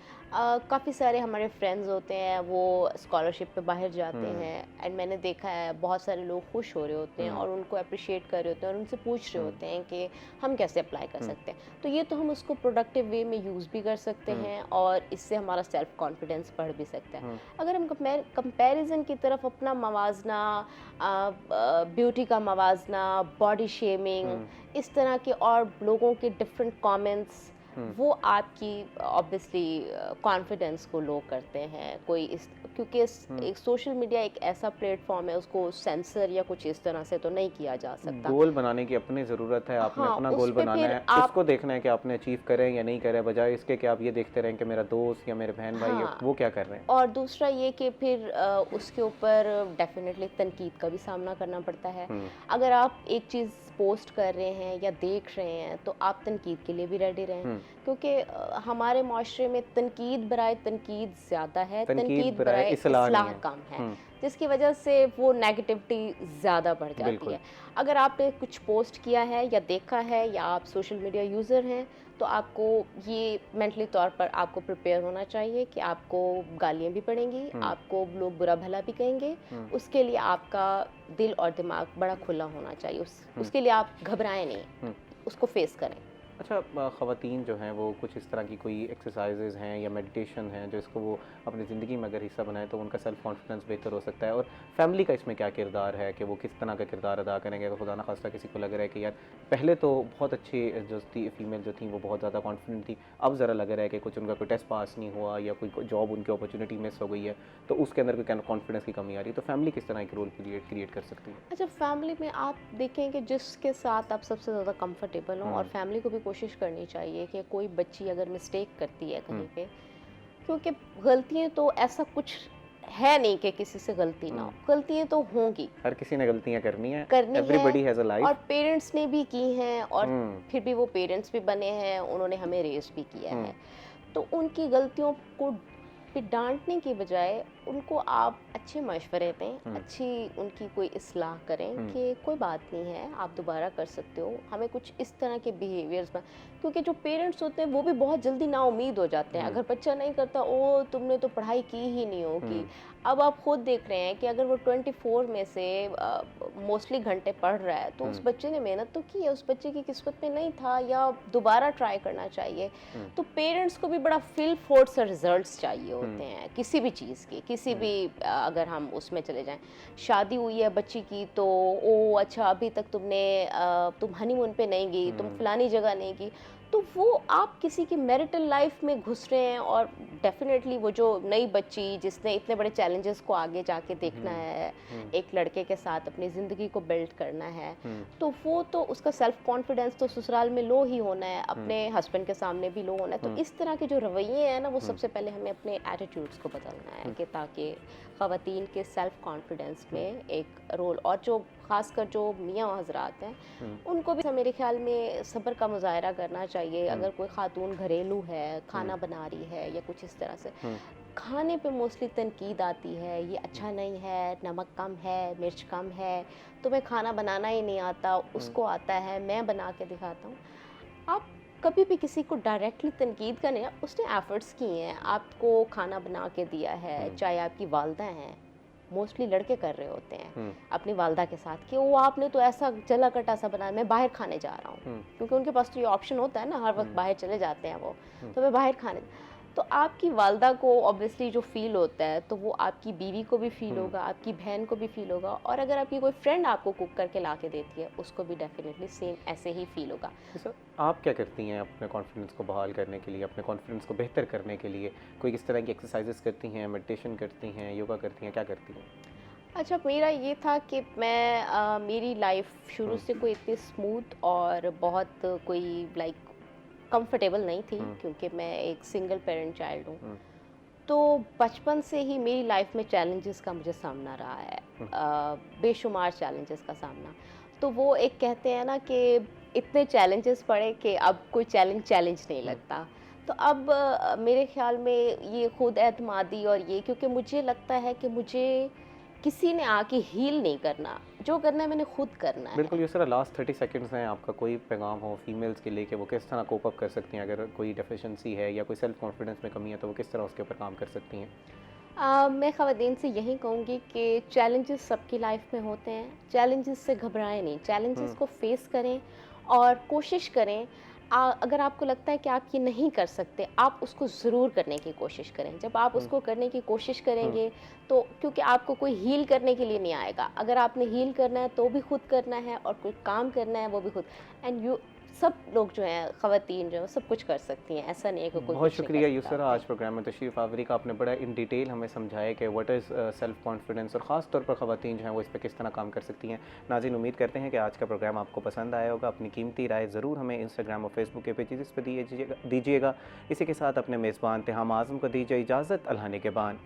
[SPEAKER 6] काफ़ी सारे हमारे फ्रेंड्स होते हैं वो स्कॉलरशिप पे बाहर जाते हैं, एंड मैंने देखा है बहुत सारे लोग खुश हो रहे होते हैं और उनको अप्रिशिएट कर रहे होते हैं और उनसे पूछ रहे होते हैं कि हम कैसे अप्लाई कर सकते हैं। तो ये तो हम उसको प्रोडक्टिव वे में यूज़ भी कर सकते हैं और इससे हमारा सेल्फ कॉन्फिडेंस बढ़ भी सकता है। अगर हम कंपैरिजन की तरफ अपना मवाजना, ब्यूटी का मवाजना, बॉडी शेमिंग, इस तरह के और लोगों के डिफरेंट कमेंट्स वो आपकी ऑब्वियसली कॉन्फिडेंस को लो करते हैं। कोई इस क्योंकि एक सोशल मीडिया एक ऐसा प्लेटफॉर्म है, उसको सेंसर या कुछ इस तरह से तो नहीं किया जा सकता।
[SPEAKER 1] गोल बनाने की अपनी ज़रूरत है, आपने
[SPEAKER 6] हाँ,
[SPEAKER 1] अपना
[SPEAKER 6] उस
[SPEAKER 1] गोल
[SPEAKER 6] पे
[SPEAKER 1] बनाना
[SPEAKER 6] फिर
[SPEAKER 1] है,
[SPEAKER 6] आप
[SPEAKER 1] उसको देखना है कि आपने अचीव करें या नहीं करें, बजाय इसके कि आप ये देखते रहें कि मेरा दोस्त या मेरे बहन भाई है,
[SPEAKER 6] हाँ,
[SPEAKER 1] वो क्या कर रहे हैं।
[SPEAKER 6] और दूसरा ये कि फिर उसके ऊपर डेफिनेटली तनकीद का भी सामना करना पड़ता है। अगर आप एक चीज़ पोस्ट कर रहे हैं या देख रहे हैं तो आप तनकीद के लिए भी रेडी रहें, क्योंकि हमारे माशरे में तनकीद बराए तनकीद ज़्यादा है, तनकीद बराए इस्लाह कम है, जिसकी वजह से वो नेगेटिविटी ज़्यादा बढ़ जाती है। अगर आपने कुछ पोस्ट किया है या देखा है या आप सोशल मीडिया यूज़र हैं तो आपको ये मेंटली तौर पर आपको प्रिपेयर होना चाहिए कि आपको गालियाँ भी पड़ेंगी, आपको लोग बुरा भला भी कहेंगे। उसके लिए आपका दिल और दिमाग बड़ा खुला होना चाहिए। उसके लिए आप घबराएं नहीं, उसको फेस करें।
[SPEAKER 1] अच्छा, ख़वातीन जो हैं वो कुछ इस तरह की कोई एक्सरसाइजेज़ हैं या मेडिटेशन हैं जो इसको वो अपनी ज़िंदगी में अगर हिस्सा बनाए तो उनका सेल्फ़ कॉन्फिडेंस बेहतर हो सकता है, और फैमिली का इसमें क्या किरदार है कि वो किस तरह का किरदार अदा करेंगे? अगर खुदा न खास्ता किसी को लग रहा है कि यार पहले तो बहुत अच्छी जो थी फीमेल जो थी वो बहुत ज़्यादा कॉन्फिडेंट थी, अब ज़रा लग रहा है कि कुछ उनका कोई टेस्ट पास नहीं हुआ या कोई जॉब उनकी अपॉर्चुनिटी मिस हो गई है, तो उसके अंदर कोई कॉन्फिडेंस की कमी आ रही है, तो फैमिली किस तरह एक रोल क्रिएट कर सकती है?
[SPEAKER 6] अच्छा, फैमिली में आप देखें कि जिसके साथ आप सबसे ज़्यादा कंफर्टेबल हों, और फैमिली को भी कोशिश करनी चाहिए कि कोई बच्ची अगर मिस्टेक करती है कहीं पे, क्योंकि गलतियाँ तो ऐसा कुछ है नहीं कि किसी से गलती ना हो, गलतियाँ तो होंगी,
[SPEAKER 1] हर किसी ने गलतियाँ करनी है,
[SPEAKER 6] करनी
[SPEAKER 1] एवरीबॉडी
[SPEAKER 6] है,
[SPEAKER 1] हैज़ अ लाइफ,
[SPEAKER 6] और पेरेंट्स ने भी की हैं, और फिर भी वो पेरेंट्स भी बने हैं, उन्होंने हमें रेस भी किया है। तो उनकी गलतियों को भी डांटने की बजाय उनको आप अच्छे मशवरे दें, अच्छी उनकी कोई इस्लाह करें कि कोई बात नहीं है, आप दोबारा कर सकते हो, हमें कुछ इस तरह के बिहेवियर्स में, क्योंकि जो पेरेंट्स होते हैं वो भी बहुत जल्दी नाउमीद हो जाते हैं। अगर बच्चा नहीं करता, ओ तुमने तो पढ़ाई की ही नहीं होगी। अब आप खुद देख रहे हैं कि अगर वो 24 में से मोस्टली घंटे पढ़ रहा है तो उस बच्चे ने मेहनत तो की है, उस बच्चे की किस्मत में नहीं था, या दोबारा ट्राई करना चाहिए। तो पेरेंट्स को भी बड़ा फिल फोर्ड से रिजल्ट्स चाहिए होते हैं किसी भी चीज़ की, किसी भी अगर हम उसमें चले जाएं, शादी हुई है बच्ची की तो ओ अच्छा अभी तक तुम हनीमून पे नहीं गई, तुम फलानी जगह नहीं गई, तो वो आप किसी की मैरिटल लाइफ में घुस रहे हैं। और डेफिनेटली वो जो नई बच्ची जिसने इतने बड़े चैलेंजेस को आगे जाके देखना है, एक लड़के के साथ अपनी ज़िंदगी को बिल्ड करना है, तो वो तो उसका सेल्फ कॉन्फिडेंस तो ससुराल में लो ही होना है, अपने हस्बैंड के सामने भी लो होना है। तो इस तरह के जो रवैये हैं ना, वो सबसे पहले हमें अपने एटीट्यूड्स को बदलना है, कि ताकि ख़वातीन के सेल्फ कॉन्फिडेंस में एक रोल, और जो ख़ासकर जो मियाँ हज़रात हैं उनको भी मेरे ख्याल में सब्र का मुज़ाहरा करना चाहिए। अगर कोई ख़ातून घरेलू है, खाना बना रही है या कुछ इस तरह से, खाने पे मोस्टली तनकीद आती है, ये अच्छा नहीं है, नमक कम है, मिर्च कम है, तुम्हें खाना बनाना ही नहीं आता, उसको आता है, मैं बना के दिखाता हूँ। आप कभी भी किसी को डायरेक्टली तनकीद का नहीं, उसने एफर्ट्स किए हैं, आपको खाना बना के दिया है, चाहे आपकी वालदा हैं, मोस्टली लड़के कर रहे होते हैं अपनी वालदा के साथ कि वो आपने तो ऐसा जला कटा सा बनाया, मैं बाहर खाने जा रहा हूँ, क्योंकि उनके पास तो ये ऑप्शन होता है ना, हर वक्त बाहर चले जाते हैं वो, तो मैं बाहर खाने, तो आपकी वालदा को ऑब्वियसली जो फील होता है तो वो आपकी बीवी को भी फील होगा, आपकी बहन को भी फील होगा, और अगर आपकी कोई फ्रेंड आपको कुक करके ला के देती है उसको भी डेफिनेटली सेम ऐसे ही फील होगा।
[SPEAKER 1] सर, आप क्या करती हैं अपने कॉन्फिडेंस को बहाल करने के लिए, अपने कॉन्फिडेंस को बेहतर करने के लिए? कोई किस तरह की एक्सरसाइजेस करती हैं, मेडिटेशन करती हैं, योगा करती हैं, क्या करती हैं?
[SPEAKER 6] अच्छा, मेरा ये था कि मैं मेरी लाइफ शुरू से कोई इतनी स्मूथ और बहुत कोई लाइक कंफर्टेबल नहीं थी, क्योंकि मैं एक सिंगल पेरेंट चाइल्ड हूँ। तो बचपन से ही मेरी लाइफ में चैलेंजेस का मुझे सामना रहा है, बेशुमार चैलेंजेस का सामना। तो वो एक कहते हैं ना कि इतने चैलेंजेस पड़े कि अब कोई चैलेंज नहीं लगता। तो अब मेरे ख्याल में ये खुद एतमादी और ये, क्योंकि मुझे लगता है कि मुझे किसी ने आके हील नहीं करना, जो करना है मैंने खुद करना है।
[SPEAKER 1] बिल्कुल। ये सारा लास्ट 30 सेकंड्स हैं, आपका कोई पैगाम हो फीमेल्स के लिए कि वो किस तरह कोप अप कर सकती हैं, अगर कोई डेफिशिएंसी है या कोई सेल्फ कॉन्फिडेंस में कमी है तो वो किस तरह उसके ऊपर काम कर सकती हैं?
[SPEAKER 6] मैं ख़वातीन से यही कहूँगी कि चैलेंजेस सबकी लाइफ में होते हैं, चैलेंजेस से घबराएं नहीं, चैलेंजेस को फेस करें और कोशिश करें। अगर आपको लगता है कि आप ये नहीं कर सकते, आप उसको ज़रूर करने की कोशिश करें। जब आप उसको करने की कोशिश करेंगे तो, क्योंकि आपको कोई हील करने के लिए नहीं आएगा, अगर आपने हील करना है तो भी खुद करना है और कोई काम करना है वो भी खुद। एंड यू सब लोग जो हैं, ख़वातीन जो हैं सब कुछ कर सकती हैं, ऐसा नहीं है कि कोई
[SPEAKER 1] बहुत
[SPEAKER 6] कुछ नहीं
[SPEAKER 1] शुक्रिया
[SPEAKER 6] कर सकता।
[SPEAKER 1] यूसरा, आज प्रोग्राम में तशरीफ़ आवरी का। आपने बड़ा इन डिटेल हमें समझाया कि व्हाट इज़ सेल्फ़ कॉन्फिडेंस और ख़ास तौर पर ख़वातीन जो हैं वो इस पर किस तरह काम कर सकती हैं। नाज़रीन, उम्मीद करते हैं कि आज का प्रोग्राम आपको पसंद आया होगा। अपनी कीमती राय ज़रूर हमें इंस्टाग्राम और फेसबुक के पेजेस पर दीजिएगा। इसी के साथ अपने मेज़बान तिहाम आज़म को दीजिए इजाज़त। अल्लाह ने के बान।